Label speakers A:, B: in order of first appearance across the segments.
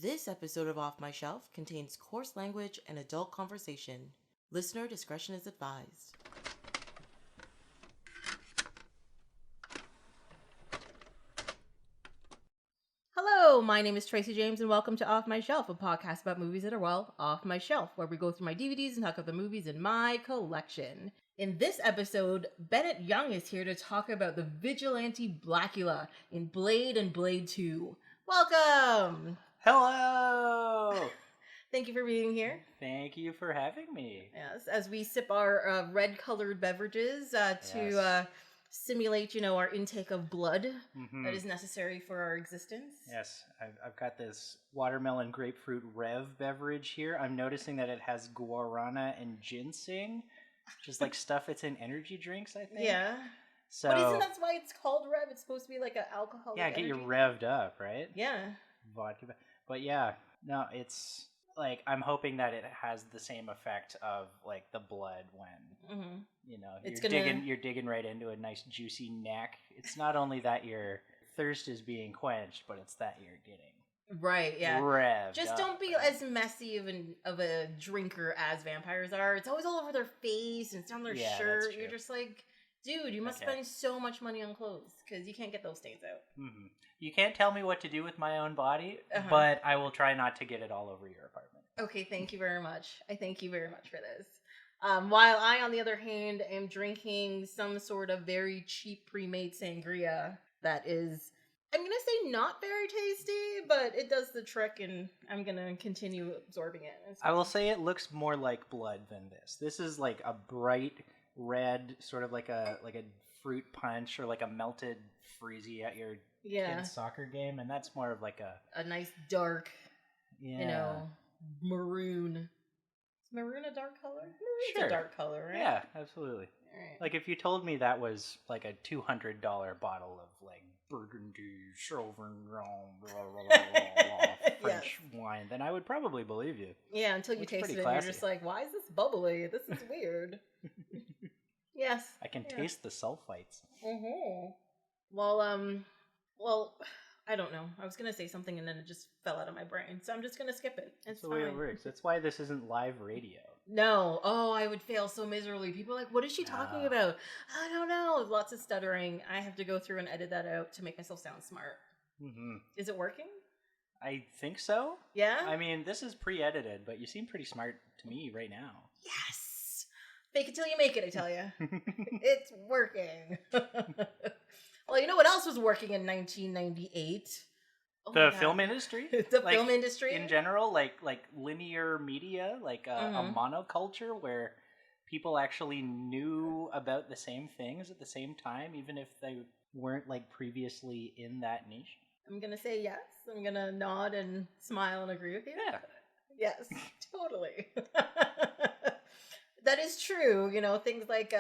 A: This episode of Off My Shelf contains coarse language and adult conversation. Listener discretion is advised. Hello, my name is Tracy James and welcome to Off My Shelf, a podcast about movies that are, well, off my shelf, where we go through my DVDs and talk about the movies in my collection. In this episode, Bennett Young is here to talk about the vigilante blacula in Blade and Blade 2. Welcome!
B: Hello!
A: Thank you for being here.
B: Thank you for having me.
A: Yes, as we sip our red-colored beverages to simulate, our intake of blood that is necessary for our existence.
B: Yes, I've got this watermelon grapefruit Rev beverage here. I'm noticing that it has guarana and ginseng, just like stuff that's in energy drinks, I think.
A: Yeah.
B: So,
A: but isn't that why it's called Rev? It's supposed to be like an alcoholic
B: yeah, get
A: energy
B: you
A: drink?
B: revved up, right?
A: Yeah.
B: Vodka. But yeah, no, it's like I'm hoping that it has the same effect of like the blood when you're digging right into a nice juicy neck. It's not only that your thirst is being quenched, but it's that you're getting
A: right. Yeah.
B: revved
A: Just
B: up,
A: don't be
B: right?
A: as messy of a drinker as vampires are. It's always all over their face and it's on their shirt. You're just like, dude, you must spend so much money on clothes because you can't get those stains out.
B: Mm-hmm. You can't tell me what to do with my own body, but I will try not to get it all over your apartment.
A: Okay, thank you very much. I thank you very much for this. While I, on the other hand, am drinking some sort of very cheap pre-made sangria that is, I'm going to say not very tasty, but it does the trick and I'm going to continue absorbing it.
B: I will say it looks more like blood than this. This is like a bright red, sort of like a fruit punch or like a melted freezy at your kid's soccer game, and that's more of like
A: a nice dark, maroon. Is maroon a dark color? Maroon's a dark color, right?
B: Yeah, absolutely.
A: All right.
B: Like if you told me that was like a $200 bottle of like Burgundy, Sauvignon, French wine, then I would probably believe you.
A: Yeah, until you taste it and you're just like, why is this bubbly? This is weird. Yes.
B: I can taste the sulfites.
A: Mm-hmm. Well, I don't know. I was going to say something and then it just fell out of my brain. So I'm just going to skip it. It's
B: the way it works. That's why this isn't live radio.
A: No. Oh, I would fail so miserably. People are like, what is she talking about? I don't know. Lots of stuttering. I have to go through and edit that out to make myself sound smart. Mm-hmm. Is it working?
B: I think so.
A: Yeah?
B: I mean, this is pre-edited, but you seem pretty smart to me right now.
A: Yes! Fake it till you make it, I tell you. It's working. Well, you know what else was working in 1998?
B: The film industry?
A: The film industry?
B: In general, like linear media, like a monoculture where people actually knew about the same things at the same time, even if they weren't like previously in that niche.
A: I'm going to say yes. I'm going to nod and smile and agree with you.
B: Yeah.
A: Yes, totally. That is true. Things like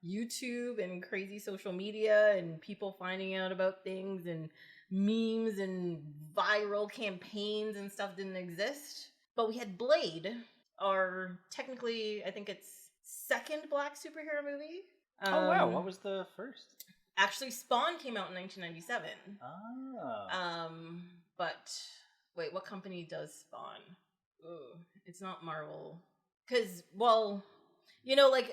A: YouTube and crazy social media and people finding out about things and memes and viral campaigns and stuff didn't exist. But we had Blade, or technically, I think it's second black superhero movie.
B: Oh, wow. What was the first?
A: Actually, Spawn came out in 1997.
B: Oh.
A: But wait, what company does Spawn? Ooh, it's not Marvel. Because,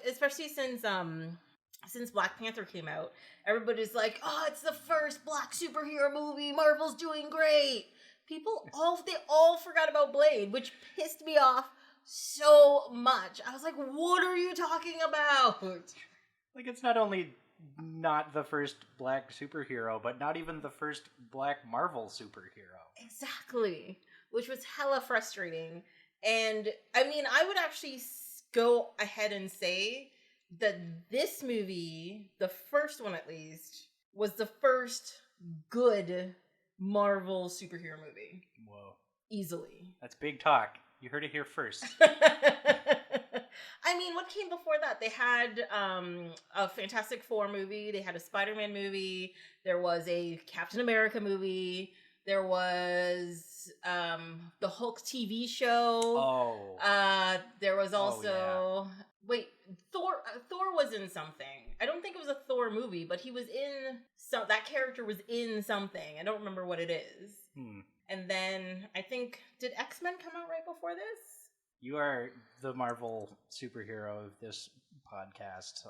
A: especially since Black Panther came out, everybody's like, oh, it's the first black superhero movie. Marvel's doing great. They all forgot about Blade, which pissed me off so much. I was like, what are you talking about?
B: Like, it's not only not the first black superhero, but not even the first black Marvel superhero.
A: Exactly. Which was hella frustrating. And, I mean, I would actually go ahead and say that this movie, the first one at least, was the first good Marvel superhero movie.
B: Whoa.
A: Easily.
B: That's big talk. You heard it here first.
A: I mean, what came before that? They had a Fantastic Four movie. They had a Spider-Man movie. There was a Captain America movie. There was the Hulk TV show.
B: Oh.
A: There was also... Wait, Thor was in something. I don't think it was a Thor movie, but he was in... that character was in something. I don't remember what it is. And then I think, did X-Men come out right before this?
B: You are the Marvel superhero of this podcast.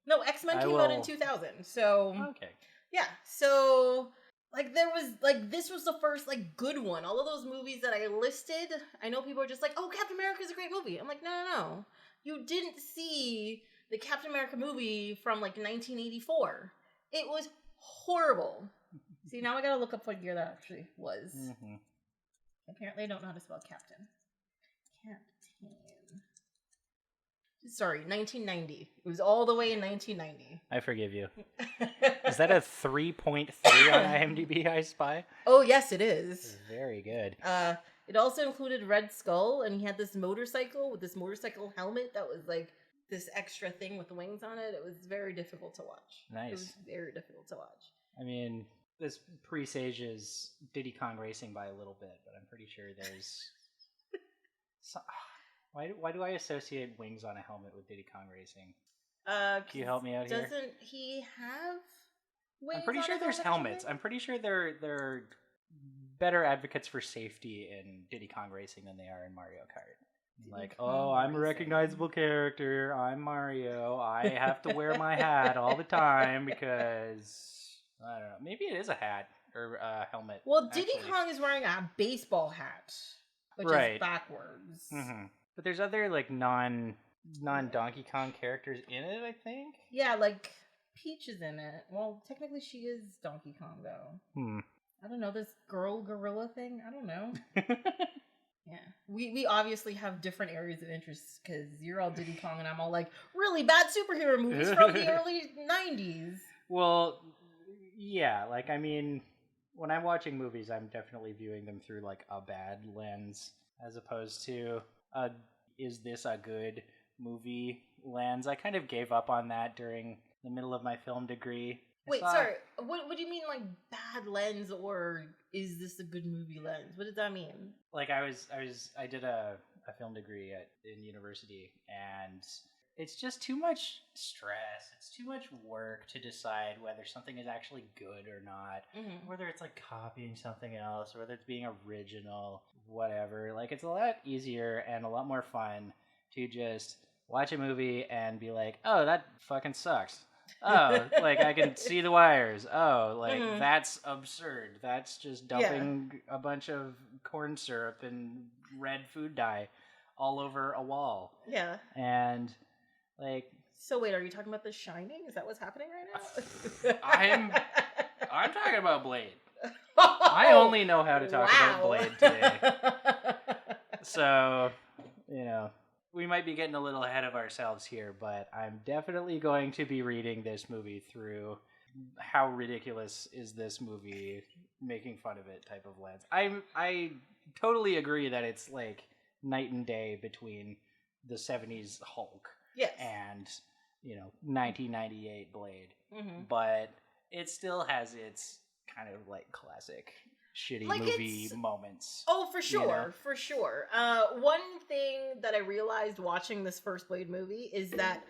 A: No, X-Men came out in 2000. So
B: okay,
A: yeah. So like there was like this was the first like good one. All of those movies that I listed, I know people are just like, "Oh, Captain America is a great movie." I'm like, no. You didn't see the Captain America movie from like 1984. It was horrible. See, now I gotta look up what year that actually was. Mm-hmm. Apparently, I don't know how to spell Captain. Sorry, 1990. It was all the way in 1990.
B: I forgive you. Is that a 3.3 on IMDb, I spy?
A: Oh, yes, it is.
B: Very good.
A: It also included Red Skull, and he had this motorcycle with this motorcycle helmet that was like this extra thing with wings on it. It was very difficult to watch.
B: Nice.
A: It was very difficult to watch.
B: I mean, this presages Diddy Kong Racing by a little bit, but I'm pretty sure there's... Why do I associate wings on a helmet with Diddy Kong Racing? Can you help me out here?
A: Doesn't he have wings?
B: I'm pretty sure there's helmets. I'm pretty sure they're better advocates for safety in Diddy Kong Racing than they are in Mario Kart. Like, I'm a recognizable character. I'm Mario. I have to wear my hat all the time because I don't know. Maybe it is a hat or a helmet.
A: Well, Diddy Kong is wearing a baseball hat, which is backwards.
B: Mm-hmm. But there's other like non Donkey Kong characters in it, I think.
A: Yeah, like Peach is in it. Well, technically she is Donkey Kong though. I don't know, this girl gorilla thing. I don't know. Yeah, we obviously have different areas of interest because you're all Diddy Kong and I'm all like really bad superhero movies from the early 90s.
B: Well, yeah, like I mean, when I'm watching movies, I'm definitely viewing them through like a bad lens as opposed to is this a good movie lens. I kind of gave up on that during the middle of my film degree.
A: Sorry, what do you mean like bad lens or is this a good movie lens? What does that mean?
B: Like I did a film degree in university, and it's just too much stress. It's too much work to decide whether something is actually good or not, whether it's like copying something else, or whether it's being original, whatever. Like it's a lot easier and a lot more fun to just watch a movie and be like, oh, that fucking sucks. Oh, like I can see the wires. Oh, like that's absurd. That's just dumping a bunch of corn syrup and red food dye all over a wall.
A: Yeah.
B: And like,
A: so wait, are you talking about The Shining? Is that what's happening right
B: now? I'm talking about Blade. I only know how to talk about Blade today. So, you know, we might be getting a little ahead of ourselves here, but I'm definitely going to be reading this movie through how ridiculous is this movie, making fun of it type of lens. I totally agree that it's like night and day between the 70s Hulk and, you know, 1998 Blade. But it still has its kind of like classic shitty like movie moments.
A: Oh, for sure, you know? For sure. One thing that I realized watching this first Blade movie is that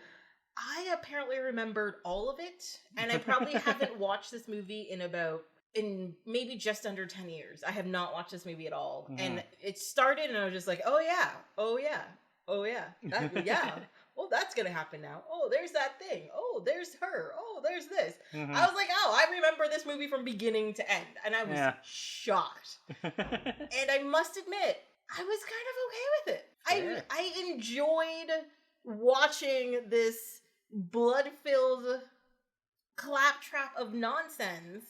A: I apparently remembered all of it, and I probably haven't watched this movie in maybe just under 10 years. I have not watched this movie at all. And it started and I was just like, oh yeah. Oh, that's gonna happen now. Oh, there's that thing. Oh, there's her. Oh, there's this. I was like, oh, I remember this movie from beginning to end. And I was shocked. And I must admit, I was kind of okay with it. I enjoyed watching this blood-filled claptrap of nonsense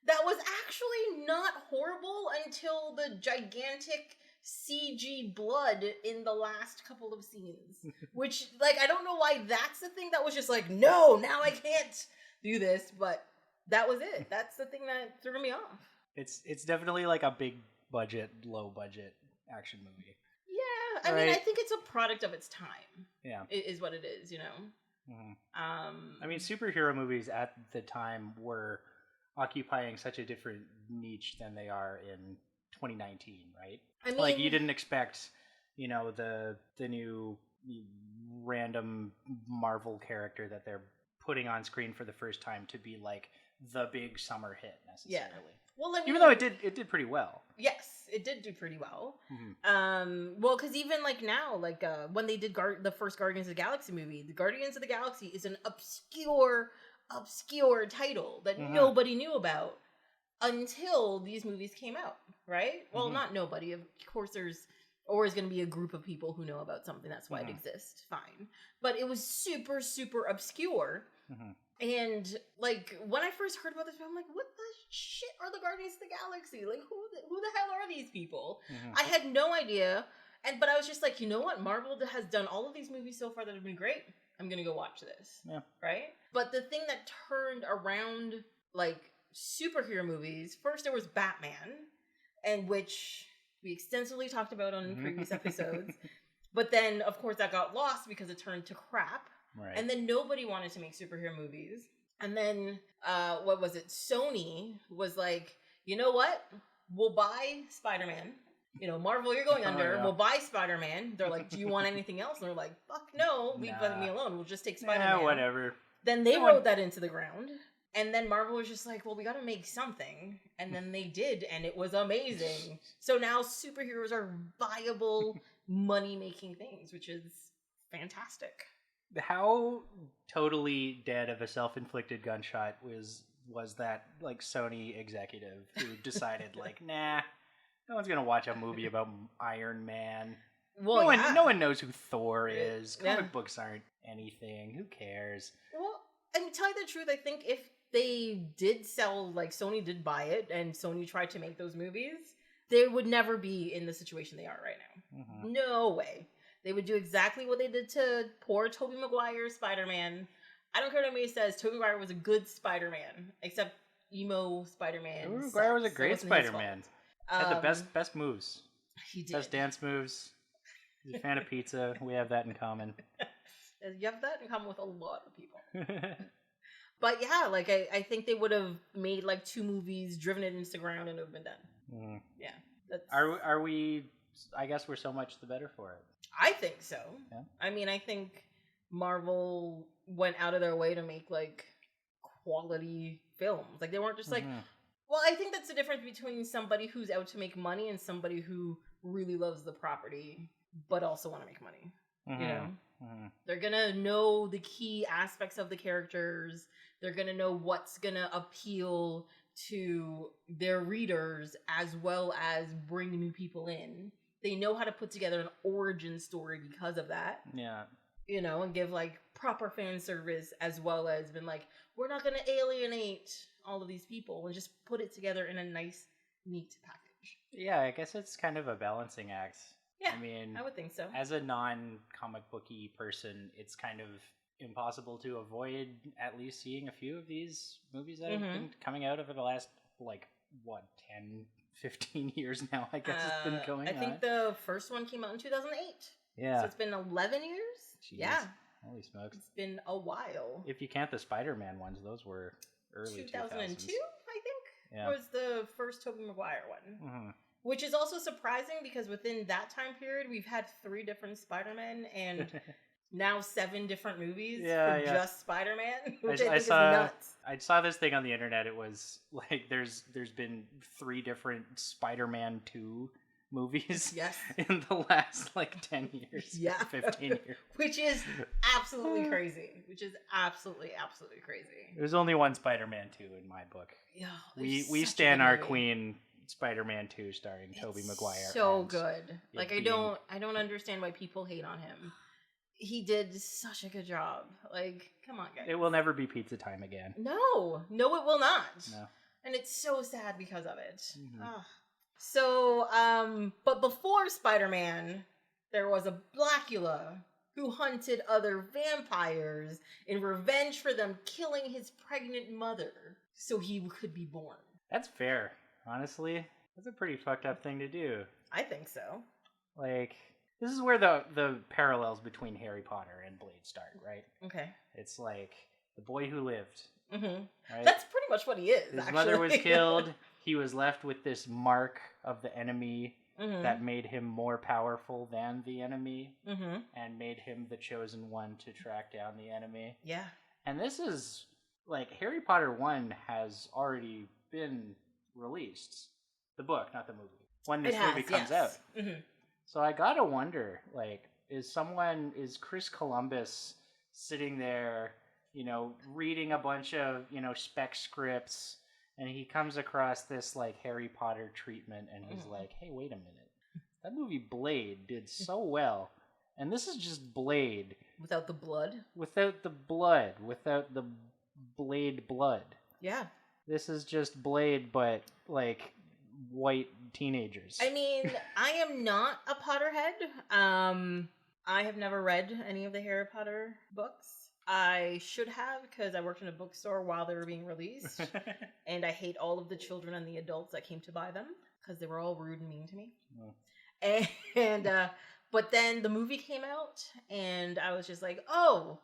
A: that was actually not horrible until the gigantic CG blood in the last couple of scenes. Which, like, I don't know why that's the thing that was just like, no, now I can't do this, but that was it. That's the thing that threw me off.
B: It's definitely like a big budget, low budget action movie.
A: Yeah, I mean, I think it's a product of its time.
B: Yeah.
A: Is what it is, you know?
B: I mean, superhero movies at the time were occupying such a different niche than they are in 2019, right? I mean, like you didn't expect, you know, the new random Marvel character that they're putting on screen for the first time to be like the big summer hit necessarily.
A: Well, I mean,
B: even though it did pretty well.
A: Yes, it did do pretty well. Well, because even like now, like when they did the first Guardians of the Galaxy movie, the Guardians of the Galaxy is an obscure title that nobody knew about until these movies came out, right? Well, not nobody. Of course, there's always going to be a group of people who know about something. That's why it exists. Fine. But it was super, super obscure. And, like, when I first heard about this, I'm like, what the shit are the Guardians of the Galaxy? Like, who the hell are these people? I had no idea. But I was just like, you know what? Marvel has done all of these movies so far that have been great. I'm going to go watch this. Yeah. Right? But the thing that turned around, like, superhero movies, first there was Batman, and which we extensively talked about on previous episodes. But then, of course, that got lost because it turned to crap. Right. And then nobody wanted to make superhero movies. And then, what was it? Sony was like, you know what? We'll buy Spider-Man. You know, Marvel, you're going under. We'll buy Spider-Man. They're like, do you want anything else? And they're like, fuck no. Leave me alone. We'll just take Spider-Man.
B: Yeah, whatever.
A: Then they wrote that into the ground. And then Marvel was just like, well, we got to make something. And then they did. And it was amazing. So now superheroes are viable, money-making things, which is fantastic.
B: How totally dead of a self-inflicted gunshot was that, like, Sony executive who decided, like, nah, no one's gonna watch a movie about Iron Man. Well, no one knows who Thor is. Comic books aren't anything. Who cares?
A: Well, I mean, tell you the truth, I think if they did sell, like, Sony did buy it, and Sony tried to make those movies, they would never be in the situation they are right now. No way. They would do exactly what they did to poor Tobey Maguire's Spider-Man. I don't care what anybody says. Tobey Maguire was a good Spider-Man, except emo Spider-Man.
B: Tobey Maguire was a great Spider-Man. Had the best moves.
A: He did.
B: Best dance moves. He's a fan of pizza. We have that in common.
A: You have that in common with a lot of people. But yeah, like I think they would have made like 2 movies, driven it into the ground, and it would have been done. Yeah.
B: Are we? I guess we're so much the better for it.
A: I think so. Yeah. I mean, I think Marvel went out of their way to make, like, quality films. Like, they weren't just like... Well, I think that's the difference between somebody who's out to make money and somebody who really loves the property, but also want to make money. You know? They're gonna know the key aspects of the characters. They're gonna know what's gonna appeal to their readers as well as bring new people in. They know how to put together an origin story because of that. Yeah. You know, and give, like, proper fan service as well as been like, we're not going to alienate all of these people, and just put it together in a nice, neat package.
B: Yeah, I guess it's kind of a balancing act.
A: Yeah, I mean, I would think so.
B: As a non-comic booky person, it's kind of impossible to avoid at least seeing a few of these movies that have been coming out over the last, like, 10, 15 years now, I guess it's been going on.
A: I think the first one came out in 2008. Yeah. So it's been 11 years? Jeez. Yeah.
B: Holy smokes.
A: It's been a while.
B: If you count the Spider-Man ones, those were early 2002,
A: I think? Yeah. Was the first Tobey Maguire one. Which is also surprising because within that time period, we've had 3 different Spider-Men and now 7 different movies for just Spider-Man, which I think is nuts.
B: I saw this thing on the internet. It was like there's been 3 different Spider-Man 2 movies in the last like 10 years, 15 years.
A: Which is absolutely crazy. Absolutely crazy.
B: There's only one Spider-Man 2 in my book. Yeah, we stand our queen. Spider-Man 2 starring Tobey Maguire.
A: So good. Like I don't understand why people hate on him. He did such a good job. Like, come on, guys.
B: It will never be pizza time again.
A: No, it will not. No. And it's so sad because of it. So, but before Spider-Man, there was a blacula who hunted other vampires in revenge for them killing his pregnant mother so he could be born.
B: That's fair. Honestly, that's a pretty fucked up thing to do.
A: I think so.
B: Like, this is where the parallels between Harry Potter and Blade start, right? Okay. It's like the boy who lived. Right?
A: That's pretty much what he is.
B: His mother was killed. He was left with this mark of the enemy that made him more powerful than the enemy and made him the chosen one to track down the enemy. Yeah. And this is, like, Harry Potter 1 has already been released. The book, not the movie. When this movie comes out. Mm-hmm. So I gotta wonder, like, is Chris Columbus sitting there, reading a bunch of, spec scripts, and he comes across this, like, Harry Potter treatment, and he's like, hey, wait a minute. That movie Blade did so well, and this is just Blade.
A: Without the blood?
B: Without the blood. Without the Blade blood.
A: Yeah.
B: This is just Blade, but, like, white teenagers.
A: I mean, I am not a Potterhead. I have never read any of the Harry Potter books. I should have, because I worked in a bookstore while they were being released. And I hate all of the children and the adults that came to buy them, because they were all rude and mean to me. And but then the movie came out, and I was just like, oh,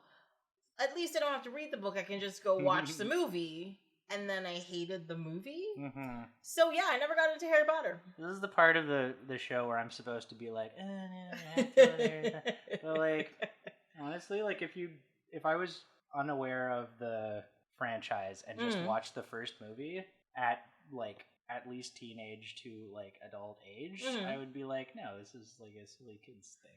A: at least I don't have to read the book. I can just go watch the movie. And then I hated the movie. Mm-hmm. So yeah, I never got into Harry Potter.
B: This is the part of the show where I'm supposed to be like, but like, honestly, like if I was unaware of the franchise and just watched the first movie at least teenage to like adult age, I would be like, no, this is like a silly kids thing.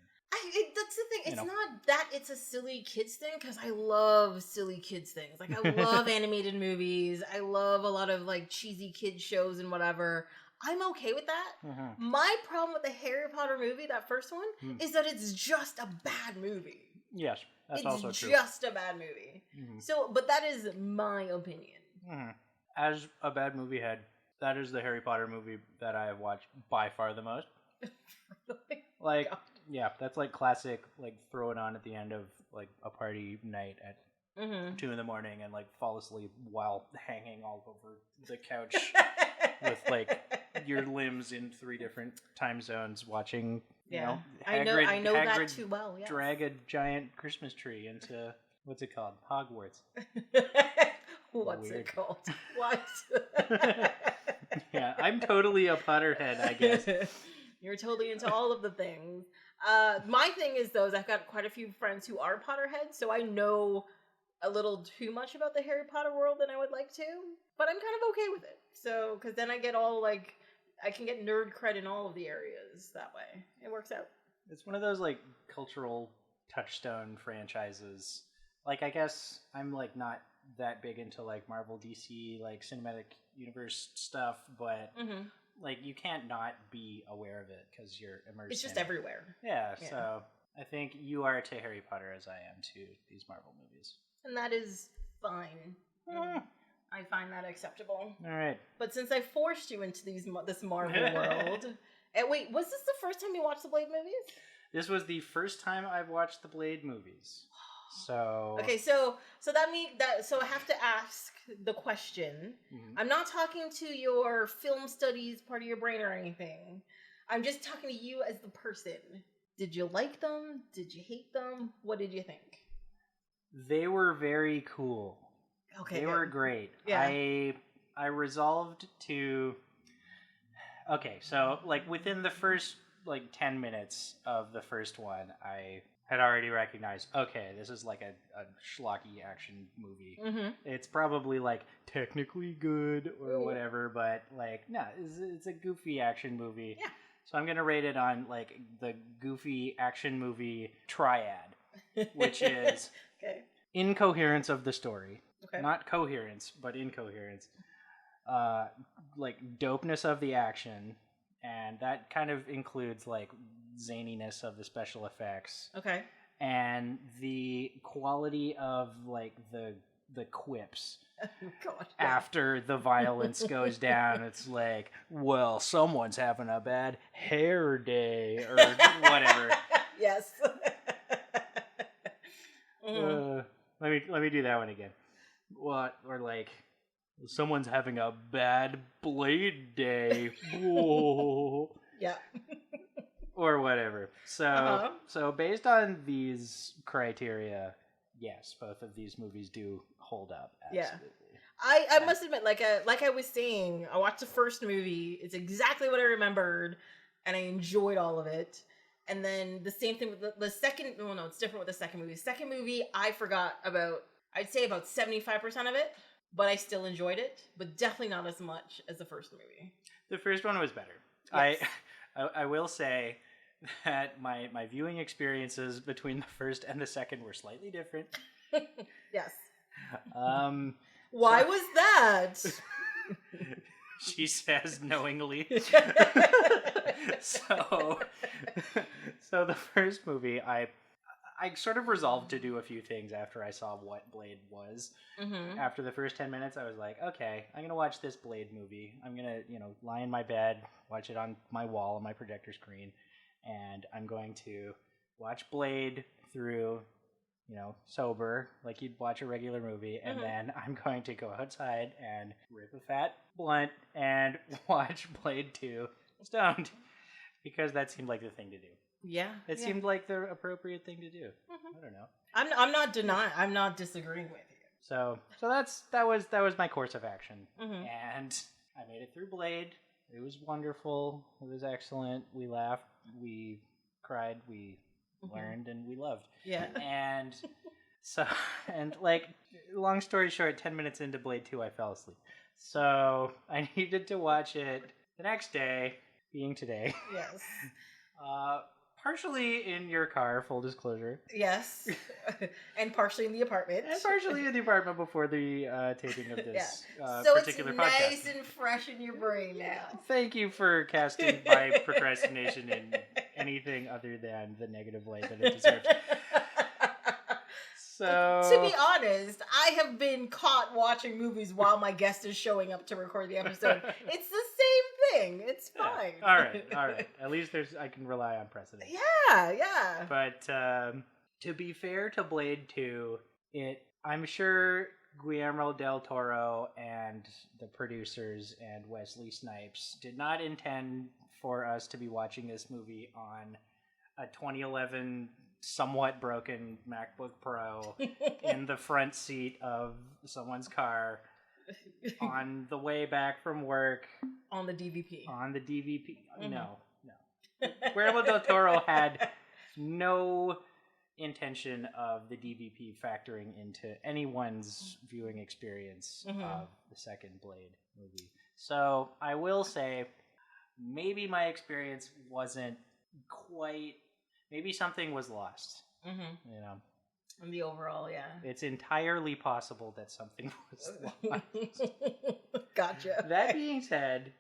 A: That's the thing. It's not that it's a silly kids thing, because I love silly kids things. Like, I love animated movies. I love a lot of, like, cheesy kids shows and whatever. I'm okay with that. Mm-hmm. My problem with the Harry Potter movie, that first one, is that it's just a bad movie.
B: Yes, that's also true.
A: It's just a bad movie. Mm-hmm. So, but that is my opinion.
B: Mm-hmm. As a bad movie head, that is the Harry Potter movie that I have watched by far the most. Really? Like... God. Yeah, that's like classic, like throw it on at the end of like a party night at 2 a.m. and like fall asleep while hanging all over the couch with like your limbs in 3 different time zones watching.
A: Yeah,
B: Hagrid,
A: I know that too well. Yeah.
B: Drag a giant Christmas tree into what's it called? Hogwarts.
A: What's Weird. It called? What?
B: Yeah, I'm totally a Potterhead, I guess.
A: You're totally into all of the things. My thing is, though, is I've got quite a few friends who are Potterheads, so I know a little too much about the Harry Potter world than I would like to, but I'm kind of okay with it. So, because then I get all, like, I can get nerd cred in all of the areas that way. It works out.
B: It's one of those, like, cultural touchstone franchises. Like, I guess I'm, like, not that big into, like, Marvel, DC, like, cinematic universe stuff, but... Mm-hmm. Like, you can't not be aware of it because you're immersed.
A: It's just everywhere.
B: Yeah, so I think you are to Harry Potter as I am to these Marvel movies.
A: And that is fine. I find that acceptable.
B: All right.
A: But since I forced you into this Marvel world... wait, was this the first time you watched the Blade movies?
B: This was the first time I've watched the Blade movies. So...
A: Okay, so that means that... So I have to ask the question. Mm-hmm. I'm not talking to your film studies part of your brain or anything. I'm just talking to you as the person. Did you like them? Did you hate them? What did you think?
B: They were very cool.
A: Okay,
B: they were great. Yeah. I resolved to... Okay, so, like, within the first, like, 10 minutes of the first one, I... had already recognized, okay, this is like a schlocky action movie. Mm-hmm. It's probably like technically good or whatever, but like, no, it's a goofy action movie. Yeah. So I'm going to rate it on like the goofy action movie triad, which is incoherence of the story. Okay. Not coherence, but incoherence. Like dopeness of the action. And that kind of includes like zaniness of the special effects.
A: Okay.
B: And the quality of like the quips. God, after the violence goes down, it's like, well, someone's having a bad hair day or whatever.
A: Yes.
B: Let me do that one again. What? Or like, someone's having a bad blade day. Whoa.
A: Yeah.
B: Or whatever. So, so based on these criteria, yes, both of these movies do hold up. Absolutely.
A: Yeah. I must admit, like I was saying, I watched the first movie. It's exactly what I remembered, and I enjoyed all of it. And then the same thing with the second. Well, no, it's different with the second movie. Second movie, I forgot about. I'd say about 75% of it. but I still enjoyed it, but definitely not as much as the first movie.
B: The first one was better. Yes. I will say that my viewing experiences between the first and the second were slightly different.
A: Yes.
B: Why
A: was that?
B: She says knowingly. So the first movie, I sort of resolved to do a few things after I saw what Blade was. Mm-hmm. After the first 10 minutes, I was like, okay, I'm going to watch this Blade movie. I'm going to, lie in my bed, watch it on my wall on my projector screen, and I'm going to watch Blade through, sober, like you'd watch a regular movie, and then I'm going to go outside and rip a fat blunt and watch Blade 2 stoned, because that seemed like the thing to do.
A: Yeah,
B: it seemed like the appropriate thing to do. Mm-hmm. I don't know.
A: I'm not denying. I'm not disagreeing with you.
B: So that was my course of action, and I made it through Blade. It was wonderful. It was excellent. We laughed. We cried. We learned, and we loved.
A: Yeah.
B: And so, and like, long story short, 10 minutes into Blade 2, I fell asleep. So I needed to watch it the next day, being today.
A: Yes.
B: Partially in your car, full disclosure.
A: Yes. And partially in the apartment.
B: And partially in the apartment before the taping of this
A: so
B: particular podcast.
A: So it's nice and fresh in your brain now.
B: Thank you for casting my procrastination in anything other than the negative light that it deserves. So,
A: to be honest, I have been caught watching movies while my guest is showing up to record the episode. It's the same thing. It's fine.
B: Yeah. All right. At least I can rely on precedent.
A: Yeah.
B: But to be fair to Blade 2, I'm sure Guillermo del Toro and the producers and Wesley Snipes did not intend for us to be watching this movie on a 2011 somewhat broken MacBook Pro in the front seat of someone's car on the way back from work.
A: On the DVP.
B: Mm-hmm. No. Guillermo del Toro had no intention of the DVP factoring into anyone's viewing experience of the second Blade movie. So I will say, maybe my experience wasn't quite... Maybe something was lost,
A: In the overall, yeah.
B: It's entirely possible that something was lost.
A: Gotcha.
B: That being said,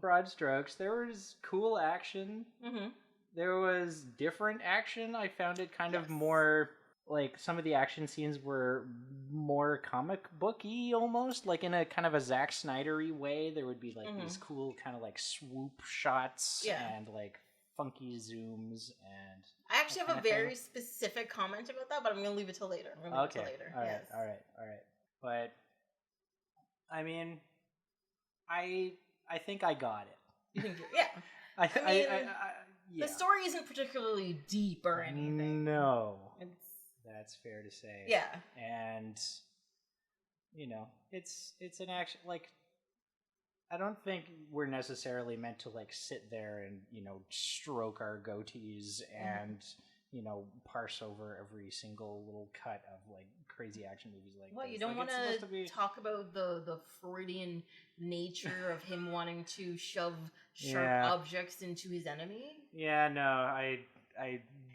B: broad strokes, there was cool action. Mm-hmm. There was different action. I found it kind of more, like, some of the action scenes were more comic booky almost, like in a kind of a Zack Snyder-y way. There would be, like, these cool kind of, like, swoop shots and, like, funky zooms, and
A: I actually have a very specific comment about that, but I'm going to leave it till later.
B: Okay. All right. But I mean, I think I got it.
A: You think? Yeah.
B: I
A: the story isn't particularly deep or anything.
B: No, that's fair to say.
A: Yeah.
B: And it's an action, like, I don't think we're necessarily meant to, like, sit there and, stroke our goatees and, parse over every single little cut of, like, crazy action movies like
A: What,
B: this.
A: you don't want to talk about the Freudian nature of him wanting to shove sharp objects into his enemy?
B: Yeah, no, I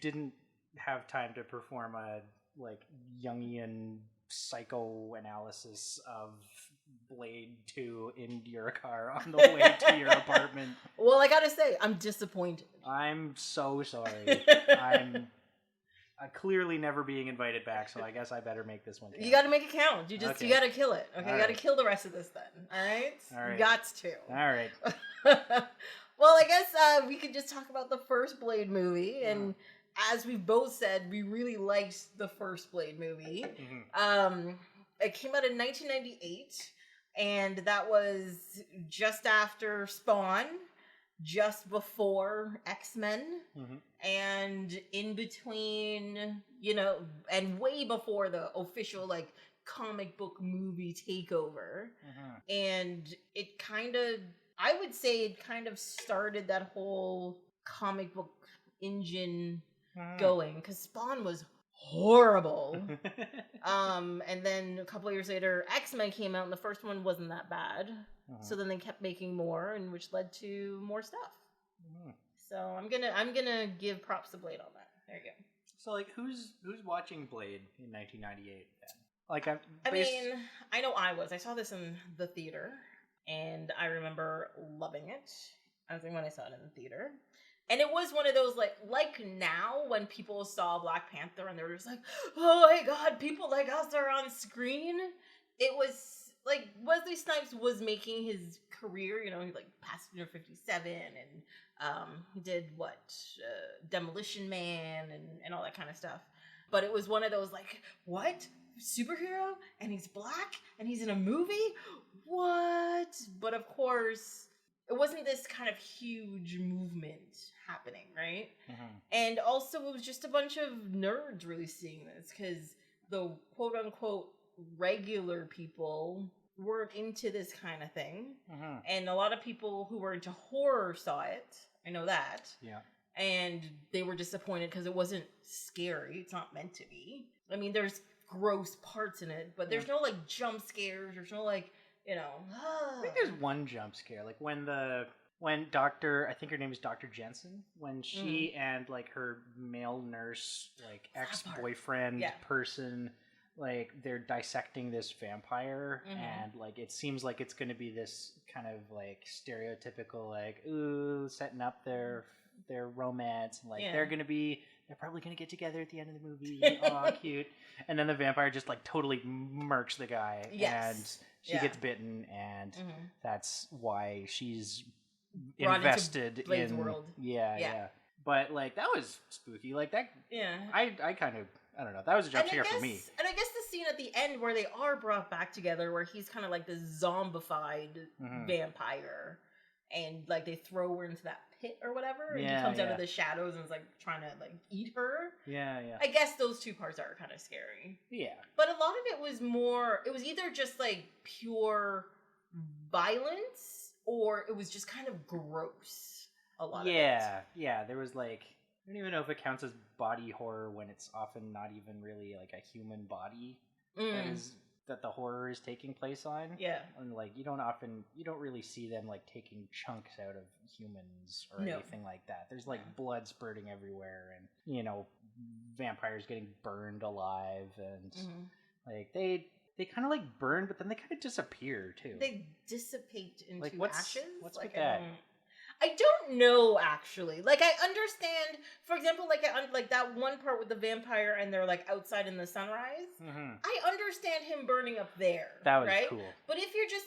B: didn't have time to perform a, like, Jungian psychoanalysis of Blade 2 in your car on the way to your apartment.
A: Well, I gotta say, I'm disappointed.
B: I'm so sorry. I'm clearly never being invited back, so I guess I better make this one count.
A: You gotta make it count. You gotta kill it. Okay, you gotta kill the rest of this then. All right? You got to.
B: All right.
A: Well, I guess we could just talk about the first Blade movie, and as we both said, we really liked the first Blade movie. It came out in 1998. And that was just after Spawn, just before X-Men, and in between, and way before the official, like, comic book movie takeover. And it I would say it kind of started that whole comic book engine going, because Spawn was horrible. And then a couple of years later, X-Men came out, and the first one wasn't that bad. So then they kept making more, and which led to more stuff. So I'm gonna give props to Blade on that. There you go.
B: So like, who's watching Blade in 1998 then? Like,
A: I mean, I know I was. I saw this in the theater, and I remember loving it. I think when I saw it in the theater. And it was one of those, like now, when people saw Black Panther and they were just like, oh my god, people like us are on screen. It was, like, Wesley Snipes was making his career, he, like, Passenger 57, and he did, Demolition Man, and all that kind of stuff. But it was one of those, like, what? Superhero? And he's black? And he's in a movie? What? But of course, it wasn't this kind of huge movement happening, right? And also it was just a bunch of nerds really seeing this, because the quote-unquote regular people weren't into this kind of thing. And a lot of people who were into horror saw it. I know that.
B: Yeah.
A: And they were disappointed because it wasn't scary. It's not meant to be. I mean, there's gross parts in it, but there's no, like, jump scares. There's no, like,
B: I think there's one jump scare, like when Dr. I think her name is Dr. Jensen, when she and, like, her male nurse, like, ex-boyfriend person, like, they're dissecting this vampire, and, like, it seems like it's going to be this kind of, like, stereotypical, like, ooh, setting up their romance, and, like, they're probably going to get together at the end of the movie. Oh, cute. And then the vampire just, like, totally murks the guy. Yes. And she gets bitten, and that's why she's invested in Blade's world. Yeah. But, like, that was spooky. Like, that... Yeah. I kind of... I don't know. That was a jump scare for me.
A: And I guess the scene at the end where they are brought back together, where he's kind of like this zombified vampire, and, like, they throw her into that pit or whatever, and he comes out of the shadows and is, like, trying to, like, eat her.
B: Yeah.
A: I guess those two parts are kind of scary.
B: Yeah.
A: But a lot of it was more... It was either just, like, pure violence, or it was just kind of gross. A lot of it.
B: Yeah. There was, like... I don't even know if it counts as body horror when it's often not even really, like, a human body that the horror is taking place on.
A: Yeah.
B: And, like, you don't really see them, like, taking chunks out of humans or anything like that. There's, like, blood spurting everywhere, and, vampires getting burned alive, and, like, they kind of, like, burn, but then they kind of disappear, too.
A: They dissipate into
B: like,
A: ashes?
B: What's with that?
A: I don't know, actually. Like, I understand, for example, like that one part with the vampire and they're, like, outside in the sunrise. I understand him burning up there.
B: That was
A: right?
B: cool.
A: But if you're just,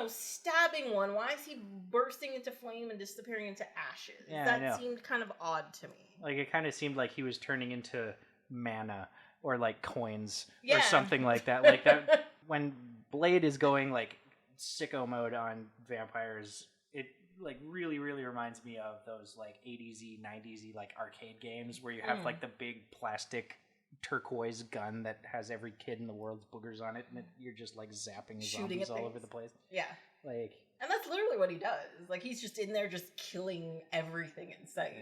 A: stabbing one, why is he bursting into flame and disappearing into ashes?
B: Yeah,
A: that seemed kind of odd to me.
B: Like, it kind of seemed like he was turning into mana or, like, coins or something like that. Like, that when Blade is going, like, sicko mode on vampires, it, like, really, really reminds me of those, like, 80s-y, 90s-y, like, arcade games where you have, like, the big plastic turquoise gun that has every kid in the world's boogers on it, and you're just, like, zapping zombies all over the place.
A: Yeah.
B: Like...
A: And that's literally what he does. Like, he's just in there just killing everything in sight.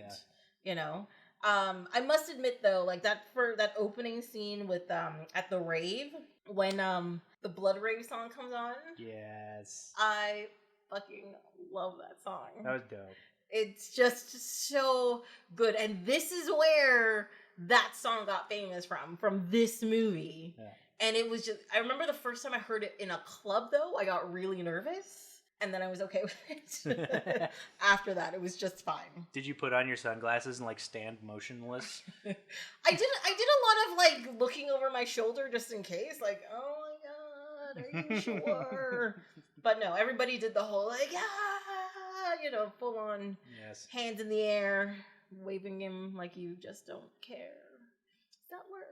A: Yeah. I must admit, though, like, that opening scene with, at the rave, when, the Blood Rave song comes on.
B: Yes.
A: I fucking love that song.
B: That was dope.
A: It's just so good. And this is where that song got famous from this movie. Yeah. And it was just, I remember the first time I heard it in a club, though, I got really nervous. And then I was okay with it. After that, it was just fine.
B: Did you put on your sunglasses and, like, stand motionless?
A: I did a lot of, like, looking over my shoulder just in case. Like, oh my God, are you sure? But no, everybody did the whole, like, full on hands in the air, waving him like you just don't care.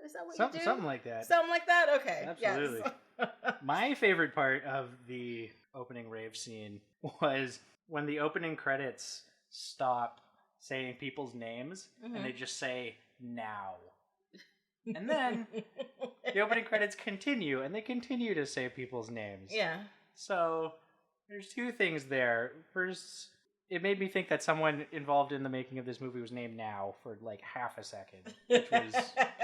A: Is that what you do?
B: Something like that.
A: Something like that? Okay.
B: Absolutely. Yes. My favorite part of the opening rave scene was when the opening credits stop saying people's names and they just say, now. And then the opening credits continue and they continue to say people's names.
A: Yeah.
B: So there's two things there. First, it made me think that someone involved in the making of this movie was named Now for like half a second, which was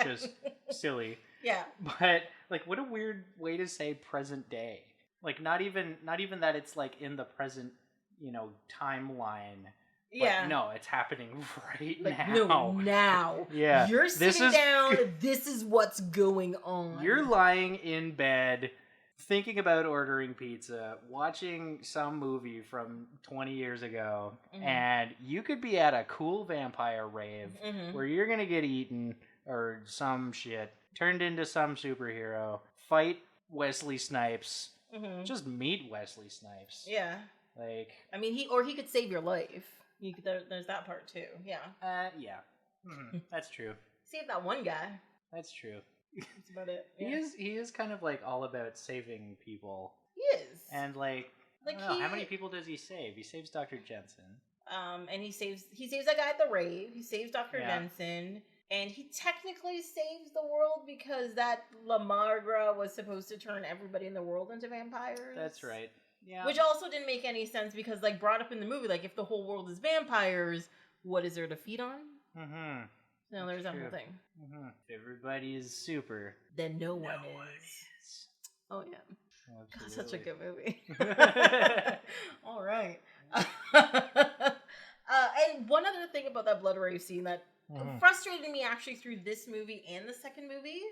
B: just silly.
A: Yeah.
B: But like, what a weird way to say present day. Like, not even that it's like in the present, timeline. But no, it's happening right now.
A: No, now.
B: Yeah.
A: You're sitting down. This is what's going on.
B: You're lying in bed, thinking about ordering pizza, watching some movie from 20 years ago, and you could be at a cool vampire rave where you're going to get eaten or some shit, turned into some superhero, fight Wesley Snipes, just meet Wesley Snipes.
A: Yeah.
B: Like,
A: I mean, he could save your life. There's that part too. Yeah.
B: Yeah. That's true.
A: Save that one guy.
B: That's true.
A: That's about it. Yeah.
B: He is kind of like all about saving people.
A: He is.
B: And like I don't know, how many people does he save? He saves Dr. Jensen. And
A: he saves that guy at the rave. He saves Dr. Jensen. And he technically saves the world because that La Magra was supposed to turn everybody in the world into vampires.
B: That's right. Yeah.
A: Which also didn't make any sense because, like, brought up in the movie, like, if the whole world is vampires, what is there to feed on? No, there's that whole thing.
B: If everybody is super,
A: then no one is. Oh, yeah. God, such a good movie. All right. And one other thing about that blood rave scene that frustrated me actually through this movie and the second movie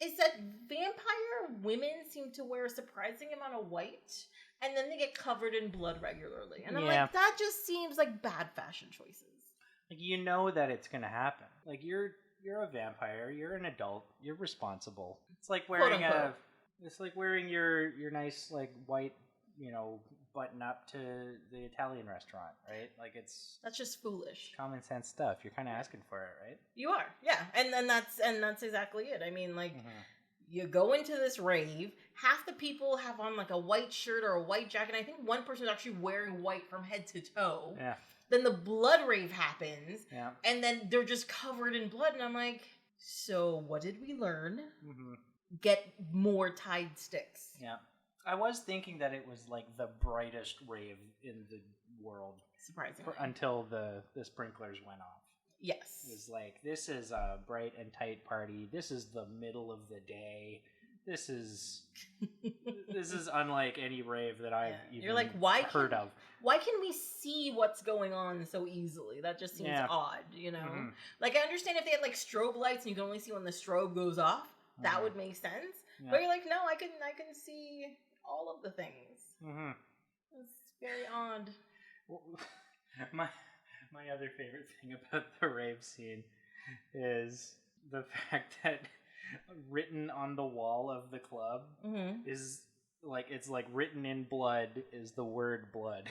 A: is that vampire women seem to wear a surprising amount of white, and then they get covered in blood regularly. And I'm like, that just seems like bad fashion choices.
B: Like, that it's gonna happen. Like, you're a vampire, you're an adult, you're responsible. It's like wearing your nice like white, button up to the Italian restaurant, right? Like,
A: that's just foolish.
B: Common sense stuff. You're kind of asking for it, right?
A: You are, yeah. And that's exactly it. I mean, like, you go into this rave, half the people have on like a white shirt or a white jacket. I think one person is actually wearing white from head to toe.
B: Yeah.
A: Then the blood rave happens,
B: and
A: then they're just covered in blood, and I'm like, so what did we learn? Get more Tide sticks.
B: Yeah. I was thinking that it was like the brightest rave in the world.
A: Surprisingly.
B: Until the sprinklers went off.
A: Yes.
B: It was like, this is a bright and tight party. This is the middle of the day. This is unlike any rave that I've even heard of.
A: Why can we see what's going on so easily? That just seems odd, Like, I understand if they had like strobe lights and you can only see when the strobe goes off. That would make sense. Yeah. But you're like, no, I can see all of the things. It's very odd.
B: My other favorite thing about the rave scene is the fact that written on the wall of the club is like, it's like written in blood is the word blood.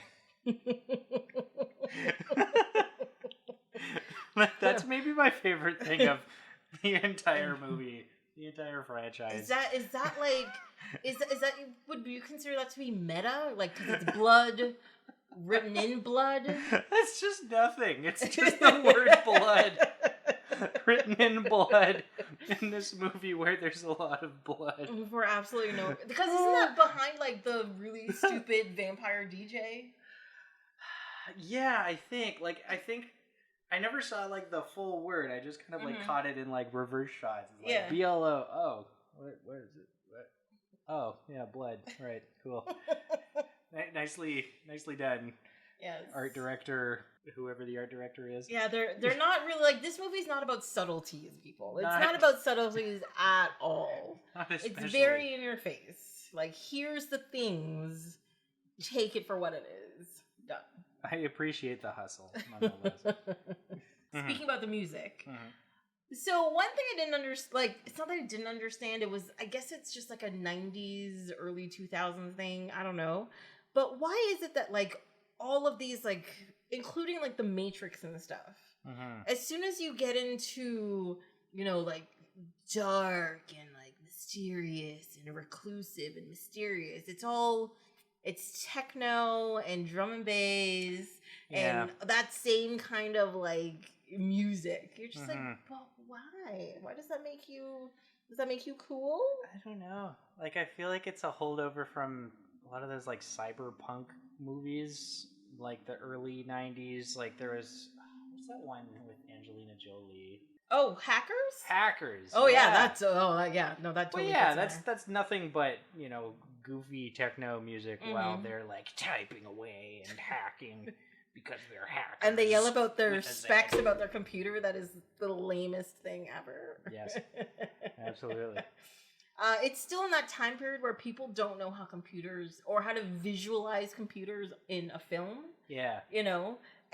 B: That's maybe my favorite thing of the entire movie. The entire franchise.
A: Is that like is that would you consider that to be meta? Like, because it's blood written in blood?
B: That's just nothing. It's just the word blood written in blood in this movie where there's a lot of blood.
A: For absolutely no, because isn't that behind like the really stupid vampire DJ?
B: Yeah, I think I never saw like the full word. I just kind of like caught it in like reverse shots. It's like BLO. Oh, where is it? What? Oh, yeah, blood. Right, cool. Nicely done.
A: Yes.
B: Art director, whoever the art director is.
A: Yeah, they're not really like, this movie's not about subtleties, people. It's not about subtleties at all. It's very in your face. Like, here's the things. Take it for what it is. Done.
B: I appreciate the hustle, nonetheless.
A: Speaking about the music. So one thing I didn't understand, like, it's not that I didn't understand, I guess it's just like a 90s, early 2000s thing, I don't know. But why is it that, like, all of these, like, including, like, the Matrix and stuff, as soon as you get into, like, dark and, like, mysterious and reclusive and mysterious, it's techno and drum and bass and that same kind of like music. You're just like, but why? Why does that make you cool?
B: I don't know. Like, I feel like it's a holdover from a lot of those like cyberpunk movies like the early 90s. Like there was, what's that one with Angelina Jolie?
A: Oh, Hackers.
B: Oh
A: yeah, that's no, that totally.
B: Well, yeah, that's nothing but goofy techno music while they're like typing away and hacking because they're hackers.
A: And they yell about their specs about their computer. That is the lamest thing ever.
B: Yes, absolutely.
A: It's still in that time period where people don't know how computers or how to visualize computers in a film.
B: Yeah.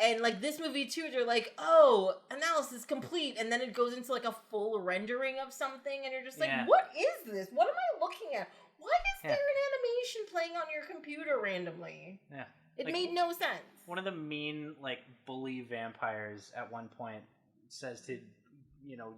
A: And like this movie too, they're like, oh, analysis complete. And then it goes into like a full rendering of something. And you're just like, what is this? What am I looking at? Why is there an animation playing on your computer randomly? Yeah. It made no sense.
B: One of the mean, bully vampires at one point says to,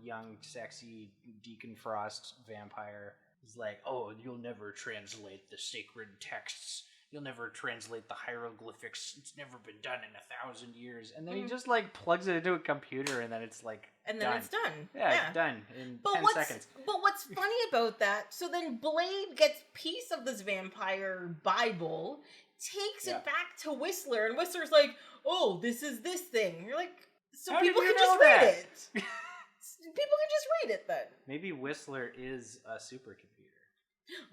B: young, sexy Deacon Frost vampire, is like, oh, you'll never translate the sacred texts. You'll never translate the hieroglyphics. It's never been done in 1,000 years. And then he just plugs it into a computer, and then it's
A: then it's done.
B: Yeah, it's done in 10 seconds.
A: But what's funny about that? So then Blade gets piece of this vampire Bible, takes it back to Whistler, and Whistler's like, "Oh, this is this thing." You're like, so people can just read it. People can just read it then.
B: Maybe Whistler is a supercomputer.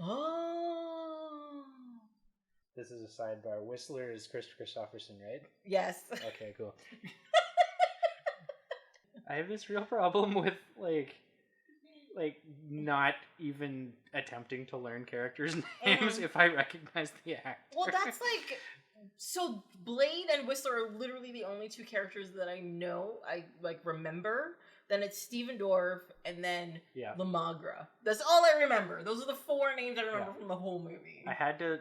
A: Oh.
B: This is a sidebar. Whistler is Christopherson, right?
A: Yes.
B: Okay, cool. I have this real problem with not even attempting to learn characters' names if I recognize the actor.
A: Well, that's so Blade and Whistler are literally the only two characters that I know, I remember. Then it's Stephen Dorff, and then Lamagra. That's all I remember. Those are the four names I remember from the whole movie.
B: I had to,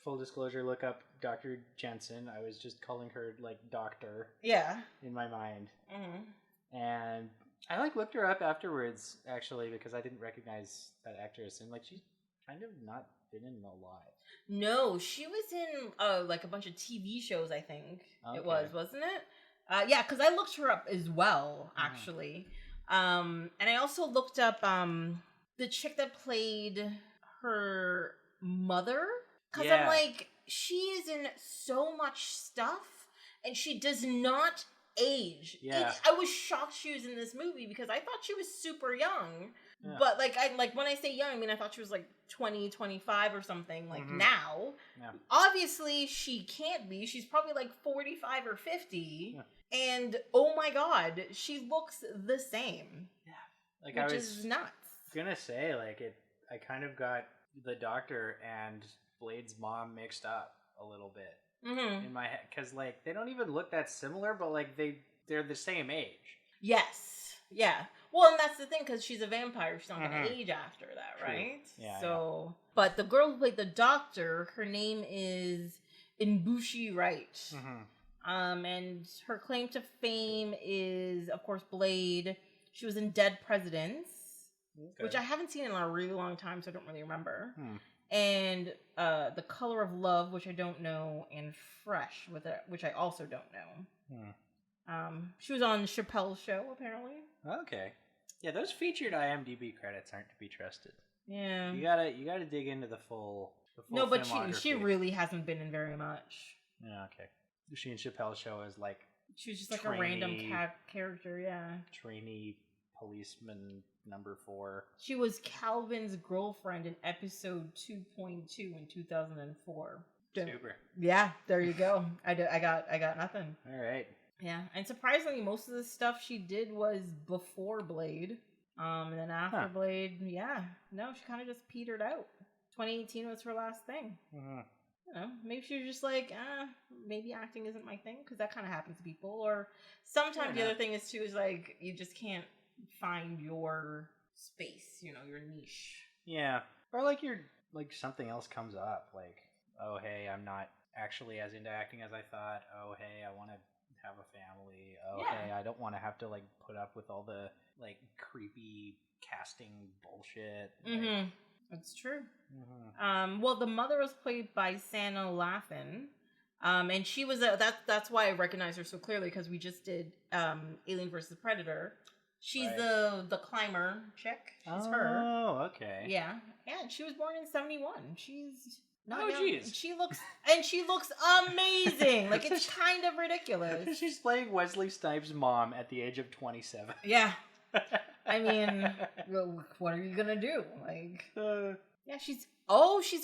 B: full disclosure, look up Dr. Jensen. I was just calling her, doctor.
A: Yeah.
B: In my mind. Mm-hmm. And I, looked her up afterwards, actually, because I didn't recognize that actress. And, she's kind of not been in a lot. No,
A: she was in, a bunch of TV shows, I think. Okay. It was, wasn't it? Yeah, because I looked her up as well, actually. And I also looked up the chick that played her mother. Because I'm like, she is in so much stuff, and she does not age. Yeah. I was shocked she was in this movie because I thought she was super young. Yeah. But when I say young, I mean I thought she was 20, 25 or something now. Yeah. Obviously she can't be. She's probably 45 or 50. Yeah. And oh my god, she looks the same. Yeah. Which is nuts.
B: Gonna say I kind of got the Doctor and Blade's mom mixed up a little bit in my head because they don't even look that similar, but they're the same age.
A: Yes. Yeah. Well, and that's the thing, because she's a vampire. She's not going to age after that, right? Yeah. So, but the girl who played the Doctor, her name is Imbushi Wright. Mm-hmm. And her claim to fame is, of course, Blade. She was in Dead Presidents, which I haven't seen in a really long time, so I don't really remember. And The Color of Love, which I don't know, and Fresh, which I also don't know. She was on Chappelle's Show, apparently.
B: Okay. Yeah, those featured IMDb credits aren't to be trusted.
A: Yeah.
B: You gotta dig into the full
A: No, but she really hasn't been in very much.
B: Yeah, okay. She in Chappelle's Show is
A: she was just a random character, yeah.
B: Trainee policeman number 4.
A: She was Calvin's girlfriend in episode 2.2 in 2004.
B: Super.
A: Yeah, there you go. I got nothing.
B: All right.
A: Yeah, and surprisingly, most of the stuff she did was before Blade. And then after Blade, she kind of just petered out. 2018 was her last thing. Mm-hmm. Maybe she was just maybe acting isn't my thing, because that kind of happens to people. Or sometimes the other thing is, too, is you just can't find your space, your niche.
B: Yeah. Or you're, something else comes up, oh, hey, I'm not actually as into acting as I thought. Oh, hey, I want to have a family. Oh, hey, I don't want to have to put up with all the creepy casting bullshit.
A: Mm-hmm. That's true. Mm-hmm. Well, the mother was played by Sanaa Lathan, and she was that's why I recognize her so clearly, because we just did Alien vs. Predator. She's the climber chick. She's her.
B: Oh, okay.
A: Yeah, and she was born in 1971. She's
B: jeez.
A: She looks amazing. Like, it's kind of ridiculous.
B: She's playing Wesley Snipes' mom at the age of 27.
A: Yeah. I mean, what are you gonna do? Like, yeah, she's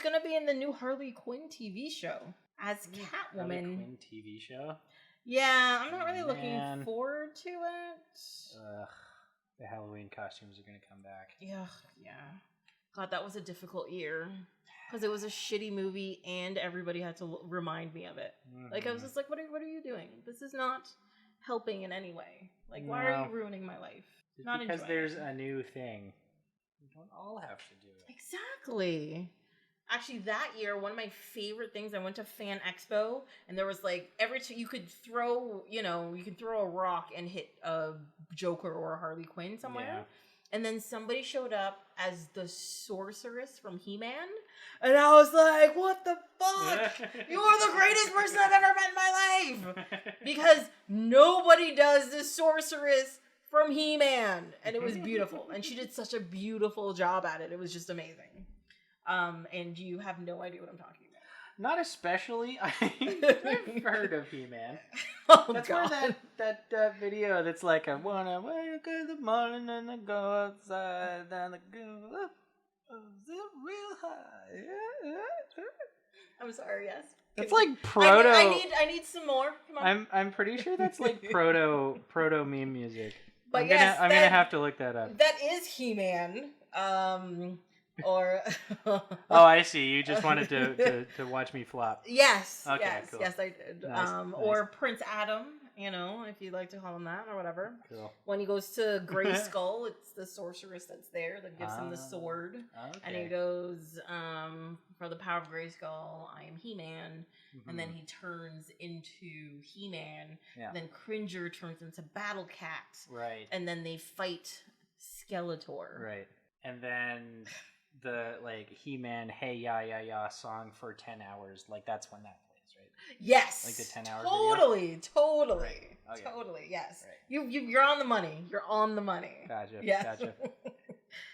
A: gonna be in the new Harley Quinn TV show as Catwoman.
B: Harley Quinn TV show?
A: Yeah, I'm not really looking forward to it.
B: The Halloween costumes are gonna come back.
A: Yeah. God, that was a difficult year. Because it was a shitty movie and everybody had to remind me of it. Mm-hmm. Like, I was just like, what are you doing? This is not helping in any way. Like, why are you ruining my life? Not
B: because there's a new thing. We don't all have to do it.
A: Exactly. Actually, that year, one of my favorite things, I went to Fan Expo, and there was like, you could throw a rock and hit a Joker or a Harley Quinn somewhere. Yeah. And then somebody showed up as the Sorceress from He-Man. And I was like, what the fuck? You are the greatest person I've ever met in my life. Because nobody does the Sorceress from He-Man. And it was beautiful. And she did such a beautiful job at it. It was just amazing. And you have no idea what I'm talking about.
B: Not especially. I've heard of He-Man. That's
A: God.
B: where that video that's like, I wanna wake up in the morning and I go outside and I go up real high.
A: I'm sorry, yes.
B: It's like proto.
A: I need some more. Come on.
B: I'm pretty sure that's like proto meme music.
A: But
B: I'm gonna have to look that up.
A: That is He-Man. Or
B: oh, I see. You just wanted to watch me flop.
A: Yes.
B: Okay,
A: yes,
B: cool.
A: yes, I did.
B: Nice.
A: Or Prince Adam, if you'd like to call him that or whatever.
B: Cool.
A: When he goes to Grayskull, it's the sorceress that's there that gives him the sword.
B: Okay.
A: And he goes, for the power of Grayskull, I am He-Man. Mm-hmm. And then he turns into He-Man. Yeah. Then Cringer turns into Battle Cat.
B: Right.
A: And then they fight Skeletor.
B: Right. And then the He-Man Hey Ya Ya Ya song for 10 hours, that's when that plays, right?
A: Yes.
B: Like the 10 hour
A: Totally.
B: Right. Okay.
A: Totally, yes.
B: Right.
A: You're on the money. You're on the money.
B: Gotcha.
A: Yes.
B: Gotcha.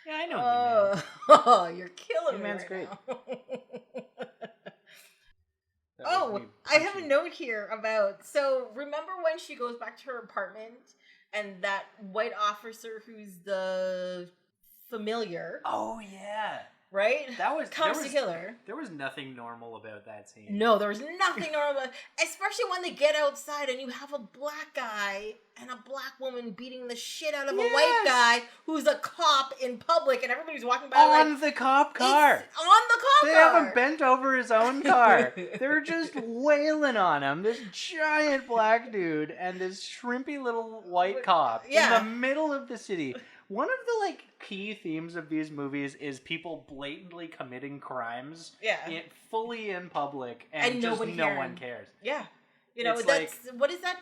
B: Yeah, I know He-Man.
A: Oh, you're killing
B: He-Man's
A: me
B: great.
A: I have a note here about, so remember when she goes back to her apartment and that white officer who's the familiar.
B: Oh yeah.
A: Right?
B: Comes
A: to kill her.
B: There was nothing normal about that scene.
A: No, there was nothing normal about it. Especially when they get outside and you have a black guy and a black woman beating the shit out of a white guy who's a cop in public and everybody's walking by
B: on the cop car.
A: On the cop car.
B: They have him bent over his own car. They're just wailing on him. This giant black dude and this shrimpy little white cop in the middle of the city. One of the key themes of these movies is people blatantly committing crimes fully in public and just no one cares.
A: Yeah. That's what is that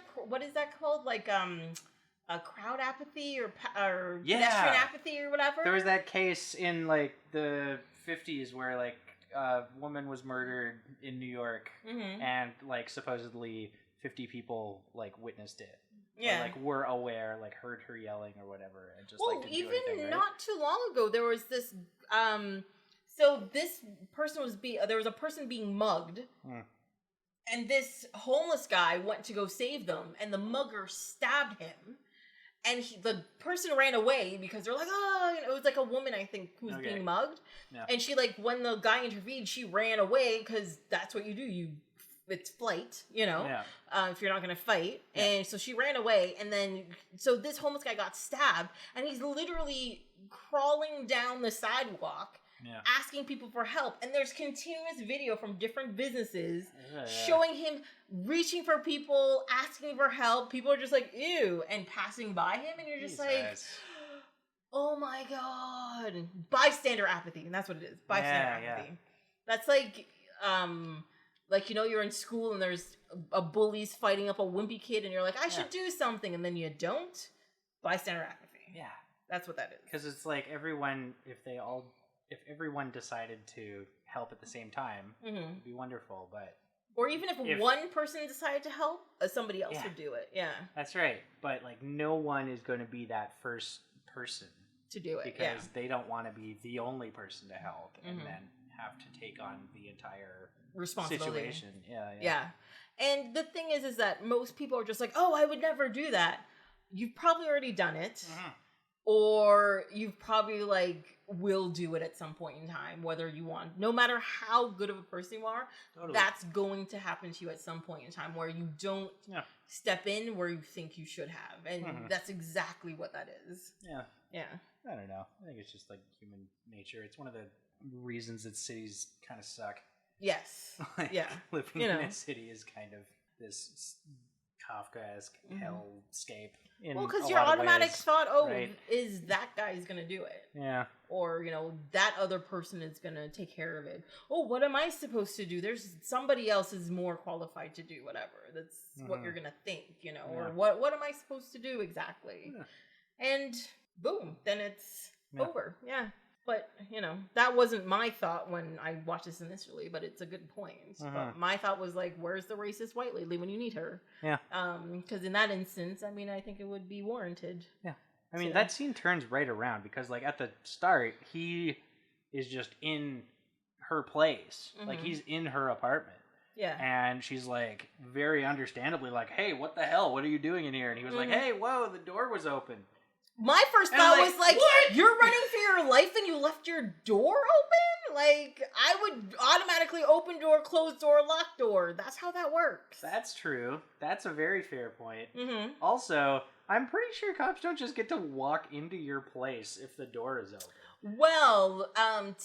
A: called? A crowd apathy or pedestrian apathy or whatever?
B: There was that case in the 50s where a woman was murdered in New York and supposedly 50 people witnessed it.
A: Yeah.
B: Or, were aware, heard her yelling or whatever, and just didn't do
A: even
B: anything, right?
A: Not too long ago, there was this. So this person there was a person being mugged, and this homeless guy went to go save them, and the mugger stabbed him, and the person ran away because they're like, oh, it was a woman, I think, who was being mugged, and she when the guy intervened, she ran away because that's what you do. It's flight, if you're not going to fight. Yeah. And so she ran away. And then, so this homeless guy got stabbed and he's literally crawling down the sidewalk, asking people for help. And there's continuous video from different businesses showing him reaching for people, asking for help. People are just like, ew, and passing by him. And you're just like, oh my God. Bystander apathy. And that's what it is. Bystander apathy. That's you're in school and there's a bully's fighting up a wimpy kid and you're like, I should do something. And then you don't. Bystander apathy.
B: Yeah.
A: That's what that is.
B: Because it's everyone, if everyone decided to help at the same time, it'd be wonderful.
A: Or even if one person decided to help, somebody else would do it. Yeah.
B: That's right. But no one is going to be that first person
A: to do it.
B: Because they don't want to be the only person to help and then have to take on the entire
A: responsibility.
B: Situation. Yeah.
A: Yeah. And the thing is that most people are just like, oh, I would never do that. You've probably already done it. Mm-hmm. Or you've probably will do it at some point in time, whether you want. No matter how good of a person you are, totally. That's going to happen to you at some point in time where you don't step in where you think you should have. And that's exactly what that is.
B: Yeah.
A: Yeah.
B: I don't know. I think it's just human nature. It's one of the reasons that cities kind of suck.
A: Yes. Yeah.
B: Living in a city is kind of this Kafkaesque hellscape. Well,
A: because your automatic thought, is that guy's going to do it?
B: Yeah.
A: Or, that other person is going to take care of it. Oh, what am I supposed to do? There's somebody else is more qualified to do whatever. That's what you're going to think, or what am I supposed to do exactly? Yeah. And boom, then it's over. Yeah. But, that wasn't my thought when I watched this initially, but it's a good point. But my thought was where's the racist white lady when you need her?
B: Yeah.
A: Because in that instance, I think it would be warranted.
B: Yeah. That scene turns right around because, at the start, he is just in her place. He's in her apartment.
A: Yeah.
B: And she's, very understandably hey, what the hell? What are you doing in here? And he was hey, whoa, the door was open.
A: My first thought was what? You're running for your life and you left your door open? I would automatically open door, close door, lock door. That's how that works.
B: That's true. That's a very fair point.
A: Mm-hmm.
B: Also, I'm pretty sure cops don't just get to walk into your place if the door is open.
A: Well,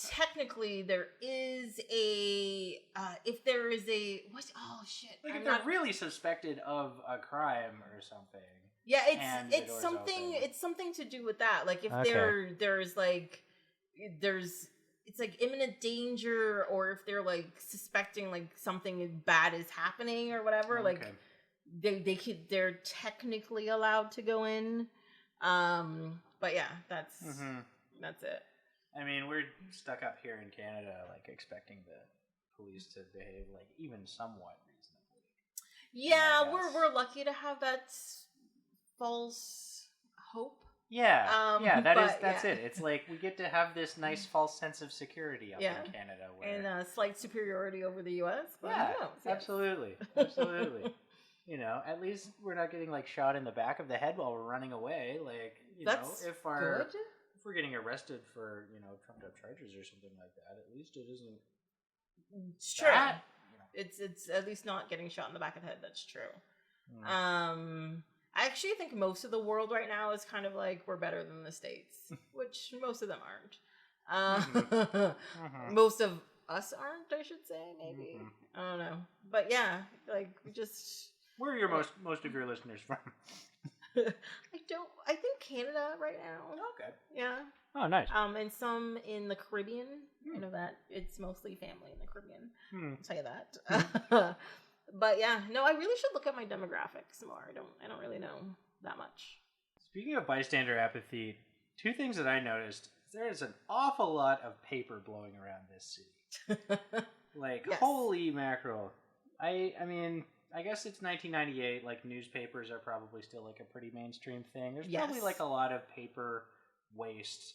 A: technically there is if there is what? Oh, shit.
B: If they're really suspected of a crime or something.
A: Yeah, it's something. Open. It's something to do with that. If there's it's imminent danger, or if they're suspecting something bad is happening or whatever. Okay. They're technically allowed to go in. But yeah, that's it.
B: We're stuck up here in Canada, expecting the police to behave even somewhat reasonably.
A: Yeah, we're lucky to have that false hope.
B: Yeah, that's it. It's we get to have this nice false sense of security up in Canada,
A: and slight superiority over the U.S. But
B: absolutely. At least we're not getting shot in the back of the head while we're running away.
A: That's
B: if we're getting arrested for trumped up charges or something like that, at least it isn't.
A: It's true. It's at least not getting shot in the back of the head. That's true. I actually think most of the world right now is kind of we're better than the States, which most of them aren't. Most of us aren't, I should say, maybe. I don't know. But yeah,
B: where are your most of your listeners from?
A: I think Canada right now.
B: Okay.
A: Yeah.
B: Oh, nice.
A: And some in the Caribbean. I know that it's mostly family in the Caribbean. I'll tell you that. But yeah, no, I really should look at my demographics more. I don't really know that much.
B: Speaking of bystander apathy, two things that I noticed. There is an awful lot of paper blowing around this city. Yes. Holy mackerel. I guess it's 1998. Newspapers are probably still a pretty mainstream thing. There's probably a lot of paper waste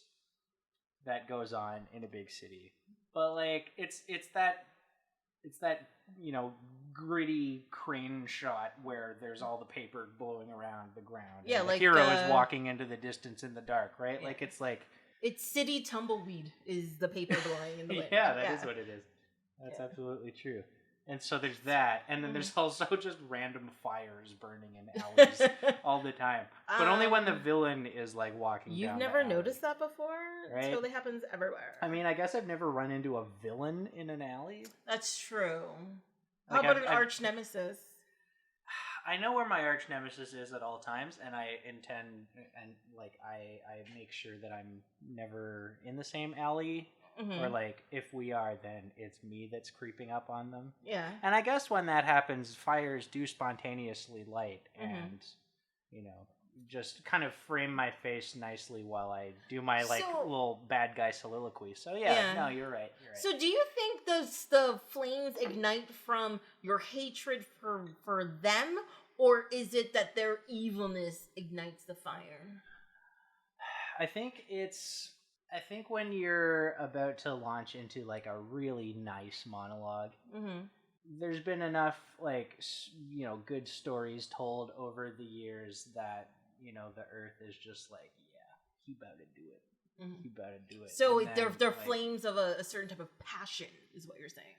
B: that goes on in a big city. But it's that gritty crane shot where there's all the paper blowing around the ground. Yeah, and the hero is walking into the distance in the dark, right? Yeah.
A: It's city tumbleweed is the paper blowing in the wind.
B: Yeah, that is what it is. That's absolutely true. And so there's that, and then there's also just random fires burning in alleys all the time. But only when the villain is walking down.
A: You've never noticed that before? Right? It totally happens everywhere.
B: I guess I've never run into a villain in an alley.
A: That's true. How about an arch nemesis?
B: I know where my arch nemesis is at all times, and I intend, and I make sure that I'm never in the same alley. Or if we are, then it's me that's creeping up on them.
A: Yeah.
B: And I guess when that happens, fires do spontaneously light and, just kind of frame my face nicely while I do my little bad guy soliloquy. So no, you're right.
A: So do you think the flames ignite from your hatred for them, or is it that their evilness ignites the fire?
B: I think it's I think when you're about to launch into like a really nice monologue, there's been enough like good stories told over the years that the Earth is just like, yeah, he about to do it. He about to do it.
A: So they're flames of a certain type of passion, is what you're saying.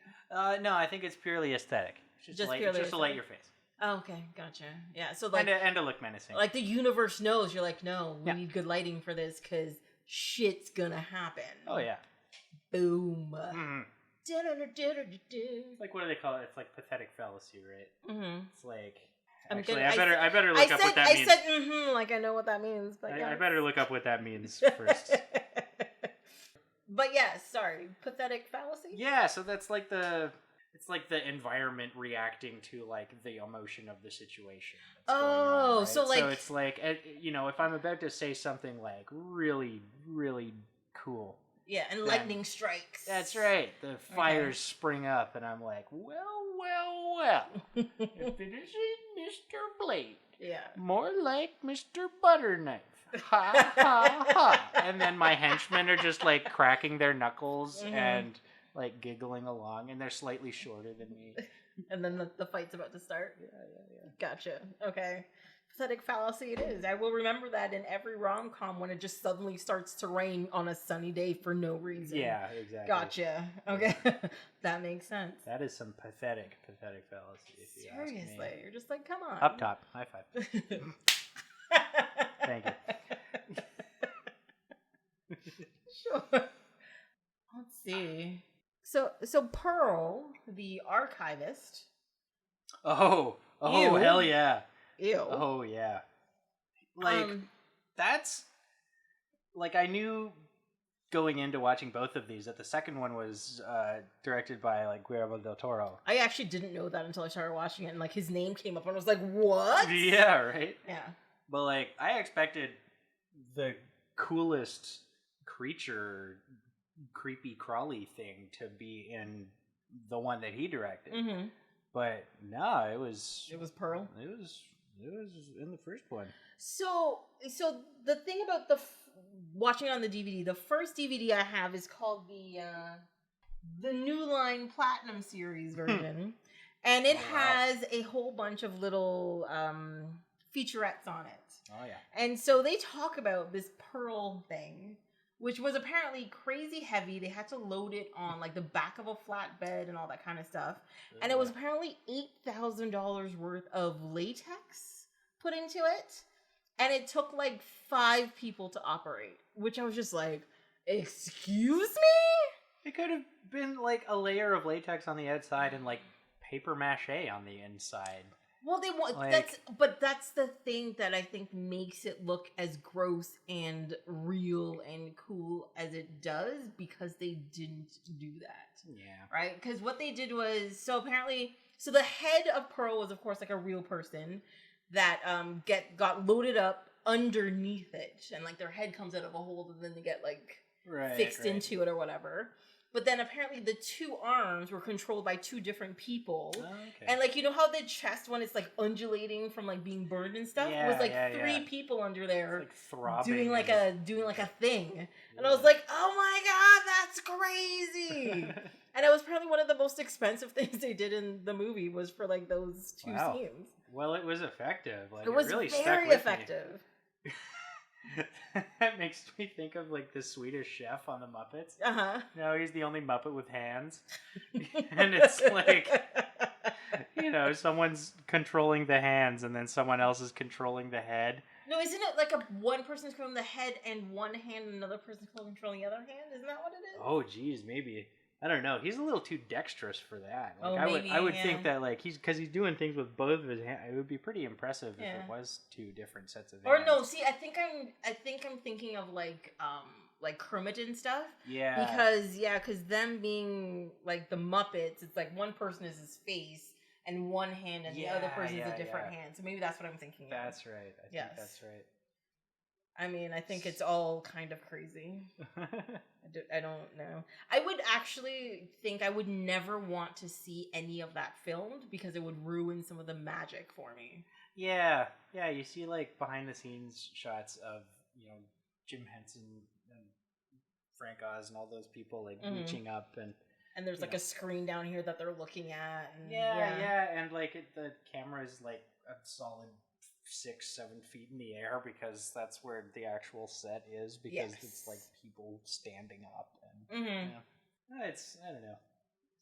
B: No, I think it's purely aesthetic. It's just to light your face.
A: Oh, okay, gotcha. Yeah, so like
B: and to look menacing.
A: Like the universe knows. You're like, no, we need good lighting for this because shit's gonna happen.
B: Oh yeah.
A: Boom.
B: Like, what do they call it? It's like pathetic fallacy, right? It's like.
A: I
B: better look up what that means.
A: I said, like I know what that means, but
B: I better look up what that means first.
A: But yeah, sorry, pathetic fallacy.
B: Yeah, so that's like it's like the environment reacting to like the emotion of the situation. That's going on, right? So it's like if I'm about to say something like really, really cool.
A: Yeah, and lightning strikes.
B: That's right. The fires spring up, and I'm like, well. If it isn't Mr. Blade.
A: Yeah.
B: More like Mr. Butterknife. Ha, ha, ha. And then my henchmen are just, like, cracking their knuckles and, like, giggling along, and they're slightly shorter than me.
A: And then the fight's about to start?
B: Yeah.
A: Gotcha. Okay. Pathetic fallacy it is. I will remember that in every rom-com when it just suddenly starts to rain on a sunny day for no reason.
B: Yeah, exactly.
A: Gotcha. Okay. That makes sense.
B: That is some pathetic fallacy, if you ask me.
A: Seriously. You're just like, come on.
B: Up top. High five. Thank you.
A: Sure. Let's see. So Pearl, the archivist.
B: Oh, hell yeah.
A: Ew.
B: Oh yeah. Like that's like I knew going into watching both of these that the second one was directed by like Guillermo del Toro.
A: I actually didn't know that until I started watching it, and like his name came up and I was like, what?
B: Yeah, right?
A: Yeah.
B: But like I expected the coolest creature creepy crawly thing to be in the one that he directed. But no, it was
A: Pearl.
B: It was in the first one.
A: So the thing about watching it on the DVD, the first DVD I have is called the New Line Platinum Series version, and it has a whole bunch of little featurettes on it.
B: Oh yeah.
A: And so they talk about this Pearl thing, which was apparently crazy heavy. They had to load it on like the back of a flatbed and all that kind of stuff. And it was apparently $8,000 worth of latex put into it. And it took like 5 people to operate, which I was just like, excuse me?
B: It could have been like a layer of latex on the outside and like paper mache on the inside.
A: Well, that's the thing that I think makes it look as gross and real and cool as it does, because they didn't do that.
B: Yeah.
A: Right? Because what they did was, so the head of Pearl was of course like a real person that got loaded up underneath it, and like their head comes out of a hole and then they get like fixed into it or whatever. But then apparently the 2 arms were controlled by 2 different people. Oh, okay. And like, you know how the chest, when it's like undulating from like being burned and stuff, was like 3 people under there
B: like throbbing
A: doing like a thing. Yeah. And I was like, oh my god, that's crazy. And it was probably one of the most expensive things they did in the movie was for like those 2 scenes.
B: Well, it was effective. Like,
A: it was
B: really
A: very effective.
B: That makes me think of like the Swedish Chef on the Muppets. No, he's the only Muppet with hands. And it's like, someone's controlling the hands and then someone else is controlling the head.
A: No, isn't it like one person's controlling the head and one hand and another person's controlling the other hand? Isn't that what it is?
B: Oh, geez, maybe. I don't know. He's a little too dexterous for that. Like, I would think that like because he's doing things with both of his hands, it would be pretty impressive if it was 2 different sets of hands.
A: Or no, see, I think I'm thinking of like Kermit and stuff.
B: Yeah.
A: Because them being like the Muppets, it's like one person is his face and one hand, and the other person is a different hand. So maybe that's what I'm thinking.
B: That's right. I think that's right.
A: I mean, I think it's all kind of crazy. I don't know. I would actually think I would never want to see any of that filmed because it would ruin some of the magic for me.
B: Yeah. Yeah, you see like behind the scenes shots of, Jim Henson Frank Oz and all those people like reaching up
A: and there's like a screen down here that they're looking at. And,
B: and like the camera is like a solid 6-7 feet in the air because that's where the actual set is because it's like people standing up and it's I don't know.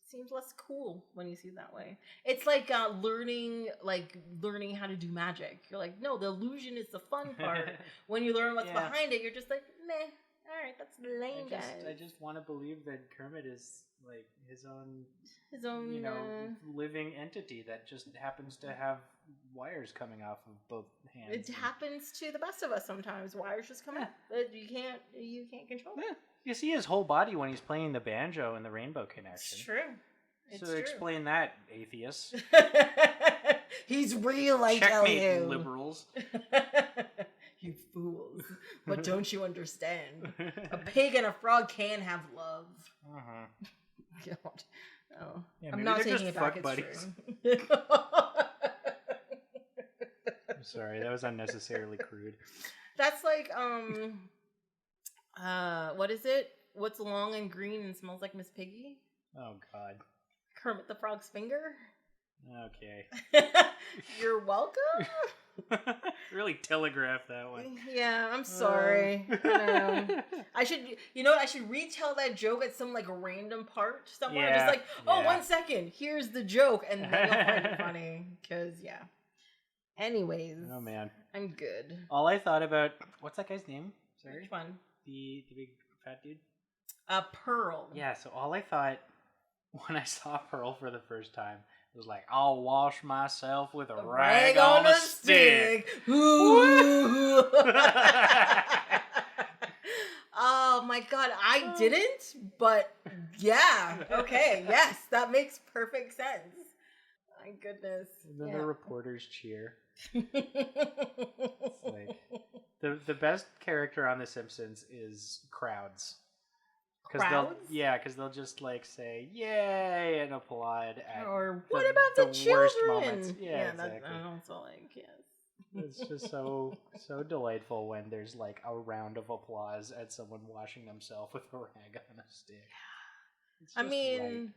A: Seems less cool when you see it that way. It's like learning how to do magic. You're like, no, the illusion is the fun part. When you learn what's behind it, you're just like, meh. All right, that's lame, guys.
B: I just want to believe that Kermit is like his own, living entity that just happens to have wires coming off of both hands.
A: It happens to the best of us sometimes. Wires just come out. You can't control it.
B: You see his whole body when he's playing the banjo in the Rainbow Connection.
A: It's true.
B: So explain that, atheists.
A: He's real, I tell you.
B: Checkmate, liberals.
A: You fools. But don't you understand? A pig and a frog can have love. God. Oh. Yeah, I'm not taking it back. It's true.
B: I'm sorry, that was unnecessarily crude.
A: That's like, what is it? What's long and green and smells like Miss Piggy?
B: Oh, God.
A: Kermit the Frog's finger?
B: Okay.
A: You're welcome?
B: Really telegraphed that one.
A: Yeah, I'm sorry. I should retell that joke at some like random part somewhere. Just like, 1 second, here's the joke, and then you'll find it funny. Because Anyways.
B: Oh man.
A: I'm good.
B: All I thought about what's that guy's name? Sorry?
A: Which one?
B: The big fat dude?
A: Pearl.
B: Yeah, so all I thought when I saw Pearl for the first time was like, I'll wash myself with a rag on a stick.
A: Ooh. Oh my God, I didn't, but yeah, okay, yes, that makes perfect sense. My goodness.
B: And then the reporters cheer. It's like the best character on The Simpsons is crowds.
A: Crowds?
B: Because they'll just like say "yay" and applaud at
A: or what about the children?
B: Worst moments. Yeah, exactly.
A: That's also like
B: It's just so delightful when there's like a round of applause at someone washing themselves with a rag on a stick.
A: I mean,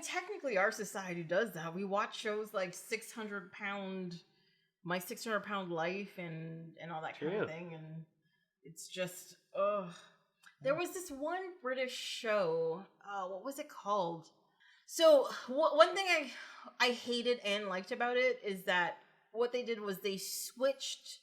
A: technically our society does that. We watch shows like 600 Pound, My 600 Pound Life and all that kind of thing. And it's just, ugh. There was this one British show. What was it called? So one thing I hated and liked about it is that what they did was they switched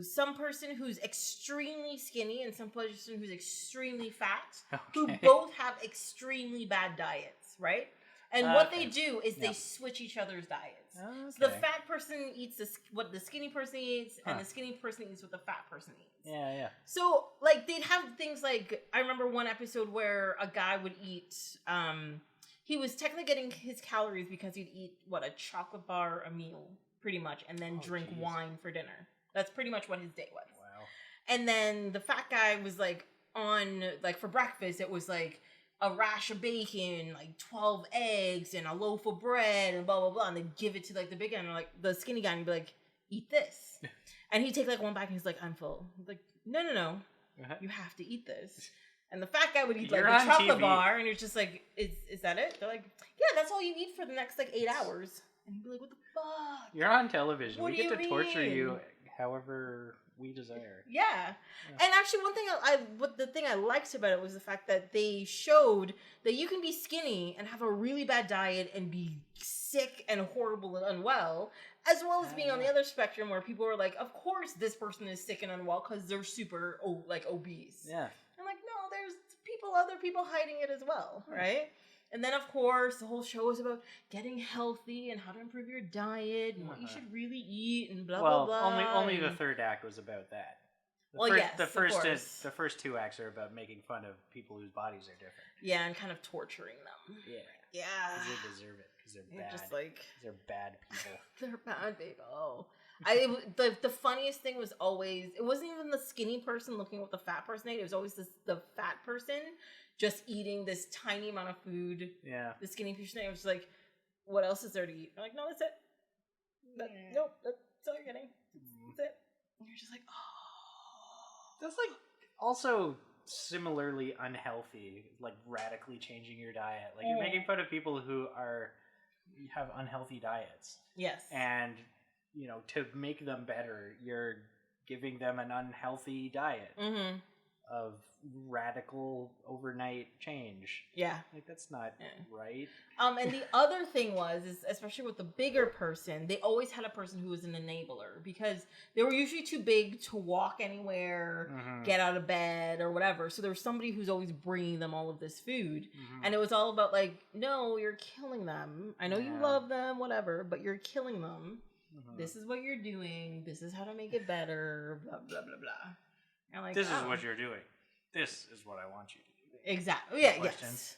A: some person who's extremely skinny and some person who's extremely fat, who both have extremely bad diets, right? And what they do is they switch each other's diets. So the fat person eats what the skinny person eats, and the skinny person eats what the fat person eats.
B: Yeah.
A: So, like, they'd have things like, I remember one episode where a guy would eat, he was technically getting his calories because he'd eat, a chocolate bar a meal, pretty much, and then drink wine for dinner. That's pretty much what his day was. Wow. And then the fat guy was, for breakfast, it was, a rash of bacon, 12 eggs, and a loaf of bread, and blah, blah, blah. And they'd give it to, the big guy, and, the skinny guy, and he'd be like, eat this. And he'd take, one bite, and he's like, I'm full. Like, no. Uh-huh. You have to eat this. And the fat guy would eat, the chocolate bar, and it's just like, is that it? They're like, yeah, that's all you eat for the next, 8 hours. And he'd be like, what the fuck?
B: You're on television. We get to torture you however we desire.
A: Yeah. And actually the thing I liked about it was the fact that they showed that you can be skinny and have a really bad diet and be sick and horrible and unwell, as well as being on the other spectrum where people are like, of course this person is sick and unwell because they're super obese.
B: Yeah.
A: I'm like, no, there's other people hiding it as well, right? And then, of course, the whole show is about getting healthy and how to improve your diet and what you should really eat and blah, blah, blah.
B: Well, only the third act was about that. The first two acts are about making fun of people whose bodies are different.
A: Yeah, and kind of torturing them. Yeah.
B: Because they deserve it. Because they're bad.
A: Just
B: they're bad people.
A: They're bad people. The funniest thing was always, it wasn't even the skinny person looking at what the fat person ate. It was always the fat person just eating this tiny amount of food.
B: Yeah.
A: The skinny person ate. I was like, what else is there to eat? I'm like, no, that's it. Nope, that's all you're getting. That's it. And you're just like, oh.
B: That's also similarly unhealthy, like radically changing your diet. Like you're making fun of people who have unhealthy diets.
A: Yes.
B: And, to make them better, you're giving them an unhealthy diet of radical overnight change.
A: Yeah.
B: Like, that's not right.
A: And the other thing is especially with the bigger person, they always had a person who was an enabler because they were usually too big to walk anywhere, get out of bed or whatever. So there was somebody who's always bringing them all of this food. And it was all about like, no, you're killing them. I know you love them, whatever, but you're killing them. This is what you're doing. This is how to make it better, blah, blah, blah, blah. And like,
B: this is what you're doing. This is what I want you to do.
A: Exactly. Yeah,
B: yes.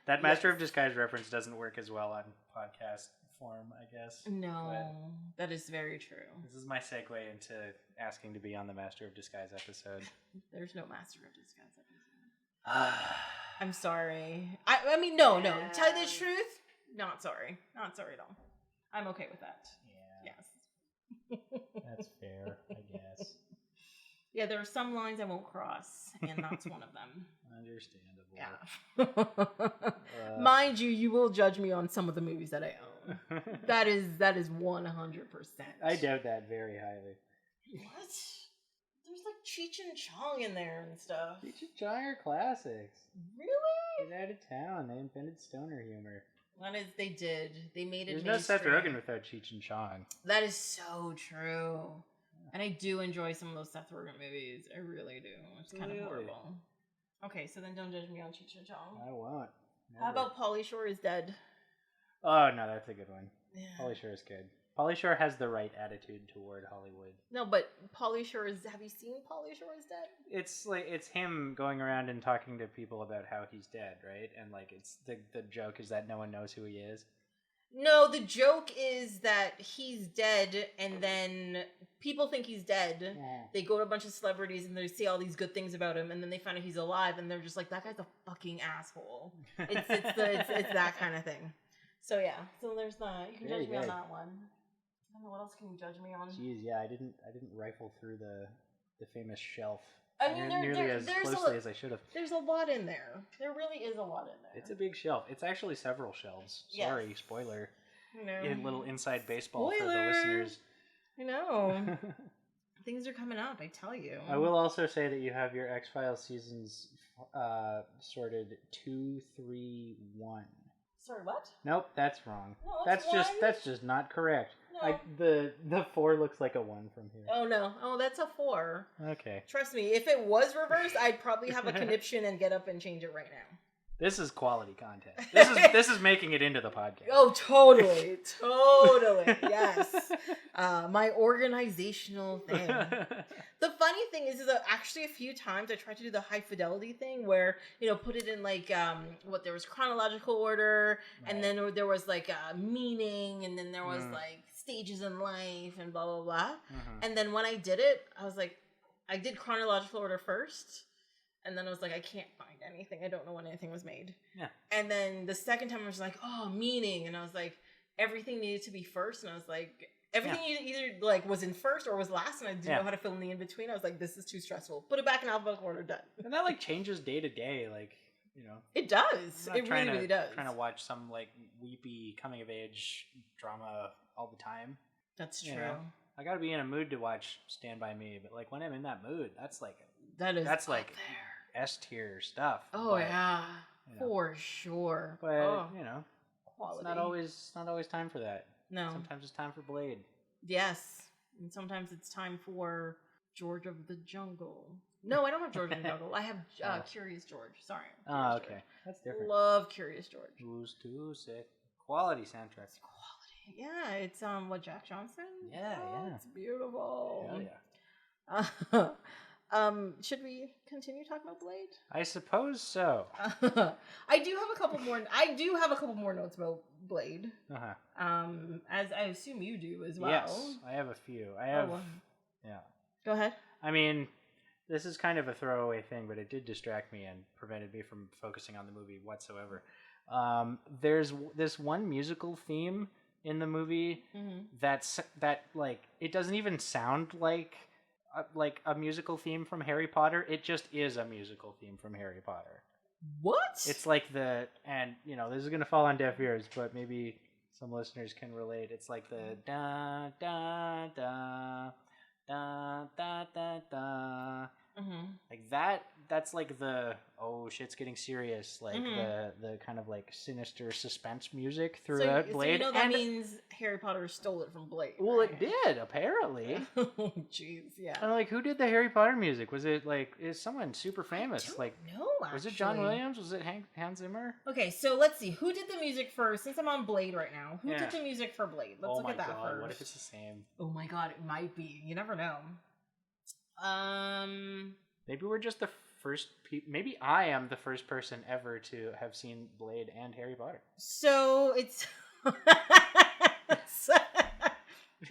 B: That Master of Disguise reference doesn't work as well on podcast form, I guess.
A: No, that is very true.
B: This is my segue into asking to be on the Master of Disguise episode.
A: There's no Master of Disguise episode. I'm sorry. I mean, no. Tell you the truth, not sorry. Not sorry at all. I'm okay with that.
B: Yeah.
A: Yes.
B: That's fair, I guess.
A: Yeah, there are some lines I won't cross, and that's one of them.
B: Understandable.
A: Yeah. Mind you, you will judge me on some of the movies that I own. That is 100%.
B: I doubt that very highly.
A: What? There's like Cheech and Chong in there and stuff.
B: Cheech and Chong are classics.
A: Really?
B: Get out of town. They invented stoner humor.
A: They did. They made it.
B: There's no Seth Rogen without Cheech and Chong.
A: That is so true. And I do enjoy some of those Seth Rogen movies. I really do. It's kind of horrible. Okay, so then don't judge me on Cheech and Chong.
B: I won't. Never.
A: How about Pauly Shore is Dead?
B: Oh, no, that's a good one.
A: Yeah.
B: Pauly Shore is good. Pauly Shore has the right attitude toward Hollywood.
A: No, but Pauly Shore is... Have you seen Pauly Shore is Dead?
B: It's him going around and talking to people about how he's dead, right? And like it's the joke is that no one knows who he is.
A: No, the joke is that he's dead, and then people think he's dead. Yeah. They go to a bunch of celebrities, and they say all these good things about him, and then they find out he's alive, and they're just like, that guy's a fucking asshole. It's that kind of thing. So yeah, so there's that. You can judge me on that one. I don't know what else can you judge me on.
B: Jeez, yeah, I didn't rifle through the famous shelf.
A: I mean,
B: nearly as closely as I should have.
A: There's a lot in there. There really is a lot in there.
B: It's a big shelf. It's actually several shelves. Sorry, spoiler. A little inside baseball for the listeners.
A: I know. Things are coming up, I tell you.
B: I will also say that you have your X-Files seasons sorted 2, 3, 1.
A: Sorry, what?
B: Nope, that's wrong.
A: No,
B: that's just not correct. No. The 4 looks like a 1 from here.
A: Oh no. Oh, that's a 4.
B: Okay.
A: Trust me, if it was reversed, I'd probably have a conniption and get up and change it right now.
B: This is quality content. This is making it into the podcast.
A: Oh, totally. Yes. My organizational thing. The funny thing is that actually a few times I tried to do the high fidelity thing where, put it in like, there was chronological order, right. And then there was like meaning, and then there was like stages in life and blah, blah, blah. Mm-hmm. And then when I did it, I was like, I did chronological order first. And then I was like, I can't find anything. I don't know when anything was made. Yeah. And then the second time I was like, oh, meaning. And I was like, everything needed to be first. And I was like, everything either like was in first or was last. And I didn't know how to fill in the in-between. I was like, this is too stressful. Put it back in alphabetical order, done.
B: And that like changes day to day. Like,
A: It does. It really does.
B: Trying to watch some like weepy coming of age drama all the time.
A: That's true.
B: I got to be in a mood to watch Stand By Me. But like when I'm in that mood, that's like S tier stuff.
A: Oh, but, yeah. For sure.
B: But, quality. It's not always time for that.
A: No.
B: Sometimes it's time for Blade.
A: Yes. And sometimes it's time for George of the Jungle. No, I don't have George of the Jungle. I have Curious George. Sorry.
B: Oh, okay. George. That's different.
A: Love Curious George.
B: Who's too sick? Quality soundtrack.
A: It's quality. Yeah, it's Jack Johnson?
B: Yeah.
A: It's beautiful.
B: Hell yeah.
A: Should we continue talking about Blade?
B: I suppose so.
A: I do have a couple more notes about Blade. As I assume you do as well.
B: Yes, I have a few. Yeah.
A: Go ahead.
B: I mean, this is kind of a throwaway thing, but it did distract me and prevented me from focusing on the movie whatsoever. There's this one musical theme in the movie that like it doesn't even sound like like a musical theme from Harry Potter. It just is a musical theme from Harry Potter.
A: What?
B: It's like and this is gonna fall on deaf ears, but maybe some listeners can relate. It's like the da da da da da da da. Like that. That's like the shit's getting serious. Like the kind of like sinister suspense music throughout Blade.
A: So that means Harry Potter stole it from Blade.
B: Well, right? It did apparently.
A: Oh, jeez, yeah.
B: And like, who did the Harry Potter music? Was it like is someone super famous?
A: I don't know.
B: Was it John Williams? Was it Hans Zimmer?
A: Okay, so let's see. Who did the music for? Since I'm on Blade right now, who did the music for Blade? Let's look at that first.
B: What if it's the same?
A: Oh my god, it might be. You never know.
B: Maybe we're just the first. Maybe I am the first person ever to have seen Blade and Harry Potter.
A: So it's.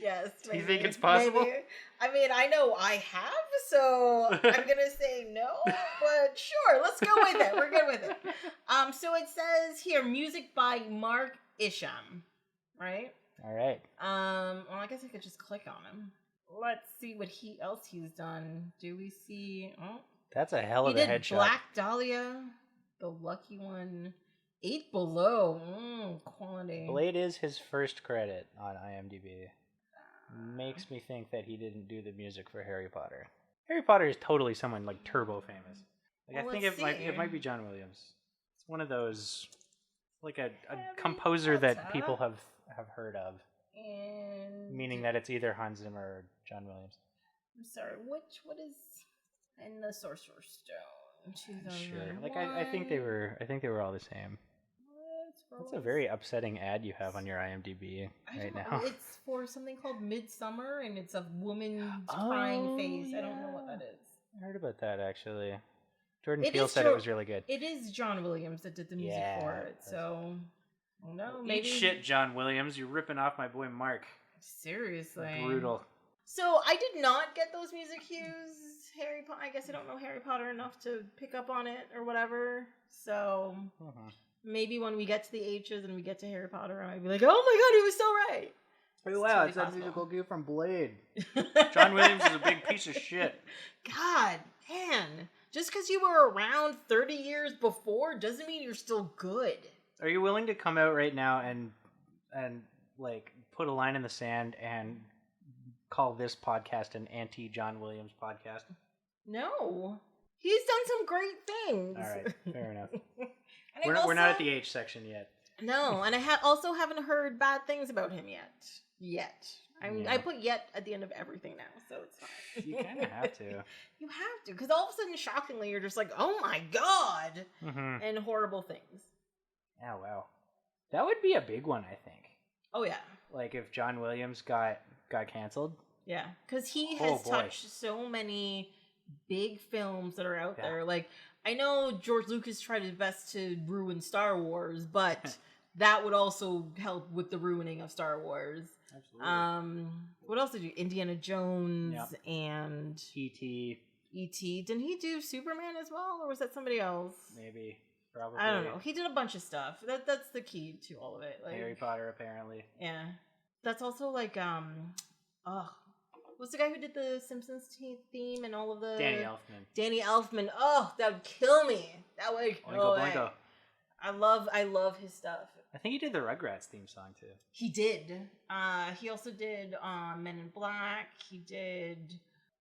A: Yes.
B: Do you think it's possible?
A: Maybe. I mean, I know I have, so I'm gonna say no, but sure, let's go with it. We're good with it. So it says here, music by Mark Isham, right?
B: All right.
A: Well, I guess I could just click on him. Let's see what else he's done. Do we see? Oh,
B: that's a hell of a headshot.
A: Black Dahlia, The Lucky One, 8 Below. Quality.
B: Blade is his first credit on IMDb. Makes me think that he didn't do the music for Harry Potter. Harry Potter is totally someone like turbo famous. Like I think it might be John Williams. It's one of those, like a composer that people have heard of. Meaning that it's either Hans Zimmer or John Williams.
A: I'm sorry, what is in the Sorcerer's Stone?
B: Sure. Like I think they were all the same. That's a very upsetting ad you have on your IMDb right now.
A: It's for something called Midsummer, and it's a woman's crying face. Yeah. I don't know what that is.
B: I heard about that, actually. Jordan Peele said it was really good.
A: It is John Williams that did the music for it, so... No,
B: maybe... Eat shit, John Williams. You're ripping off my boy Mark.
A: Seriously.
B: Brutal.
A: So, I did not get those music cues. I guess I don't know Harry Potter enough to pick up on it or whatever. So... Maybe when we get to the H's and we get to Harry Potter, I might be like, oh my god, he was so right.
B: Oh, wow, it's that musical cue from Blade. John Williams is a big piece of shit.
A: God, man. Just because you were around 30 years before doesn't mean you're still good.
B: Are you willing to come out right now and like put a line in the sand and call this podcast an anti-John Williams podcast?
A: No. He's done some great things.
B: All right, fair enough. We're not at the H section yet.
A: No, and I also haven't heard bad things about him yet. I put yet at the end of everything now, so it's fine.
B: You kind of have to.
A: You have to, because all of a sudden, shockingly, you're just like, oh my god, and horrible things.
B: Oh, wow. That would be a big one, I think.
A: Oh, yeah.
B: Like if John Williams got canceled.
A: Yeah, because he has touched so many big films that are out there. Like, I know George Lucas tried his best to ruin Star Wars, but that would also help with the ruining of Star Wars. Absolutely. What else did you? Indiana Jones and
B: E.T.
A: E.T. Didn't he do Superman as well, or was that somebody else?
B: Maybe. Probably.
A: I don't know. He did a bunch of stuff. That's the key to all of it. Like,
B: Harry Potter, apparently.
A: Yeah. That's also like what's the guy who did the Simpsons theme and all of the... Danny Elfman. Oh, that would kill me. That would kill me. I love his stuff.
B: I think he did the Rugrats theme song, too.
A: He did. He also did Men in Black. He did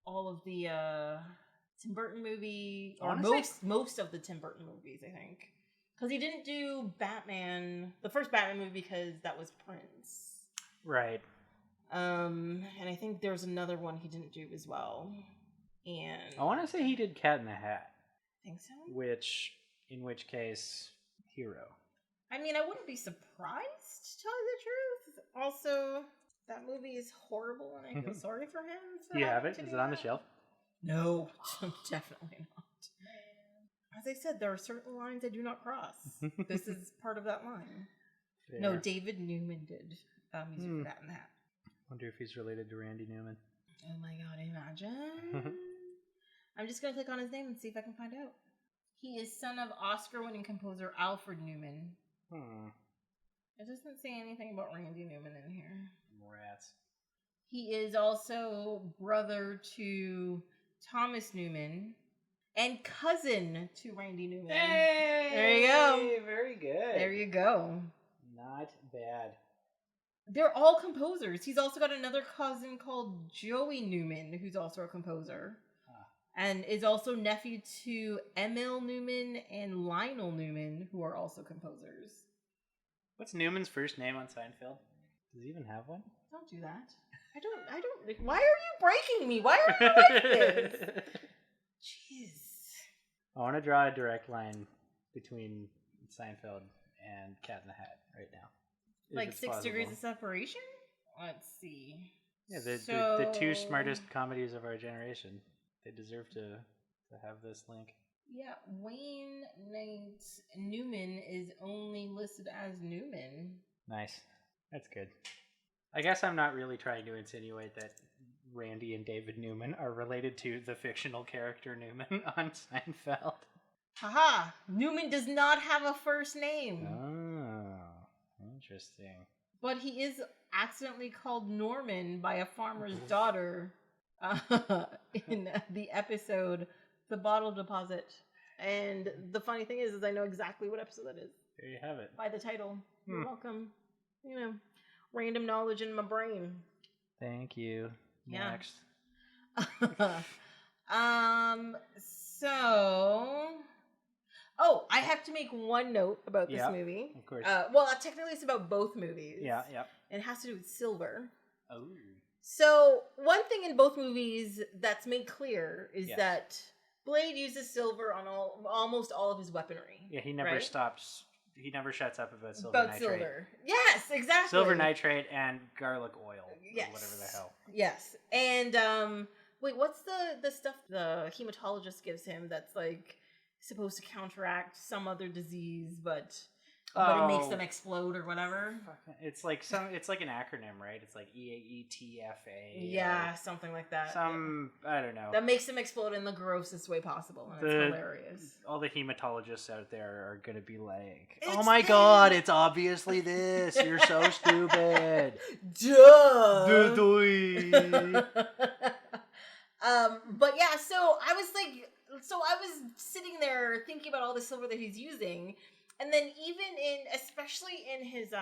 A: all of the Tim Burton movie. Or most of the Tim Burton movies, I think. Because he didn't do Batman, the first Batman movie, because that was Prince.
B: Right.
A: And I think there's another one he didn't do as well. And
B: I want to say he did Cat in the Hat.
A: Think so?
B: In which case, Hero.
A: I mean, I wouldn't be surprised, to tell you the truth. Also, that movie is horrible, and I feel sorry for him.
B: Do you have it? Is it on the shelf?
A: No, definitely not. As I said, there are certain lines I do not cross. This is part of that line. Fair. No, David Newman did music for Cat in the Hat.
B: Wonder if he's related to Randy Newman.
A: Oh my god, imagine. I'm just going to click on his name and see if I can find out. He is son of Oscar-winning composer Alfred Newman. It doesn't say anything about Randy Newman in here.
B: Rats.
A: He is also brother to Thomas Newman and cousin to Randy Newman.
B: Hey!
A: There you go.
B: Very good.
A: There you go.
B: Not bad.
A: They're all composers. He's also got another cousin called Joey Newman, who's also a composer. And is also nephew to Emil Newman and Lionel Newman, who are also composers.
B: What's Newman's first name on Seinfeld? Does he even have one?
A: Don't do that. I don't. Why are you breaking me? Why are you like this? Jeez.
B: I want to draw a direct line between Seinfeld and Cat in the Hat right now.
A: Like 6 degrees of separation? Let's see.
B: Yeah, the two smartest comedies of our generation. They deserve to have this link.
A: Yeah, Wayne Knight Newman is only listed as Newman.
B: Nice. That's good. I guess I'm not really trying to insinuate that Randy and David Newman are related to the fictional character Newman on Seinfeld.
A: Haha! Newman does not have a first name.
B: Oh, interesting.
A: But he is accidentally called Norman by a farmer's daughter in the episode The Bottle Deposit. And the funny thing is I know exactly what episode that is.
B: There you have it.
A: By the title. You're welcome. You know, random knowledge in my brain.
B: Thank you.
A: Yeah.
B: Next.
A: I have to make one note about this movie.
B: Of course.
A: Well, technically it's about both movies.
B: Yeah.
A: And it has to do with silver.
B: Oh.
A: So, one thing in both movies that's made clear is that Blade uses silver on almost all of his weaponry.
B: Yeah, he never stops. He never shuts up about silver nitrate.
A: Silver. Yes, exactly.
B: Silver nitrate and garlic oil. Yes. Or whatever the hell.
A: Yes. And, wait, what's the stuff the hematologist gives him that's, like, supposed to counteract some other disease, but it makes them explode or whatever?
B: It's like an acronym, right? It's like EAETFA.
A: Yeah, something like that.
B: I don't know.
A: That makes them explode in the grossest way possible, and it's hilarious.
B: All the hematologists out there are going to be like, oh my god, it's obviously this. You're so stupid.
A: Duh. But yeah, so I was sitting there thinking about all the silver that he's using. And then especially in his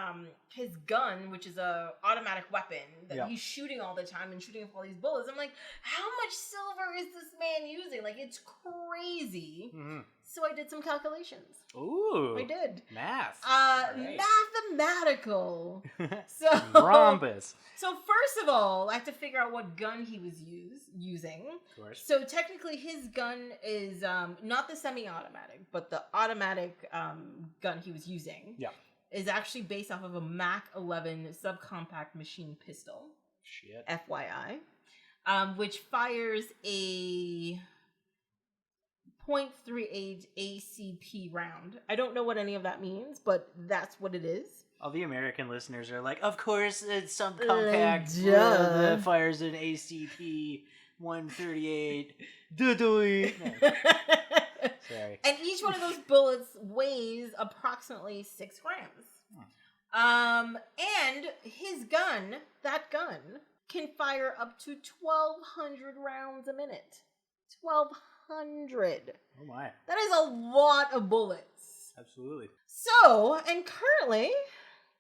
A: gun, which is a automatic weapon that he's shooting all the time and shooting up all these bullets, I'm like, how much silver is this man using? Like, it's crazy. Mm-hmm. So I did some calculations.
B: Ooh.
A: I did.
B: Math.
A: Right. Mathematical. So
B: rhombus.
A: So first of all, I have to figure out what gun he was using.
B: Of course.
A: So technically his gun is not the semi-automatic, but the automatic gun he was using is actually based off of a Mach 11 subcompact machine pistol.
B: Shit.
A: FYI. Which fires a .38 ACP round. I don't know what any of that means, but that's what it is.
B: All the American listeners are like, of course, it's some compact that fires an ACP 138. Sorry.
A: And each one of those bullets weighs approximately 6 grams. And his gun, that gun, can fire up to 1,200 rounds a minute. 1,200.
B: Oh my.
A: That is a lot of bullets.
B: Absolutely.
A: So, and currently,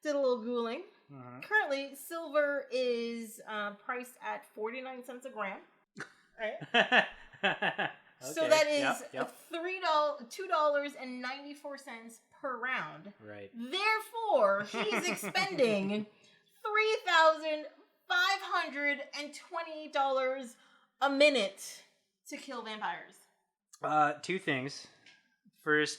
A: did a little Googling. Mm-hmm. Currently, silver is priced at 49 cents a gram. Right? Okay. So that is $2.94 per round.
B: Right.
A: Therefore, he's expending $3,528 a minute to kill vampires.
B: 2 things. First,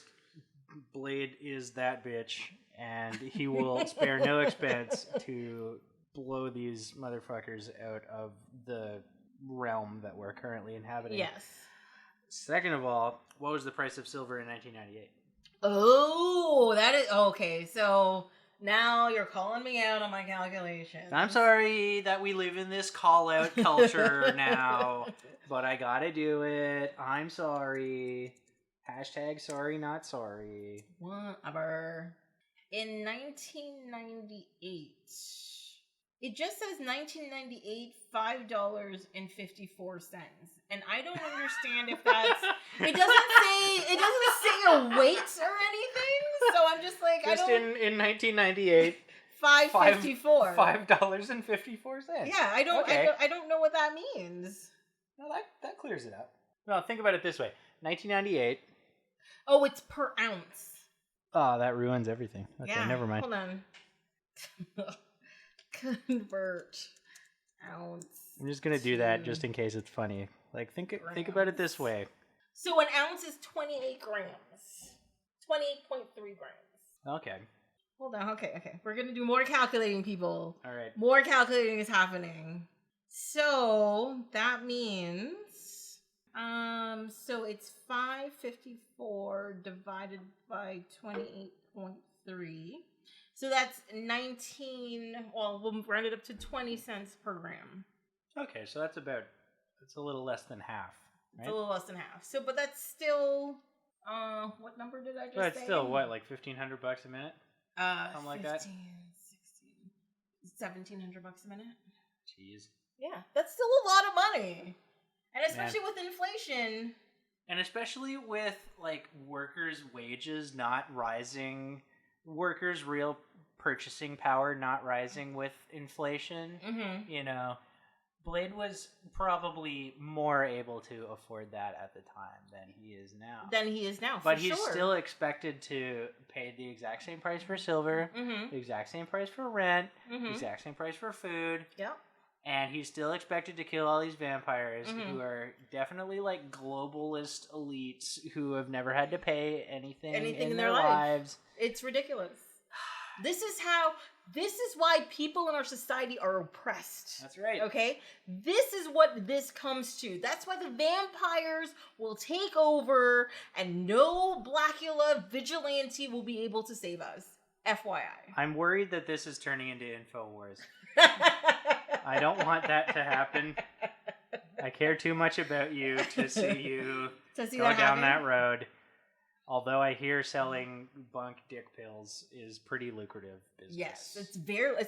B: Blade is that bitch, and he will spare no expense to blow these motherfuckers out of the realm that we're currently inhabiting.
A: Yes.
B: Second of all, what was the price of silver in 1998?
A: Oh, that is okay. So now you're calling me out on my calculations.
B: I'm sorry that we live in this call-out culture now, but I gotta do it. I'm sorry. Hashtag sorry, not sorry.
A: Whatever. In 1998, It just says 1998, $5.54, and I don't understand if that's. It doesn't say a weight or anything. So I'm just like,
B: just
A: I don't.
B: in 1998,
A: $5.54.
B: $5.54.
A: Yeah, I don't.
B: Okay.
A: I don't know what that means.
B: No, that clears it up. No, think about it this way: 1998.
A: Oh, it's per ounce.
B: Oh, that ruins everything. Okay,
A: yeah,
B: never mind.
A: Hold on. Convert ounce.
B: I'm just gonna do that just in case it's funny. Like think about it this way.
A: So an ounce is 28 grams. 28.3 grams.
B: Okay.
A: Hold on. Okay. We're gonna do more calculating, people.
B: All right.
A: More calculating is happening. So that means, so it's 554 divided by 28.3. So that's 19. Well, we'll round it up to 20 cents per gram.
B: Okay, so that's a little less than half. Right?
A: It's a little less than half. So, but that's still, what number did I just say?
B: That's still what, like $1,500 a minute? Something like
A: 15,
B: that.
A: 16, $1,700 a minute.
B: Jeez.
A: Yeah, that's still a lot of money, and especially with inflation.
B: And especially with like workers' wages not rising, workers' real purchasing power not rising with inflation.
A: Mm-hmm.
B: You know, Blade was probably more able to afford that at the time than he is now.
A: But
B: he's still expected to pay the exact same price for silver, the exact same price for rent, the exact same price for food.
A: Yep.
B: And he's still expected to kill all these vampires who are definitely like globalist elites who have never had to pay anything in their lives.
A: It's ridiculous. This is why people in our society are oppressed.
B: That's right.
A: Okay? This is what this comes to. That's why the vampires will take over and no blacula vigilante will be able to save us. FYI.
B: I'm worried that this is turning into InfoWars. I don't want that to happen. I care too much about you to see you go down that road. Although I hear selling bunk dick pills is pretty lucrative business.
A: Yes, it's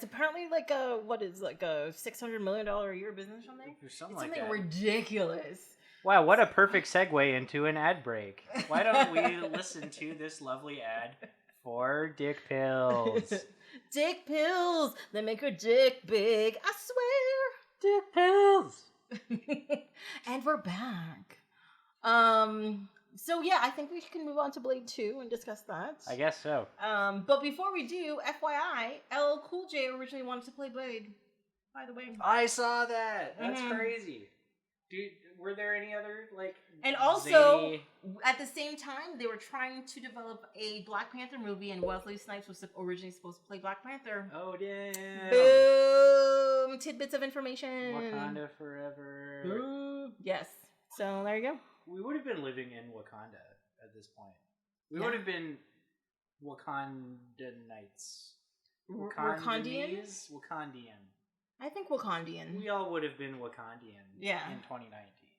A: apparently like a $600 million a year business or something.
B: It's something
A: ridiculous.
B: Wow, what a perfect segue into an ad break. Why don't we listen to this lovely ad for dick pills?
A: Dick pills, they make your dick big, I swear.
B: Dick pills.
A: And we're back. So yeah, I think we can move on to Blade 2 and discuss that.
B: I guess so.
A: But before we do, FYI, LL Cool J originally wanted to play Blade, by the way.
B: I saw that. That's crazy. Dude, were there any other, like...
A: And also, at the same time, they were trying to develop a Black Panther movie, and Wesley Snipes was originally supposed to play Black Panther.
B: Oh, damn.
A: Boom! Tidbits of information.
B: Wakanda forever.
A: Boom. Yes. So, there you go.
B: We would have been living in Wakanda at this point. We would have been Wakandanites.
A: Wakandian?
B: Wakandian.
A: I think Wakandian.
B: We all would have been Wakandian in 2019.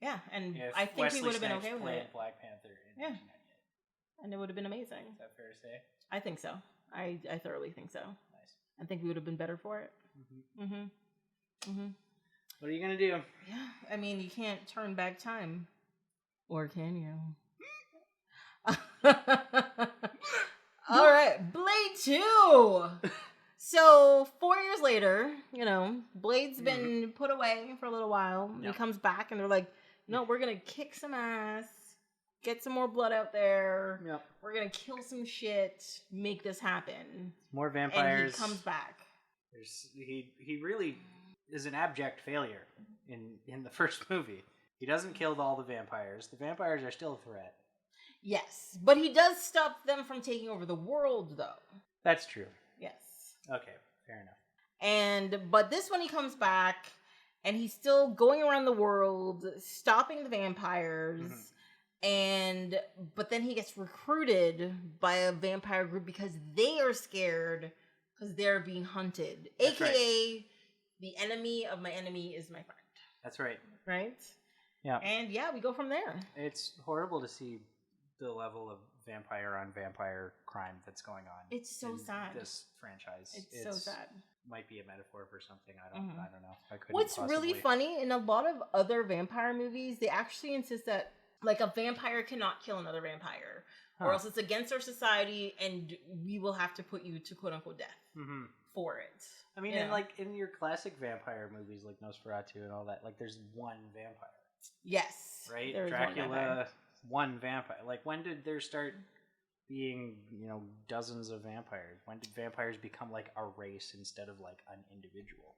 A: Yeah, and
B: if
A: I think
B: Wesley
A: we would have been
B: Snipes
A: okay with
B: played
A: it.
B: Black Panther in 1998.
A: And it would have been amazing.
B: Is that fair to say?
A: I think so. I thoroughly think so.
B: Nice.
A: I think we would have been better for it.
B: What are you going to do?
A: Yeah, I mean, you can't turn back time. Or can you? All right, Blade 2! So, 4 years later, Blade's been put away for a little while. He comes back and they're like, no, we're going to kick some ass, get some more blood out there.
B: Yep.
A: We're going to kill some shit, make this happen.
B: More vampires.
A: And he comes back.
B: He really is an abject failure in the first movie. He doesn't kill all the vampires. The vampires are still a threat.
A: Yes, but he does stop them from taking over the world, though.
B: That's true.
A: Yes.
B: Okay, fair enough.
A: But this one he comes back, and he's still going around the world, stopping the vampires, but then he gets recruited by a vampire group because they are scared because they're being hunted.
B: That's
A: AKA,
B: right.
A: The enemy of my enemy is my friend.
B: That's right.
A: Right?
B: Yeah.
A: And we go from there.
B: It's horrible to see the level of vampire on vampire crime that's going on.
A: It's so sad.
B: This franchise.
A: It's so sad.
B: might be a metaphor for something. I don't know. I couldn't
A: What's really funny, in a lot of other vampire movies, they actually insist that, like, a vampire cannot kill another vampire. Or else it's against our society, and we will have to put you to quote-unquote death for it.
B: I mean, in your classic vampire movies, like Nosferatu and all that, like, there's one vampire.
A: Yes.
B: Right? Dracula, one vampire. Like, when did there start being, dozens of vampires? When did vampires become, like, a race instead of, like, an individual?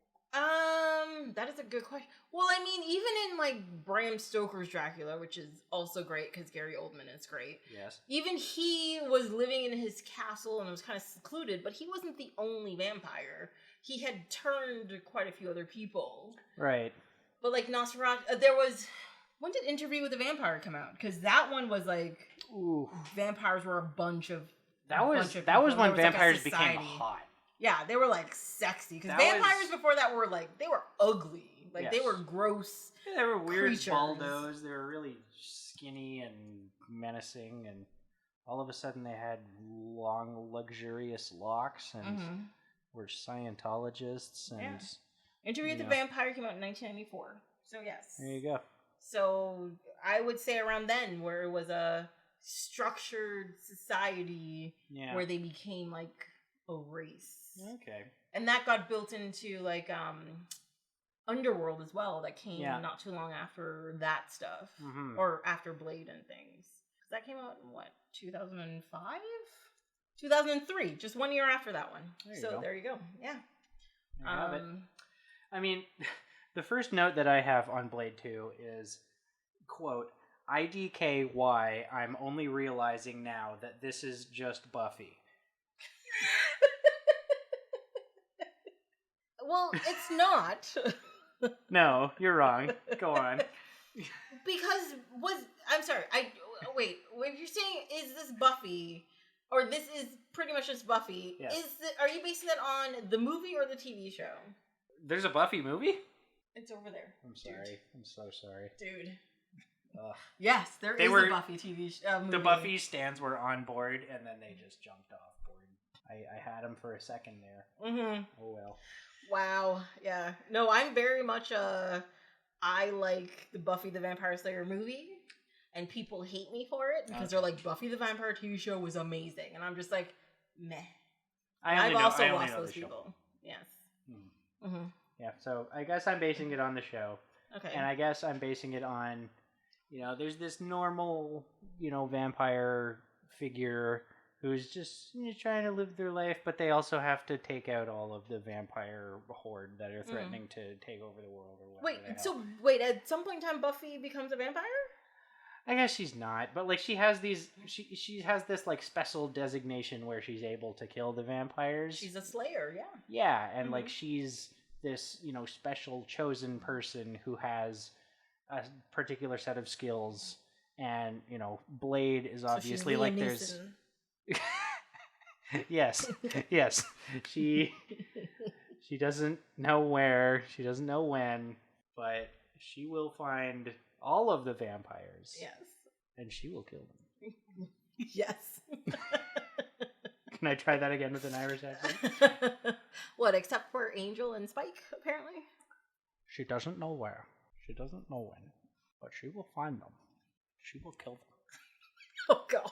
A: That is a good question. Well, I mean, even in, like, Bram Stoker's Dracula, which is also great because Gary Oldman is great.
B: Yes.
A: Even he was living in his castle and was kind of secluded, but he wasn't the only vampire. He had turned quite a few other people.
B: Right.
A: But, like, Nosferatu, there was... When did Interview with the Vampire come out? Because that one was, like... Ooh. Vampires were a bunch of...
B: That was when vampires became hot.
A: Yeah, they were, like, sexy. Because vampires before that were, like, they were ugly. Like, they were gross.
B: Yeah, they were weird baldos. They were really skinny and menacing. And all of a sudden they had long, luxurious locks and were Scientologists. And
A: Interview with the Vampire came out in 1994. So, yes.
B: There you go.
A: So, I would say around then, where it was a structured society where they became, like, a race.
B: Okay.
A: And that got built into, like, Underworld as well. That came not too long after that stuff. Or after Blade and things. Because that came out in, what, 2005? 2003. Just 1 year after that one. There you go. Yeah.
B: There you have it. I mean, the first note that I have on Blade 2 is, quote, IDKY, I'm only realizing now that this is just Buffy.
A: Well, it's not.
B: No, you're wrong. Go on.
A: Because I'm sorry. Wait. What you're saying is this Buffy, or this is pretty much just Buffy?
B: Yes.
A: Are you basing that on the movie or the TV show?
B: There's a Buffy movie?
A: It's over there.
B: I'm sorry. Dude. I'm so sorry,
A: dude. Yes, there is a Buffy TV movie.
B: The Buffy stans were on board, and then they just jumped off board. I had them for a second there. Oh well.
A: Wow. Yeah. No, I'm very much I like the Buffy the Vampire Slayer movie, and people hate me for it because they're like, Buffy the Vampire TV show was amazing, and I'm just like, meh. I've also lost those people. Yes.
B: Yeah. So I guess I'm basing it on the show.
A: Okay.
B: And I guess I'm basing it on, there's this normal, vampire figure who's just trying to live their life, but they also have to take out all of the vampire horde that are threatening to take over the world or whatever.
A: Wait, at some point in time Buffy becomes a vampire?
B: I guess she's not, but like she has she has this like special designation where she's able to kill the vampires.
A: She's a slayer, yeah.
B: Yeah, and like she's this, special chosen person who has a particular set of skills, and Blade is obviously so like there's yes she doesn't know where, she doesn't know when, but she will find all of the vampires, and she will kill them.
A: Yes.
B: Can I try that again with an Irish accent?
A: What, except for Angel and Spike, apparently?
B: She doesn't know where. She doesn't know when. But she will find them. She will kill them.
A: Oh, God.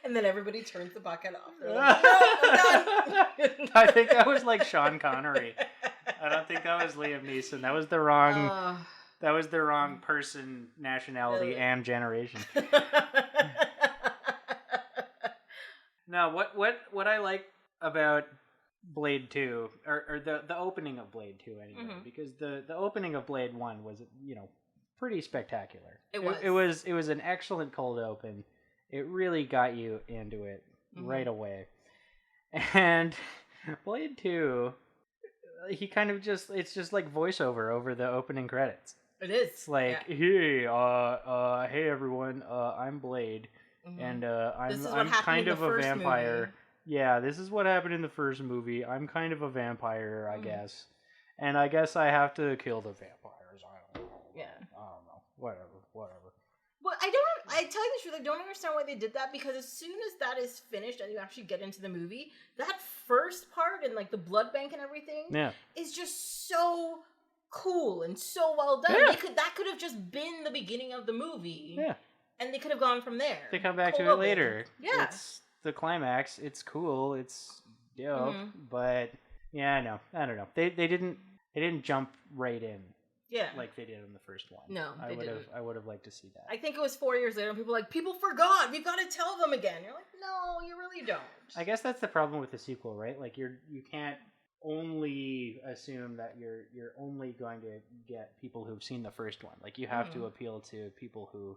A: And then everybody turns the bucket off. They're like, no, I'm done.
B: I think that was like Sean Connery. I don't think that was Liam Neeson. That was the wrong... that was the wrong person, nationality, and generation. No, what I like about Blade 2, or the opening of Blade 2 anyway, because the opening of Blade 1 was, pretty spectacular. It was an excellent cold open. It really got you into it right away. And Blade 2, he kind of it's just like voiceover over the opening credits.
A: It is.
B: It's like, hey everyone, I'm Blade. And I'm kind of a vampire. Movie. Yeah, this is what happened in the first movie. I'm kind of a vampire, I guess. And I guess I have to kill the vampires. I don't know. Yeah. I don't know. Whatever.
A: Well, I tell you the truth, I don't understand why they did that, because as soon as that is finished and you actually get into the movie, that first part and like the blood bank and everything is just so cool and so well done.
B: Yeah.
A: That could have just been the beginning of the movie.
B: Yeah.
A: And they could have gone from there.
B: They come back to it later.
A: Yeah.
B: It's the climax. It's cool. It's dope. But yeah, I don't know. They didn't jump right in. Yeah. Like they did in the first one.
A: No,
B: I would have liked to see that.
A: I think it was 4 years later and people were like, people forgot. We've got to tell them again. You're like, no, you really don't.
B: I guess that's the problem with the sequel, right? Like you can't only assume that you're only going to get people who've seen the first one. Like you have to appeal to people who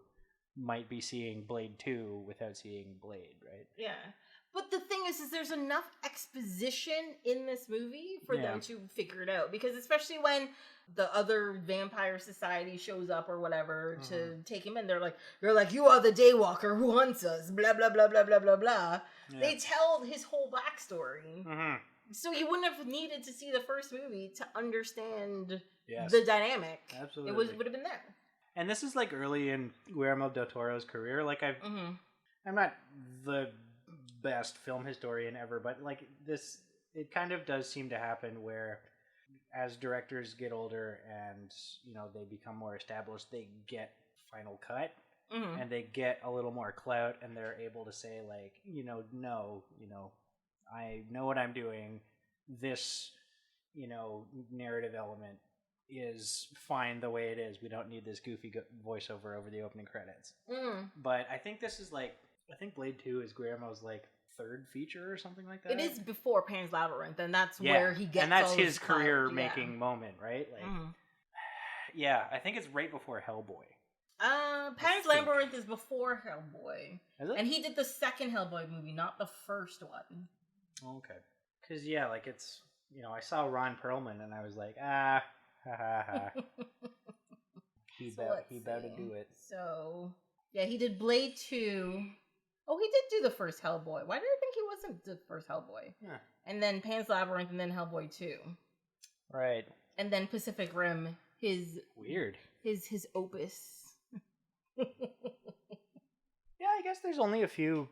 B: might be seeing Blade 2 without seeing Blade, right?
A: Yeah. But the thing is there's enough exposition in this movie for them to figure it out. Because especially when the other vampire society shows up or whatever to take him in, they're like, you are the Daywalker who hunts us, blah, blah, blah, blah, blah, blah, blah. Yeah. They tell his whole backstory. So you wouldn't have needed to see the first movie to understand the dynamic.
B: Absolutely.
A: It would have been there.
B: And this is like early in Guillermo del Toro's career. Like I'm not the best film historian ever, but like this, it kind of does seem to happen where as directors get older and, they become more established, they get final cut and they get a little more clout and they're able to say like, no, I know what I'm doing. This, narrative element is fine the way it is. We don't need this goofy voiceover over the opening credits. But I think this is like, Blade 2 is Guillermo's like third feature or something like that.
A: It is before Pan's Labyrinth, and that's where he gets.
B: And that's his career-making moment, right? Like, yeah, I think it's right before Hellboy.
A: Pan's Labyrinth is before Hellboy,
B: is it?
A: And he did the second Hellboy movie, not the first one.
B: Okay, because like it's I saw Ron Perlman and I was like ha ha ha. He about to do it.
A: So yeah, he did Blade 2. Oh, he did do the first Hellboy. Why did I think he wasn't the first Hellboy? Yeah. And then Pan's Labyrinth, and then Hellboy 2.
B: Right.
A: And then Pacific Rim, his opus.
B: Yeah, I guess there's only a few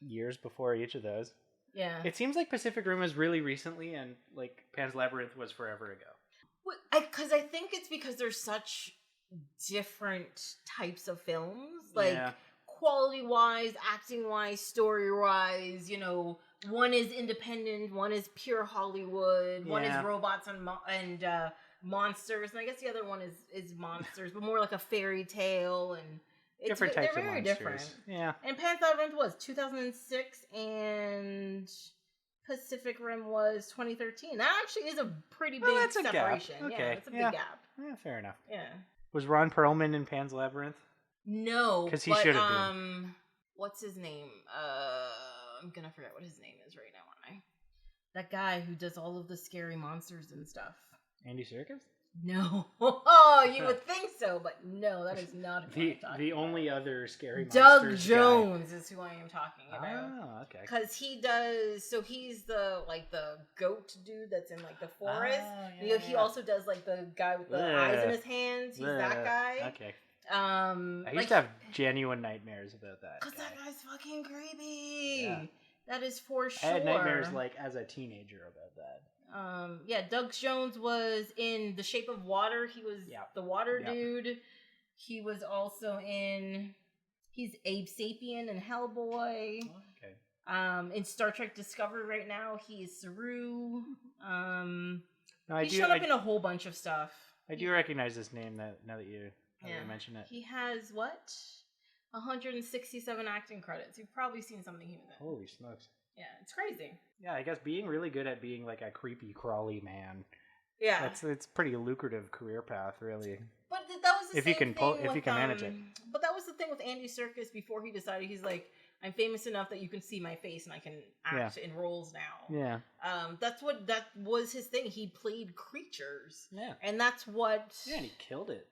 B: years before each of those. Yeah. It seems like Pacific Rim was really recently, and like Pan's Labyrinth was forever ago.
A: Because I think it's because there's such different types of films. Like, quality-wise, acting-wise, story-wise, one is independent, one is pure Hollywood, one is robots and monsters, and I guess the other one is monsters, but more like a fairy tale, and
B: different types
A: they're very
B: of monsters.
A: Different.
B: Yeah.
A: And Pan's Labyrinth was 2006, and Pacific Rim was 2013. That actually is a pretty big separation.
B: Gap. Okay.
A: Yeah, it's a big gap.
B: Yeah, fair enough.
A: Yeah.
B: Was Ron Perlman in Pan's Labyrinth?
A: No,
B: because he should have been.
A: What's his name? I'm gonna forget what his name is right now, aren't I? That guy who does all of the scary monsters and stuff.
B: Andy Serkis?
A: No. Oh, you would think so, but no, that is not
B: the only other scary
A: Doug
B: monsters
A: Jones
B: guy.
A: Is who I am talking about.
B: Oh, okay.
A: Because he does. So he's the goat dude that's in like the forest. He also does like the guy with the eyes in his hands. He's that guy.
B: Okay. I used to have genuine nightmares about that.
A: Because that guy's fucking creepy. Yeah. That is for sure.
B: I had nightmares like as a teenager about that.
A: Doug Jones was in The Shape of Water. He was the water dude. He was also he's Abe Sapien in Hellboy. Okay. In Star Trek Discovery right now, he is Saru. He's shown up in a whole bunch of stuff.
B: I do recognize this name now that you mention it.
A: He has 167 acting credits. You've probably seen something he was in.
B: Holy smokes.
A: Yeah, it's crazy.
B: Yeah, I guess being really good at being like a creepy, crawly man.
A: Yeah.
B: It's pretty lucrative career path, really.
A: But that was the
B: if you can manage it.
A: But that was the thing with Andy Serkis before he decided he's like, I'm famous enough that you can see my face and I can act in roles now. Yeah. That was his thing. He played creatures. Yeah. And that's what.
B: Yeah, and he killed it.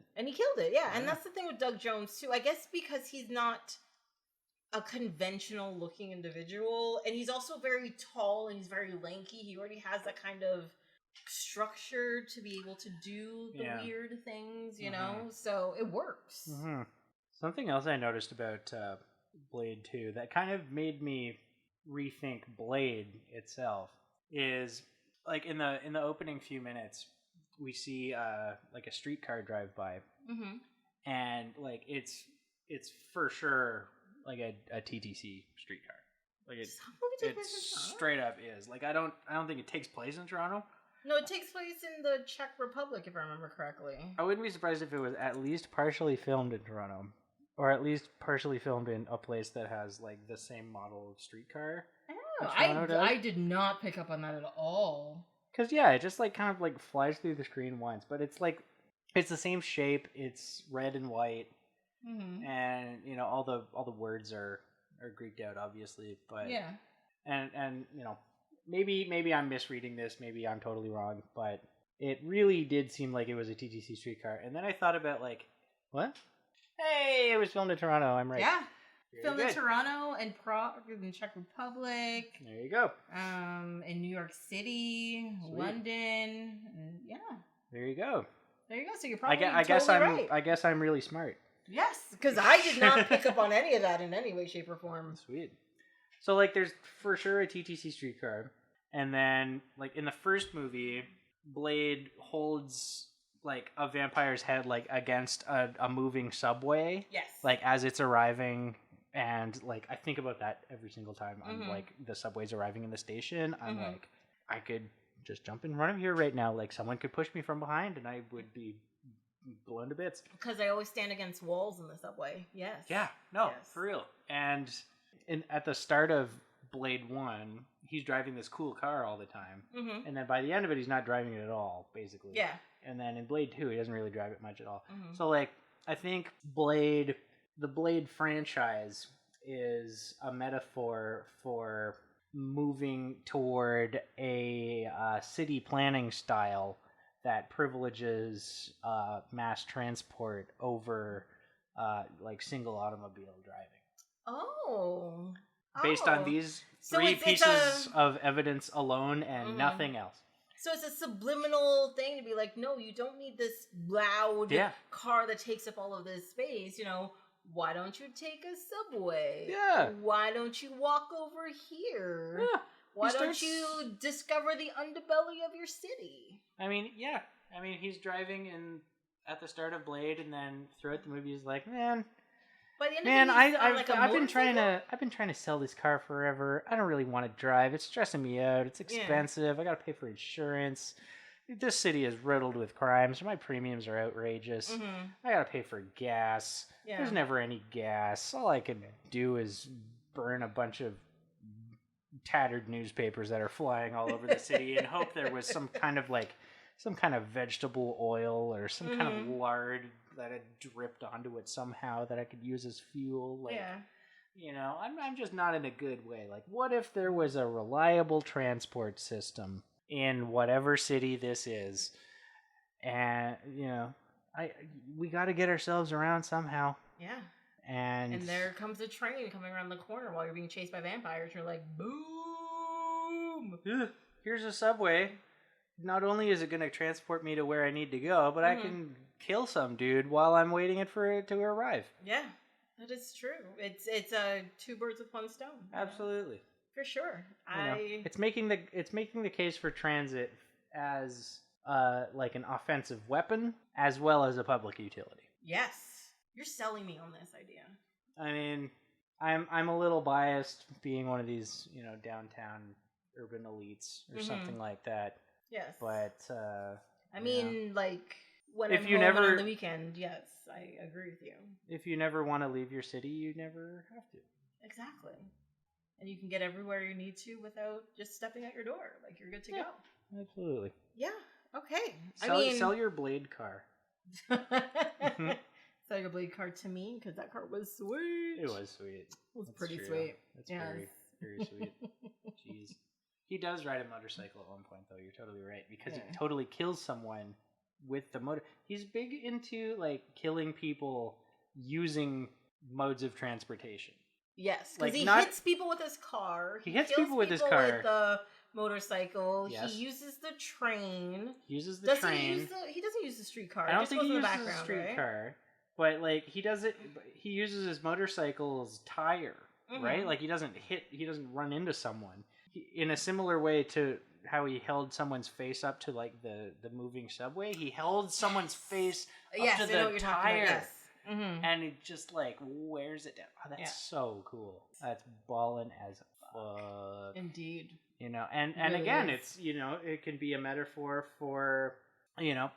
A: Yeah. And that's the thing with Doug Jones too. I guess because he's not a conventional looking individual, and he's also very tall and he's very lanky. He already has that kind of structure to be able to do the weird things, you know. So it works.
B: Something else I noticed about Blade 2 that kind of made me rethink Blade itself is like in the opening few minutes we see like a streetcar drive by, and like it's for sure like a TTC streetcar. Like it straight up is. Like I don't think it takes place in Toronto.
A: No, it takes place in the Czech Republic, if I remember correctly.
B: I wouldn't be surprised if it was at least partially filmed in Toronto, or at least partially filmed in a place that has like the same model of streetcar.
A: Oh, I did not pick up on that at all.
B: Because yeah, it just like kind of like flies through the screen once, but it's like it's the same shape. It's red and white, and you know all the words are Greeked out, obviously. But
A: yeah,
B: and you know maybe I'm misreading this. Maybe I'm totally wrong, but it really did seem like it was a TTC streetcar. And then I thought about like what? Hey, it was filmed in Toronto. I'm right.
A: Yeah. Filmed in Toronto and Prague in the Czech Republic.
B: There you go.
A: In New York City, Sweet. London, and yeah.
B: There you go.
A: There you go. So you're probably right.
B: I guess I'm really smart.
A: Yes, because I did not pick up on any of that in any way, shape, or form.
B: Sweet. So like, there's for sure a TTC streetcar, and then like in the first movie, Blade holds like a vampire's head like against a moving subway.
A: Yes.
B: Like as it's arriving. And, like, I think about that every single time I'm, like, the subway's arriving in the station. I'm like, I could just jump in front of here right now. Like, someone could push me from behind and I would be blown to bits.
A: Because I always stand against walls in the subway. Yes.
B: Yeah. No, for real. And at the start of Blade 1, he's driving this cool car all the time. And then by the end of it, he's not driving it at all, basically.
A: Yeah.
B: And then in Blade 2, he doesn't really drive it much at all. So, like, I think the Blade franchise is a metaphor for moving toward a city planning style that privileges mass transport over like single automobile driving. Based on these three pieces of evidence alone and nothing else.
A: So it's a subliminal thing to be like, no, you don't need this loud car that takes up all of this space, you know. Why don't you take a subway?
B: Yeah.
A: Why don't you walk over here? Yeah. Why don't you discover the underbelly of your city?
B: I mean, yeah. I mean, he's driving at the start of Blade, and then throughout the movie, he's like, man, I've been trying to sell this car forever. I don't really want to drive. It's stressing me out. It's expensive. Yeah. I got to pay for insurance. This city is riddled with crimes. My premiums are outrageous. I gotta pay for gas. Yeah. There's never any gas. All I can do is burn a bunch of tattered newspapers that are flying all over the city and hope there was some kind of vegetable oil or some kind of lard that had dripped onto it somehow that I could use as fuel. Like, you know, I'm just not in a good way. Like, what if there was a reliable transport system in whatever city this is, and you know, we got to get ourselves around somehow. Yeah. And
A: there comes a train coming around the corner while you're being chased by vampires. You're like, boom!
B: Here's a subway. Not only is it going to transport me to where I need to go, but I can kill some dude while I'm waiting for it to arrive.
A: Yeah, that is true. It's two birds with one stone.
B: Absolutely.
A: For sure.
B: It's making the case for transit as like an offensive weapon as well as a public utility.
A: Yes. You're selling me on this idea.
B: I mean, I'm a little biased being one of these, you know, downtown urban elites or something like that. Yes. But
A: I mean, like when I'm home on the weekend, yes, I agree with you.
B: If you never want to leave your city, you never have to.
A: Exactly. And you can get everywhere you need to without just stepping out your door. Like, you're good to go.
B: Absolutely.
A: Yeah. Okay.
B: Sell your Blade car.
A: Sell your Blade car to me, because that car was sweet.
B: It was sweet.
A: It was pretty sweet.
B: It's very, very sweet. Jeez. He does ride a motorcycle at one point, though. You're totally right. Because he totally kills someone with the motor. He's big into, like, killing people using modes of transportation.
A: Yes, because he hits people with his car.
B: He hits people with his car.
A: With the motorcycle. Yes. He uses the train.
B: He doesn't use the streetcar.
A: I don't think he uses the streetcar.
B: But like he does it. He uses his motorcycle's tire, right? Like he doesn't run into someone. In a similar way to how he held someone's face up to like the moving subway, he held someone's face up to the tire, and it just like wears it down. Oh, that's so cool. That's ballin' as fuck.
A: Indeed.
B: You know, and really again, it's, you know, it can be a metaphor for, you know,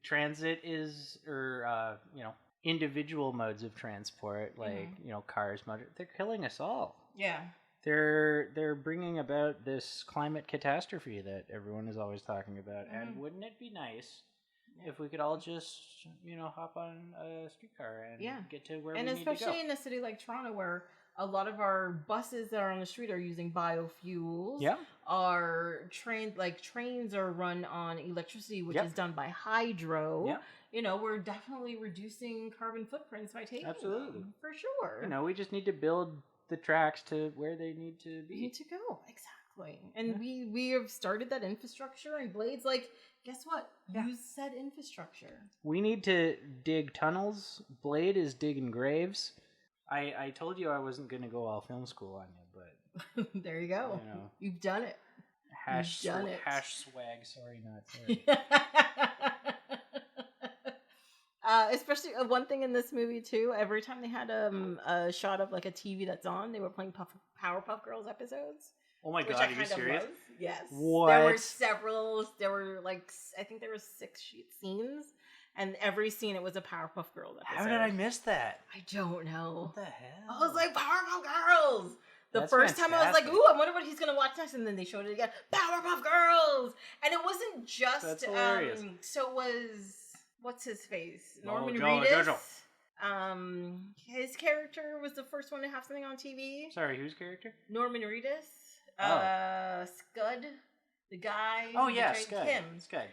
B: transit is, or you know, individual modes of transport, like you know, cars, they're killing us all.
A: Yeah.
B: They're bringing about this climate catastrophe that everyone is always talking about. And wouldn't it be nice if we could all just, you know, hop on a streetcar and get to where we need to go?
A: And especially in a city like Toronto, where a lot of our buses that are on the street are using biofuels.
B: Yeah.
A: Our trains are run on electricity, which is done by hydro. Yeah. You know, we're definitely reducing carbon footprints by taking them, for sure.
B: You know, we just need to build the tracks to where they need to be.
A: Need to go, exactly. And we have started that infrastructure, and Blade's like, guess what? Use said infrastructure.
B: We need to dig tunnels. Blade is digging graves. I told you I wasn't going to go all film school on you, but
A: there you go. You know, you've done it.
B: Hash swag. Sorry, not sorry.
A: Especially one thing in this movie too. Every time they had a shot of like a TV that's on, they were playing Powerpuff Girls episodes.
B: Oh my god, are you serious?
A: Yes.
B: What?
A: There were several. There were like, I think there were 6 scenes, and every scene it was a Powerpuff Girls episode.
B: How did I miss that?
A: I don't know.
B: What the hell?
A: I was like, Powerpuff Girls. The first time I was like, ooh, I wonder what he's going to watch next. And then they showed it again. Powerpuff Girls. And it wasn't just,
B: that's hilarious.
A: So it was, what's his face? Norman
B: Reedus.
A: His character was the first one to have something on TV.
B: Sorry, whose character?
A: Norman Reedus. Scud. The guy.
B: Oh, yeah, Scud. Scud.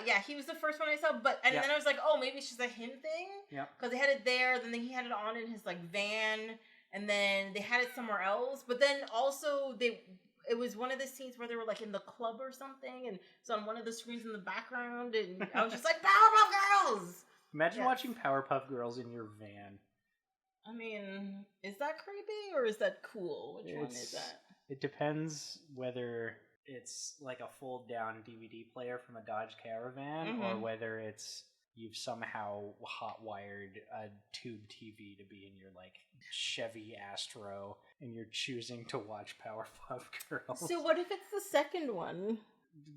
A: Yeah, he was the first one I saw. And then I was like, oh, maybe it's just a him thing.
B: Yeah.
A: Because they had it there. Then he had it on in his like van. And then they had it somewhere else. But then also it was one of the scenes where they were like in the club or something. And it's on one of the screens in the background. And I was just like, Powerpuff Girls!
B: Imagine watching Powerpuff Girls in your van.
A: I mean, is that creepy or is that cool? Which one is that?
B: It depends whether it's like a fold-down DVD player from a Dodge Caravan or whether it's you've somehow hot-wired a tube TV to be in your like Chevy Astro and you're choosing to watch Powerpuff Girls.
A: So what if it's the second one?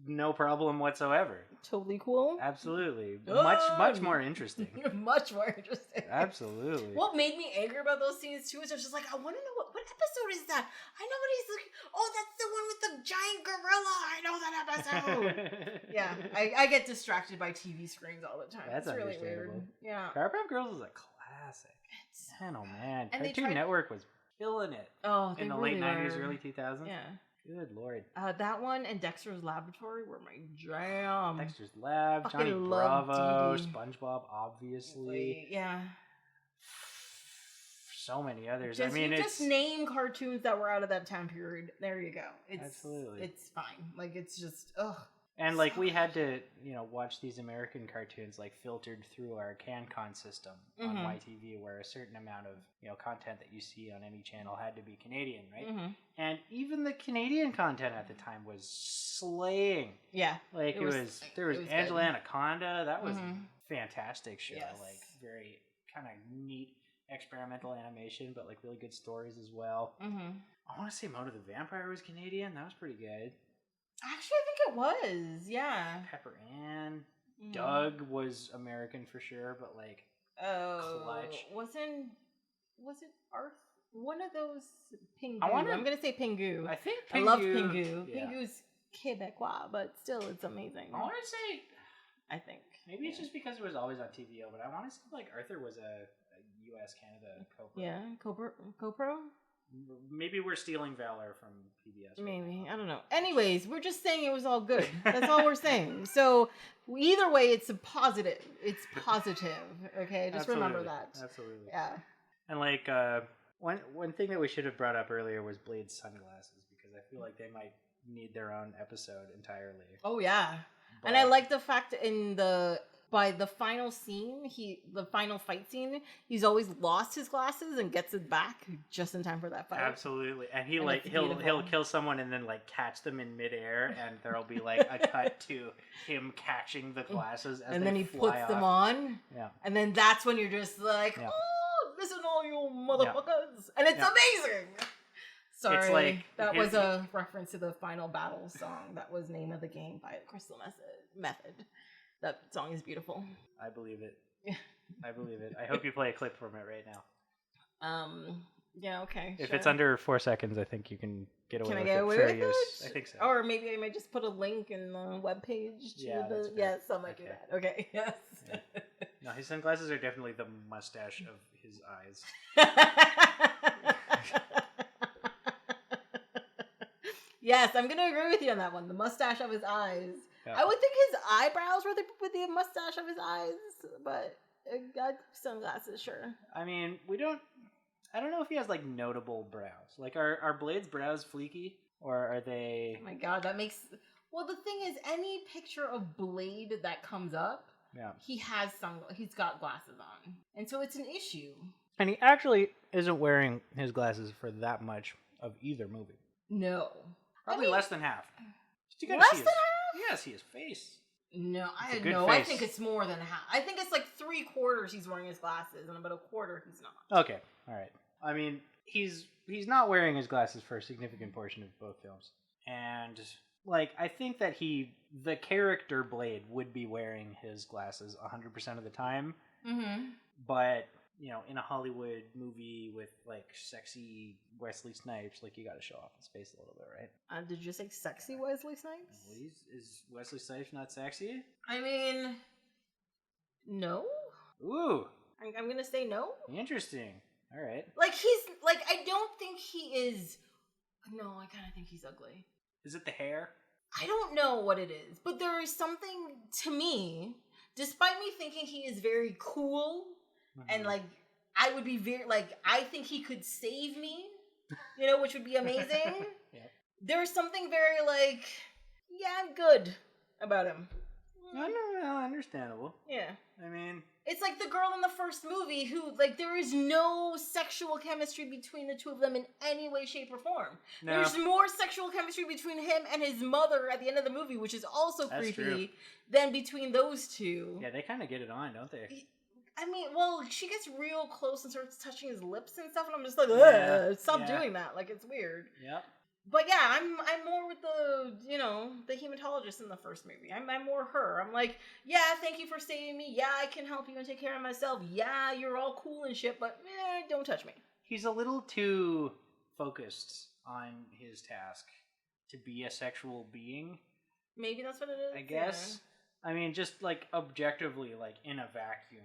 B: No problem whatsoever.
A: Totally cool.
B: Absolutely. Much more interesting.
A: Much more interesting.
B: Absolutely.
A: What made me angry about those scenes too is I was just like, I want to know what episode is that? I know what he's looking. Oh, that's the one with the giant gorilla. I know that episode. Yeah, I get distracted by TV screens all the time.
B: That's
A: really weird. Yeah.
B: Powerpuff Girls is a classic. Man, oh man. Cartoon Network was killing it.
A: Oh,
B: in the late 90s, early 2000s.
A: Yeah.
B: Good lord.
A: That one and Dexter's Laboratory were my jam.
B: Dexter's Lab, Johnny Bravo, SpongeBob, obviously.
A: Yeah.
B: So many others.
A: Just name cartoons that were out of that time period. There you go.
B: Absolutely.
A: It's fine. Like, it's just, ugh.
B: And like we had to, watch these American cartoons like filtered through our CanCon system on YTV, where a certain amount of content that you see on any channel had to be Canadian, right? And even the Canadian content at the time was slaying.
A: Yeah,
B: like there was Angela good. Anaconda. That was a fantastic show. Yes. Like very kind of neat experimental animation, but like really good stories as well. I want to say Moto the Vampire was Canadian. That was pretty good.
A: Actually, I think it was, yeah.
B: Pepper Ann. Doug was American for sure, but like, Clutch.
A: Was it Arth? One of those Pingu. I'm going to say Pingu.
B: I think Pingu.
A: I love Pingu. Yeah. Pingu's Quebecois, but still, it's amazing.
B: I want to say,
A: I think.
B: Maybe it's just because it was always on TVO, but I want to say like Arthur was a US-Canada co-pro.
A: Yeah, co-pro?
B: Maybe we're stealing Valor from PBS.
A: Right Maybe. I don't know. Anyways, we're just saying it was all good. That's all we're saying. So either way, it's a positive. It's positive. Okay? Just remember that.
B: Absolutely.
A: Yeah.
B: And like, one thing that we should have brought up earlier was Blade's sunglasses, because I feel like they might need their own episode entirely.
A: Oh, yeah. But, and I like the fact in the by the final scene, the final fight scene, he's always lost his glasses and gets it back just in time for that fight.
B: Absolutely. And he'll kill someone and then like catch them in midair, and there'll be like a cut to him catching the glasses as
A: and
B: they
A: then he
B: fly
A: puts
B: off.
A: them on.
B: Yeah.
A: And then that's when you're just like, oh, listen all you motherfuckers. And it's amazing. Sorry,
B: it's like
A: that was a reference to the final battle song that was Name of the Game by Crystal Method. That song is beautiful.
B: I believe it. Yeah. I believe it. I hope you play a clip from it right now.
A: Yeah, okay.
B: If it's under 4 seconds, I think you can get away with it.
A: Can I get away with it?
B: I think so.
A: Or maybe I might just put a link in the webpage to I might do that. Okay, yes.
B: Yeah. No, his sunglasses are definitely the mustache of his eyes.
A: Yes, I'm going to agree with you on that one. The mustache of his eyes. Yeah. I would think his eyebrows were with the mustache of his eyes, but sunglasses, sure.
B: I mean, I don't know if he has like notable brows. Like, are Blade's brows fleeky, or are they?
A: Oh my god, that makes. Well, the thing is, any picture of Blade that comes up, he's got glasses on, and so it's an issue.
B: And he actually isn't wearing his glasses for that much of either movie.
A: No,
B: probably less than half.
A: Less than half?
B: Yeah, see his face.
A: No, I think it's more than half. I think it's like 3/4 he's wearing his glasses, and about 1/4 he's not.
B: Okay, all right. I mean, he's not wearing his glasses for a significant portion of both films, and like I think that the character Blade would be wearing his glasses 100% of the time. Mm-hmm. But in a Hollywood movie with like sexy Wesley Snipes, like you got to show off his face a little bit, right?
A: Did you say sexy Wesley Snipes?
B: Well, is Wesley Snipes not sexy?
A: I mean, no.
B: Ooh.
A: I'm gonna say no.
B: Interesting. All right.
A: Like I don't think he is. No, I kind of think he's ugly.
B: Is it the hair?
A: I don't know what it is, but there is something to me, despite me thinking he is very cool. Mm-hmm. And like, I would be I think he could save me, which would be amazing. Yeah. There's something very like, I'm good about him.
B: No, understandable.
A: Yeah.
B: I mean,
A: it's like the girl in the first movie who, like, there is no sexual chemistry between the two of them in any way, shape, or form. No. There's more sexual chemistry between him and his mother at the end of the movie, which is also creepy, than between those two.
B: Yeah, they kind of get it on, don't they?
A: I mean, well, she gets real close and starts touching his lips and stuff, and I'm just like, stop doing that. Like, it's weird.
B: Yep.
A: But yeah, I'm more with the hematologist in the first movie. I'm more her. I'm like, thank you for saving me. Yeah, I can help you and take care of myself. Yeah, you're all cool and shit, but don't touch me.
B: He's a little too focused on his task to be a sexual being.
A: Maybe that's what it is.
B: I guess. Yeah. I mean, just like objectively, like in a vacuum,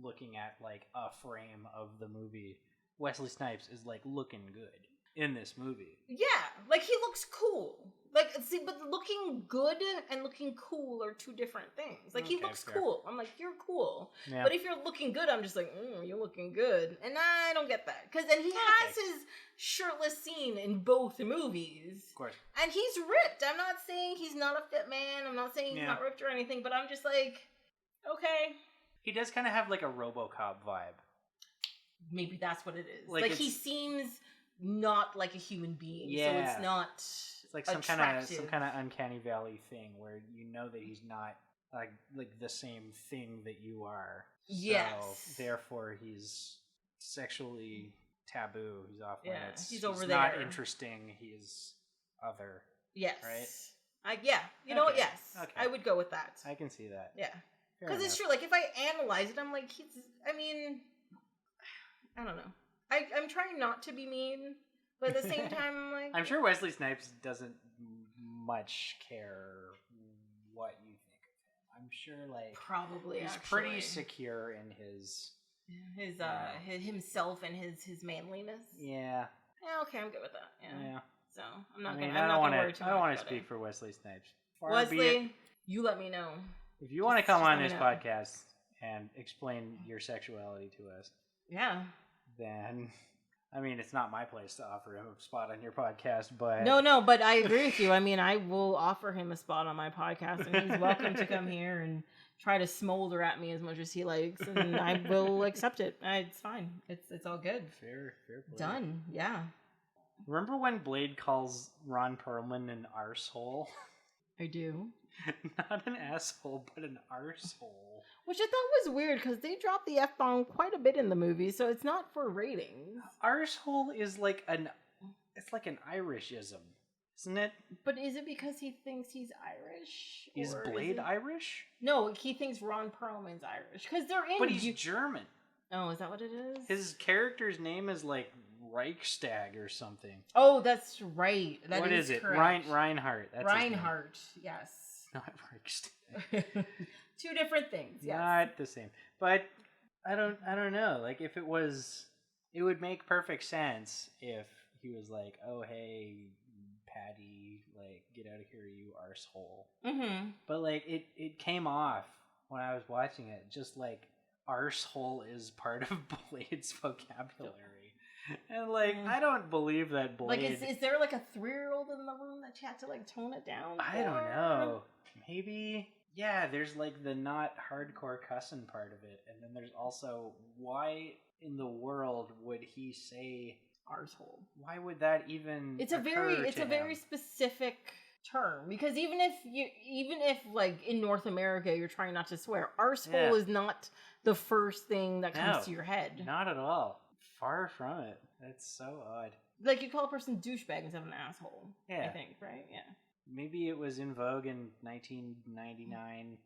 B: looking at like a frame of the movie, Wesley Snipes is like looking good in this movie. Yeah,
A: like he looks cool. Like, see, but looking good and looking cool are two different things. Like, he looks cool. I'm like, you're cool. Yeah. But if you're looking good, I'm just like, you're looking good. And I don't get that. Because then he has his shirtless scene in both movies.
B: Of course.
A: And he's ripped. I'm not saying he's not a fit man. I'm not saying he's not ripped or anything. But I'm just like, okay.
B: He does kind of have like a RoboCop vibe.
A: Maybe that's what it is. Like he seems not like a human being.
B: Yeah.
A: So it's not...
B: It's like some kind of uncanny valley thing where you know that he's not like the same thing that you are.
A: Yes.
B: So therefore, he's sexually taboo. He's off limits.
A: He's over
B: he's
A: there.
B: Not interesting. He's other.
A: Yes.
B: Right.
A: You know what? Yes.
B: Okay.
A: I would go with that.
B: I can see that.
A: Yeah. Because it's true. Like if I analyze it, I'm like, I don't know. I'm trying not to be mean. But at the same time, I'm like...
B: I'm sure Wesley Snipes doesn't much care what you think of him. I'm sure, like...
A: Probably,
B: he's pretty secure in his...
A: himself and his manliness.
B: Yeah.
A: Yeah, okay, I'm good with that. Yeah. So, I'm not going
B: to worry too much. I don't want to speak for Wesley Snipes.
A: Wesley, you let me know.
B: If you want to come on this podcast and explain your sexuality to us...
A: Yeah.
B: Then... I mean, it's not my place to offer him a spot on your podcast, but...
A: No, but I agree with you. I mean, I will offer him a spot on my podcast, and he's welcome to come here and try to smolder at me as much as he likes, and I will accept it. It's fine. It's all good.
B: Fair play.
A: Done. Yeah.
B: Remember when Blade calls Ron Perlman an arsehole?
A: I do.
B: Not an asshole, but an arsehole.
A: Which I thought was weird, because they dropped the F-bomb quite a bit in the movie, so it's not for ratings.
B: Arsehole is like it's like an Irishism, isn't it?
A: But is it because he thinks he's Irish?
B: Is Blade Irish?
A: No, he thinks Ron Perlman's Irish, because they're in...
B: But he's German.
A: Oh, is that what it is?
B: His character's name is like Reichstag or something.
A: Oh, that's right.
B: What is it?
A: Correct.
B: Reinhardt. That's
A: Reinhardt, yes.
B: Not Reichstag.
A: Two different things, yes.
B: Not the same. But I don't know. Like, if it was, it would make perfect sense if he was like, "Oh, hey, Patty, like, get out of here, you arsehole." Mm-hmm. But like, it came off when I was watching it, just like arsehole is part of Blade's vocabulary. And like, I don't believe that Blade.
A: Like, is there like a 3-year-old in the room that you had to like tone it down?
B: I don't know. Maybe. Yeah, there's like the not hardcore cussing part of it, and then there's also, why in the world would he say
A: arsehole? Why
B: would that even?
A: It's a very specific term, because even if like in North America you're trying not to swear, arsehole is not the first thing that comes to your head.
B: Not at all. Far from it. That's so odd.
A: Like, you call a person douchebag instead of an asshole. Yeah. I think, right? Yeah.
B: Maybe it was in vogue in 1999.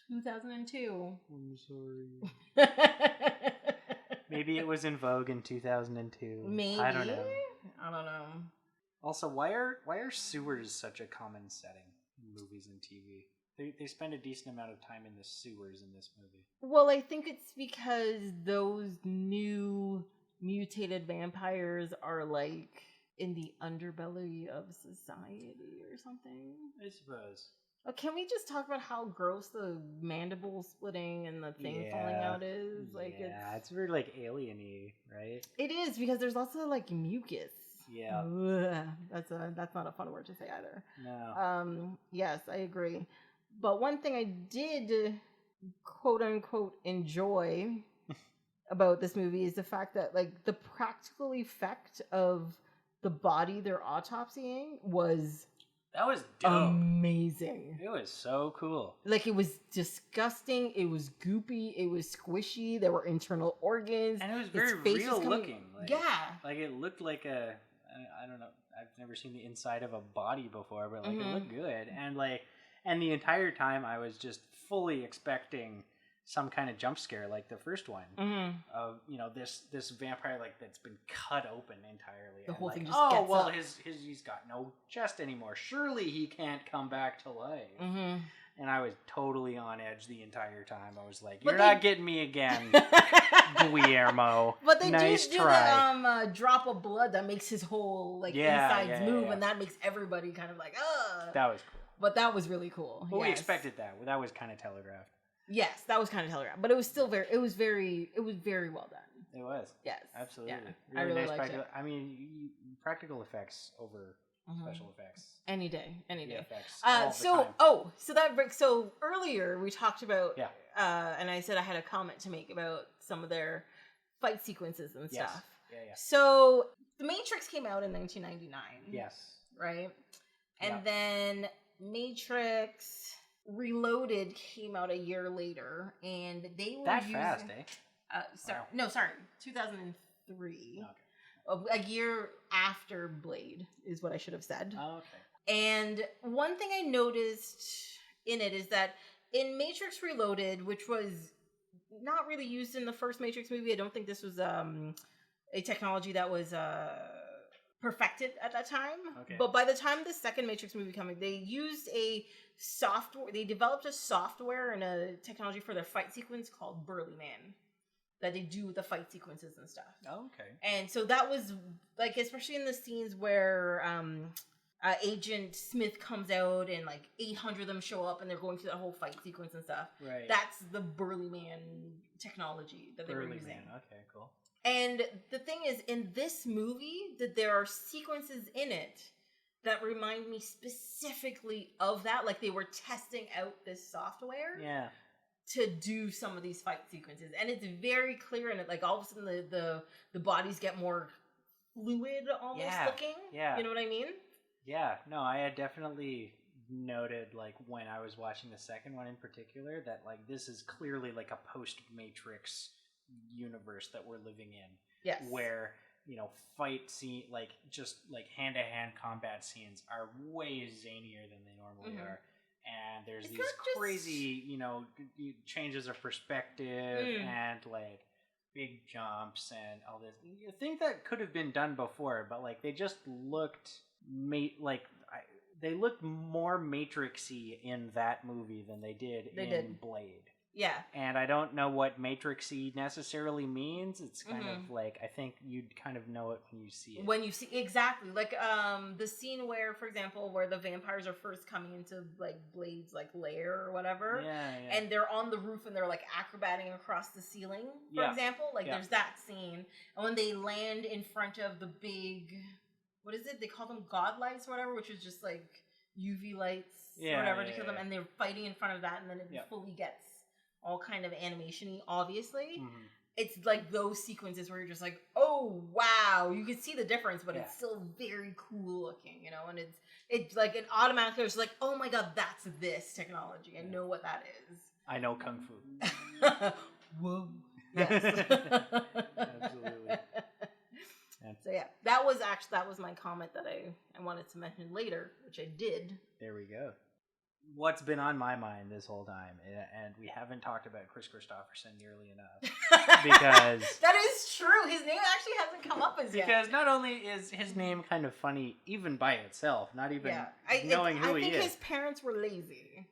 A: 2002.
B: I'm sorry. Maybe it was in vogue in 2002.
A: Maybe.
B: I don't know. Also, why are sewers such a common setting in movies and TV? They spend a decent amount of time in the sewers in this movie.
A: Well, I think it's because those new mutated vampires are like in the underbelly of society or something.
B: I suppose.
A: Oh, can we just talk about how gross the mandible splitting and the thing falling out is? Like,
B: it's very like alien-y, right?
A: It is, because there's lots of like mucus.
B: Yeah.
A: Ugh, that's not a fun word to say either.
B: No.
A: Yes, I agree. But one thing I did quote unquote enjoy about this movie is the fact that like the practical effect of the body they're autopsying was
B: dope.
A: Amazing.
B: It was so cool.
A: Like, it was disgusting, it was goopy, it was squishy, there were internal organs,
B: and it was very real looking. Like,
A: yeah,
B: like it looked like I don't know, I've never seen the inside of a body before, but like it looked good. And the entire time I was just fully expecting some kind of jump scare, like the first one, of this vampire like that's been cut open entirely.
A: The whole
B: like,
A: thing just gets up.
B: he's got no chest anymore. Surely he can't come back to life. And I was totally on edge the entire time. I was like, "You're not getting me again, Guillermo."
A: But they
B: nice
A: do
B: try.
A: the drop of blood that makes his whole insides move, and that makes everybody kind of like, ugh.
B: That was cool.
A: But that was really cool.
B: But we expected that. That was kind of telegraphed.
A: Yes, that was kind of telegraphed, but it was still very well done.
B: It was.
A: Yes,
B: absolutely.
A: Yeah.
B: Really nice
A: liked
B: practical.
A: it.
B: I mean, practical effects over special effects.
A: Any day.
B: Effects
A: So earlier we talked about, and I said I had a comment to make about some of their fight sequences and stuff.
B: Yeah.
A: So The Matrix came out in 1999.
B: Yes.
A: Right, and then Matrix Reloaded came out a year later, and they were
B: fast, eh?
A: Sorry, 2003. Okay. A year after Blade is what I should have said.
B: Oh, okay.
A: And one thing I noticed in it is that in Matrix Reloaded, which was not really used in the first Matrix movie, I don't think this was a technology that was perfected at that time. Okay. But by the time the second Matrix movie coming, they used they developed a software and a technology for their fight sequence called Perlman that they do with the fight sequences and stuff.
B: Oh, okay.
A: And so that was like, especially in the scenes where Agent Smith comes out and like 800 of them show up and they're going through that whole fight sequence and stuff.
B: Right.
A: That's the Perlman technology that they were using.
B: Okay, cool.
A: And the thing is, in this movie, that there are sequences in it that remind me specifically of that. Like they were testing out this software to do some of these fight sequences. And it's very clear in it. Like all of a sudden the bodies get more fluid almost looking. Yeah. You know what I mean?
B: Yeah. No, I had definitely noted, like, when I was watching the second one in particular, that, like, this is clearly, like, a post-Matrix universe that we're living in.
A: Yes.
B: Where, you know, fight scene, like, just, like, hand-to-hand combat scenes are way zanier than they normally are. And there's these crazy, you know, changes of perspective and, like, big jumps and all this. You think that could have been done before, but, like, they just looked, they looked more Matrixy in that movie than they did in Blade.
A: Yeah.
B: And I don't know what Matrixy necessarily means. It's kind of like, I think you'd kind of know it when you see it.
A: When you see, exactly. Like, the scene where, for example, where the vampires are first coming into, like, Blade's, like, lair or whatever.
B: Yeah.
A: And they're on the roof and they're, like, acrobating across the ceiling, for example. Like, there's that scene. And when they land in front of the big, what is it? They call them god lights or whatever, which is just, like, UV lights or whatever to kill them. And they're fighting in front of that, and then it fully gets all kind of animation-y, obviously. It's like those sequences where you're just like, oh, wow. You can see the difference, but it's still very cool looking, you know? And it's like, it automatically was like, oh my god, that's this technology. I know what that is.
B: I know Kung Fu.
A: Whoa. Yes.
B: Absolutely.
A: So yeah, that was my comment that I wanted to mention later, which I did.
B: There we go. What's been on my mind this whole time, and we haven't talked about Chris Christopherson nearly enough, because
A: that is true. His name actually hasn't come up as yet.
B: Because not only is his name kind of funny, even by itself, not even knowing who he is.
A: I think his parents were lazy.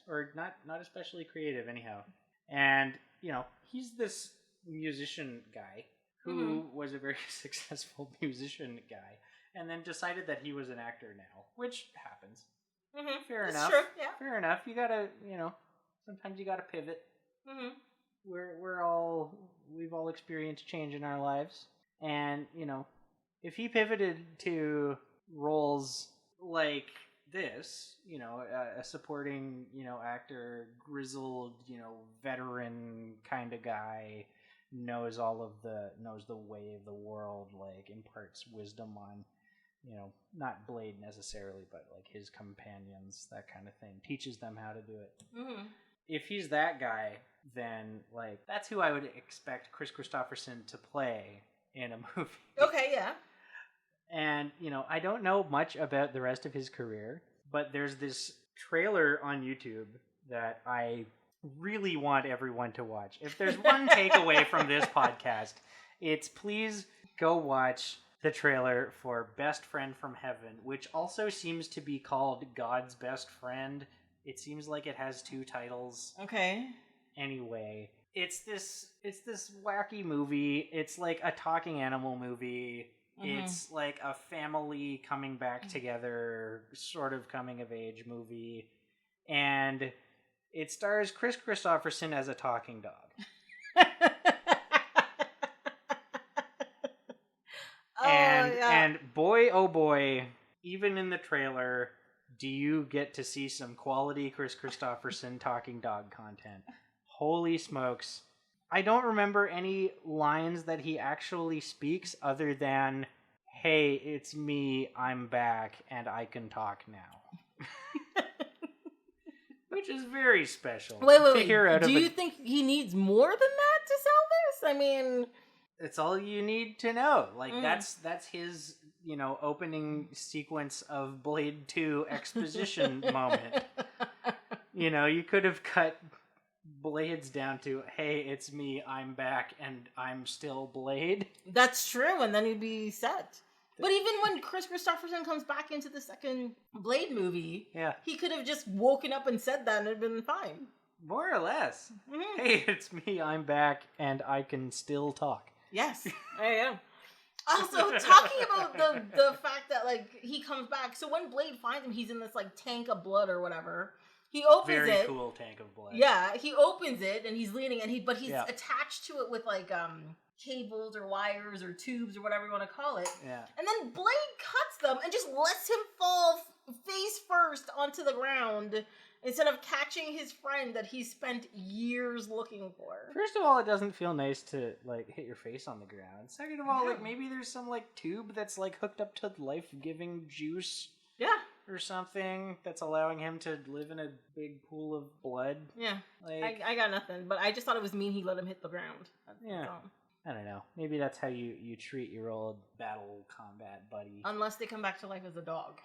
B: Or not especially creative, anyhow. And you know, he's this musician guy who was a very successful musician guy, and then decided that he was an actor now, which happens. Fair enough.
A: True, yeah.
B: Fair enough. You gotta, you know, sometimes you gotta pivot. We've all experienced change in our lives, and you know, if he pivoted to roles like this, you know, a supporting, you know, actor, grizzled, you know, veteran kind of guy, knows the way of the world, like imparts wisdom on, you know, not Blade necessarily, but like his companions, that kind of thing, teaches them how to do it. If he's that guy, then like that's who I would expect Chris Christopherson to play in a movie.
A: Okay, yeah.
B: And you know, I don't know much about the rest of his career, but there's this trailer on YouTube that I really want everyone to watch. If there's one takeaway from this podcast, it's please go watch the trailer for Best Friend from Heaven, which also seems to be called God's Best Friend. It seems like it has two titles.
A: Okay.
B: Anyway, it's this wacky movie. It's like a talking animal movie. It's like a family coming back together, sort of coming of age movie. And it stars Chris Christopherson as a talking dog. And boy, oh boy, even in the trailer, do you get to see some quality Chris Christopherson talking dog content. Holy smokes. I don't remember any lines that he actually speaks other than, hey, it's me, I'm back, and I can talk now. Which is very special.
A: Wait. Do you think he needs more than that to sell this? I mean,
B: it's all you need to know. Like that's his, you know, opening sequence of Blade 2 exposition moment. You know, you could have cut Blades down to, hey, it's me, I'm back, and I'm still Blade.
A: That's true, and then he'd be set. But even when Chris Christopherson comes back into the second Blade movie, he could have just woken up and said that and it'd been fine.
B: More or less. Hey, it's me, I'm back, and I can still talk.
A: Yes, I am. Also, talking about the fact that, like, he comes back, so when Blade finds him, he's in this, like, tank of blood or whatever. He opens it.
B: Very cool tank of blood.
A: Yeah, he opens it, and he's leaning, but he's attached to it with, like, cables or wires or tubes or whatever you want to call it.
B: Yeah.
A: And then Blade cuts them and just lets him fall face first onto the ground instead of catching his friend that he spent years looking for.
B: First of all, it doesn't feel nice to, like, hit your face on the ground. Second of all, like, maybe there's some, like, tube that's, like, hooked up to life-giving juice.
A: Yeah.
B: Or something that's allowing him to live in a big pool of blood.
A: Yeah.
B: Like,
A: I got nothing, but I just thought it was mean he let him hit the ground.
B: Yeah. I don't know. Maybe that's how you treat your old battle combat buddy.
A: Unless they come back to life as a dog.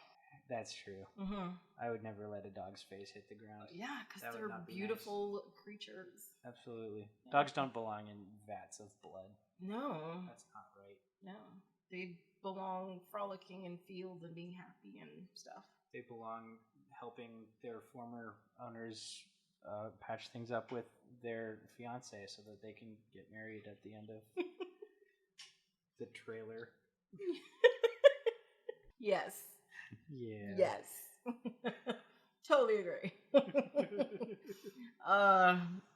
B: That's true. Mm-hmm. I would never let a dog's face hit the ground.
A: Yeah, because they're beautiful creatures.
B: Absolutely. Yeah. Dogs don't belong in vats of blood.
A: No.
B: That's not right.
A: No. They belong frolicking in fields and being happy and stuff.
B: They belong helping their former owners patch things up with their fiance so that they can get married at the end of the trailer.
A: Yes.
B: Yeah.
A: Yes. Totally agree.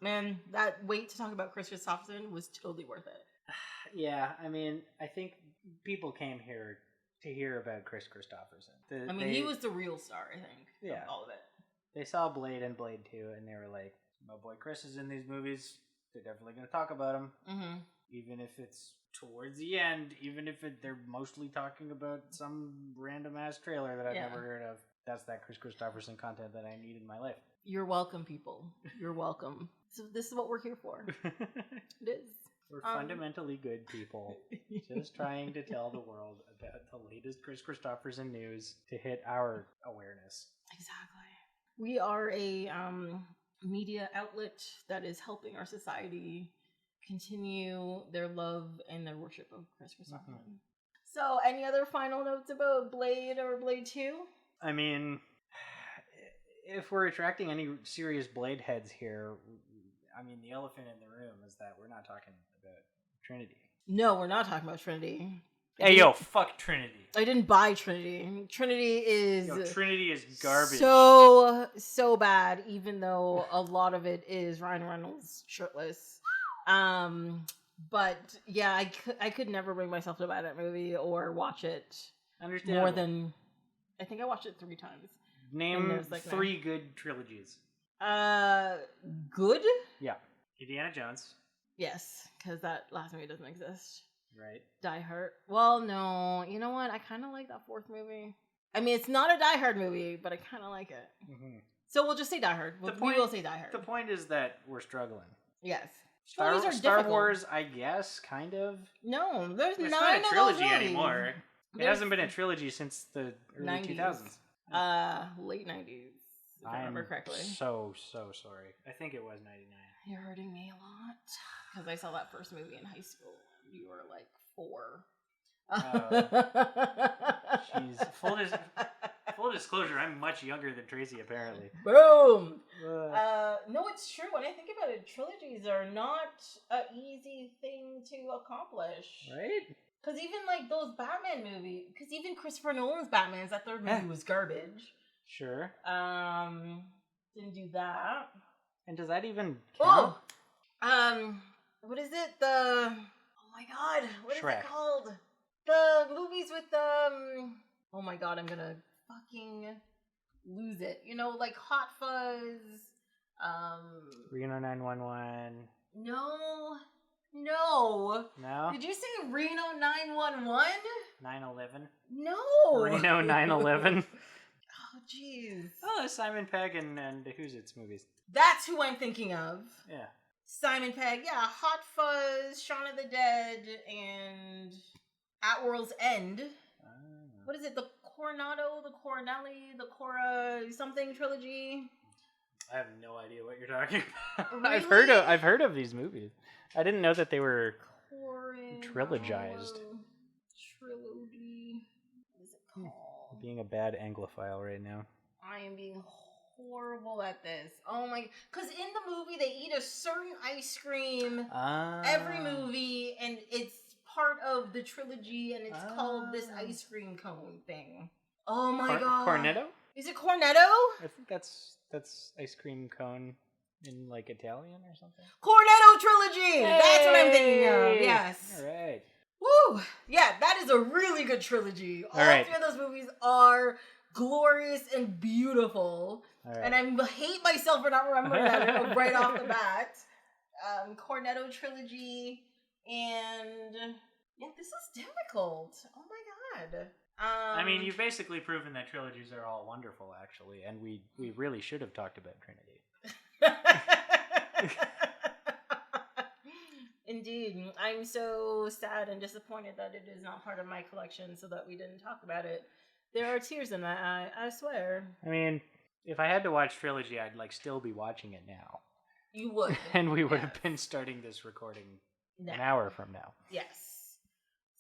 A: Man, that wait to talk about Christopherson was totally worth it.
B: Yeah, I mean, I think people came here to hear about Chris Christopherson.
A: He was the real star, I think, of all of it.
B: They saw Blade and Blade 2, and they were like, my boy Chris is in these movies. They're definitely going to talk about him. Mm-hmm. Even if it's towards the end, even if they're mostly talking about some random-ass trailer that I've never heard of. That's that Chris Christopherson content that I need in my life.
A: You're welcome, people. You're welcome. So this is what we're here for. It is.
B: We're fundamentally good people, just trying to tell the world about the latest Chris Christopherson news to hit our awareness.
A: Exactly. We are a media outlet that is helping our society continue their love and their worship of Chris Christopherson. Mm-hmm. So, any other final notes about Blade or Blade 2?
B: I mean, if we're attracting any serious Blade heads here, I mean, the elephant in the room is that we're not talking about Trinity.
A: No, we're not talking about Trinity.
B: Hey, fuck Trinity.
A: I didn't buy Trinity. Trinity is
B: garbage.
A: So bad, even though a lot of it is Ryan Reynolds shirtless. But yeah, I could never bring myself to buy that movie or watch it more than, I think I watched it 3 times.
B: Name 3 good trilogies.
A: Good?
B: Yeah. Indiana Jones.
A: Yes, because that last movie doesn't exist.
B: Right.
A: Die Hard. Well, no. You know what? I kind of like that 4th movie. I mean, it's not a Die Hard movie, but I kind of like it. Mm-hmm. So we'll just say Die Hard. We will say Die Hard.
B: The point is that we're struggling.
A: Yes.
B: Star Wars, I guess, kind of.
A: No, there's 9 of those movies.
B: It's not a trilogy anymore. It hasn't been a trilogy since the early 2000s.
A: Late 90s, if I remember correctly.
B: So sorry. I think it was 99.
A: You're hurting me a lot. Because I saw that first movie in high school. You were like 4.
B: Jeez. Full disclosure, I'm much younger than Tracy, apparently.
A: Boom! No, it's true. When I think about it, trilogies are not an easy thing to accomplish.
B: Right?
A: Because even like those Batman movies, because even Christopher Nolan's Batman's, that 3rd movie was garbage.
B: Sure.
A: Didn't do that.
B: And does that even count?
A: What is it? Oh my god, what is
B: Shrek.
A: It called? The movies with oh my god, I'm gonna fucking lose it. You know, like Hot Fuzz.
B: Reno 911.
A: No.
B: No?
A: Did you say Reno 911?
B: 9/11.
A: No.
B: Reno 9/11.
A: Oh, jeez.
B: Oh, Simon Pegg and Who's It's movies.
A: That's who I'm thinking of.
B: Yeah.
A: Simon Pegg, yeah. Hot Fuzz, Shaun of the Dead, and At World's End. What is it? The Coronado, the Coronelli, the Cora something trilogy?
B: I have no idea what you're talking about.
A: Really?
B: I've heard of these movies. I didn't know that they were trilogized.
A: Trilogy. What is it called?
B: Being a bad Anglophile right now.
A: I am being horrible at this. Oh my! Because in the movie they eat a certain ice cream every movie, and it's part of the trilogy, and it's called this ice cream cone thing. Oh my god!
B: Cornetto?
A: Is it Cornetto?
B: I think that's ice cream cone. in like Italian or something?
A: Cornetto trilogy.
B: Hey!
A: That's what I'm thinking of. Yes.
B: All right.
A: Woo! Yeah, that is a really good trilogy. All
B: right.
A: 3 of those movies are glorious and beautiful.
B: All right.
A: And I hate myself for not remembering that right off the bat. Cornetto trilogy, and yeah, this is difficult. Oh my god.
B: I mean, you've basically proven that trilogies are all wonderful, actually, and we really should have talked about Trinity.
A: Indeed. I'm so sad and disappointed that it is not part of my collection so that we didn't talk about it. There are tears in my eye, I swear.
B: I mean, if I had to watch Trilogy, I'd still be watching it now.
A: You would.
B: And we would have been starting this recording an hour from now.
A: Yes.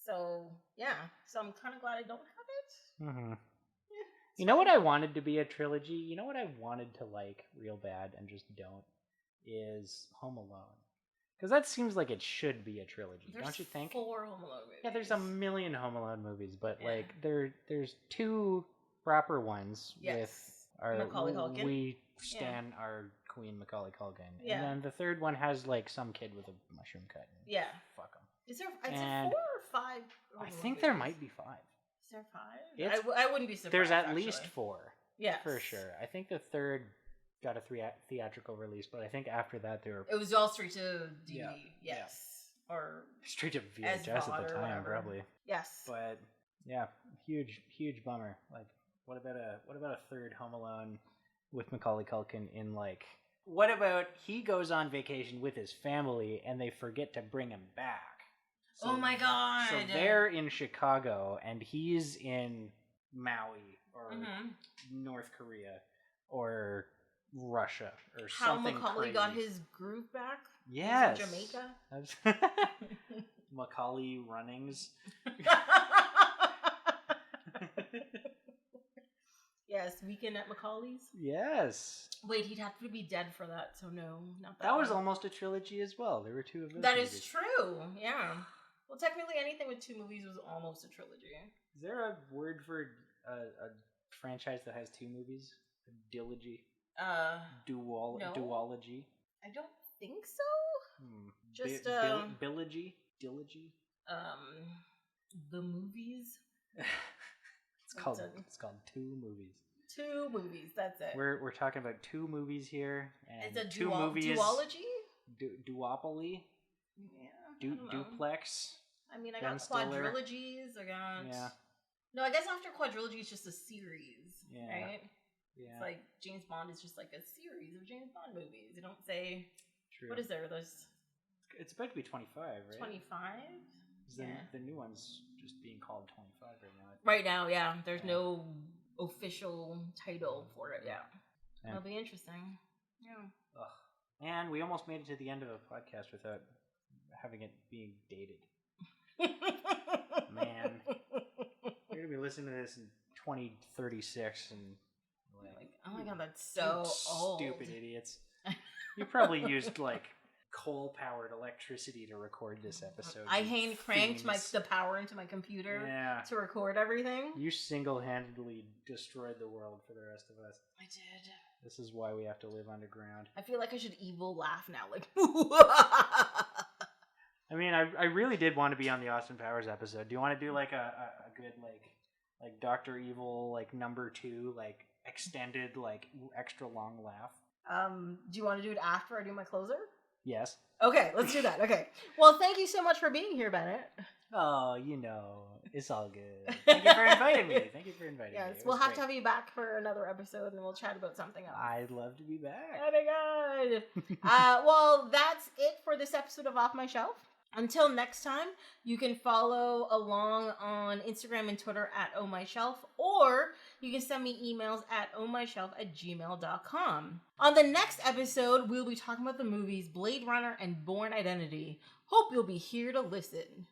A: So, yeah. So I'm kind of glad I don't have it.
B: Mm-hmm. Yeah, you know what I wanted to be a trilogy? You know what I wanted to like real bad and just don't? Is Home Alone. Because that seems like it should be a trilogy, don't you think?
A: 4 Home Alone movies.
B: Yeah, there's a million Home Alone movies, but like there's 2 proper ones with our
A: Macaulay Culkin.
B: We stan our queen Macaulay Culkin.
A: Yeah.
B: And then the third one has like some kid with a mushroom cut.
A: Yeah.
B: Fuck him.
A: Is there 4 or 5?
B: I think there might be 5.
A: Is there 5? I wouldn't be surprised.
B: There's at least 4.
A: Yeah.
B: For sure. I think the third got a theatrical release, but I think after that
A: it was all straight to DVD.
B: Yeah.
A: Yes. Yeah. Or
B: straight to VHS at the time, probably.
A: Yes.
B: But yeah, huge bummer. Like, what about a third Home Alone with Macaulay Culkin in like? What about he goes on vacation with his family and they forget to bring him back? So,
A: oh my god!
B: So they're in Chicago and he's in Maui or North Korea or Russia or something.
A: How Macaulay
B: crazy.
A: got his groove back?
B: Yes.
A: In Jamaica.
B: Macaulay Runnings.
A: Yes, Weekend at Macaulay's.
B: Yes.
A: Wait, he'd have to be dead for that, so no, not that.
B: That was almost a trilogy as well. There were 2 of those.
A: That
B: movies.
A: is true. Yeah. Well, technically, anything with 2 movies was almost a trilogy.
B: Is there a word for a franchise that has 2 movies? A dilogy.
A: No.
B: Duology.
A: I don't think so. Just
B: Bilogy. Dilogy.
A: The movies.
B: It's called 2 movies.
A: 2 movies. That's it.
B: We're talking about 2 movies here, and
A: it's a
B: 2 movies.
A: Duology.
B: Duopoly.
A: Yeah.
B: Duplex.
A: I mean, I got quadrilogies. I got.
B: Yeah.
A: No, I guess after quadrilogy, it's just a series, right?
B: Yeah.
A: It's like James Bond is just like a series of James Bond movies. You don't say.
B: True.
A: What is there? There's.
B: It's about to be 25, right?
A: 25.
B: The new one's just being called 25 right now.
A: Right now, yeah. There's no official title for it. Yeah. That'll be interesting. Yeah.
B: Ugh. And we almost made it to the end of a podcast without having it being dated. Man. We're going to be listening to this in 2036 and
A: like, oh my god, that's so old.
B: Stupid idiots. You probably used like coal-powered electricity to record this episode.
A: I hand cranked the power into my computer to record everything.
B: You single-handedly destroyed the world for the rest of us.
A: I did.
B: This is why we have to live underground.
A: I feel like I should evil laugh now, like.
B: I mean, I really did want to be on the Austin Powers episode. Do you want to do like a good like Dr. Evil like number 2 like extended like extra long laugh?
A: Do you want to do it after I do my closer?
B: Yes.
A: Okay, let's do that. Okay. Well, thank you so much for being here, Bennett.
B: Oh, it's all good. Thank you for inviting me.
A: Yes, we'll have to have you back for another episode, and we'll chat about something else.
B: I'd love to be back.
A: Oh my god. Well, that's it for this episode of Off My Shelf. Until next time, you can follow along on Instagram and Twitter at ohmyshelf, or you can send me emails at ohmyshelf@gmail.com. On the next episode, we'll be talking about the movies Blade Runner and Bourne Identity. Hope you'll be here to listen.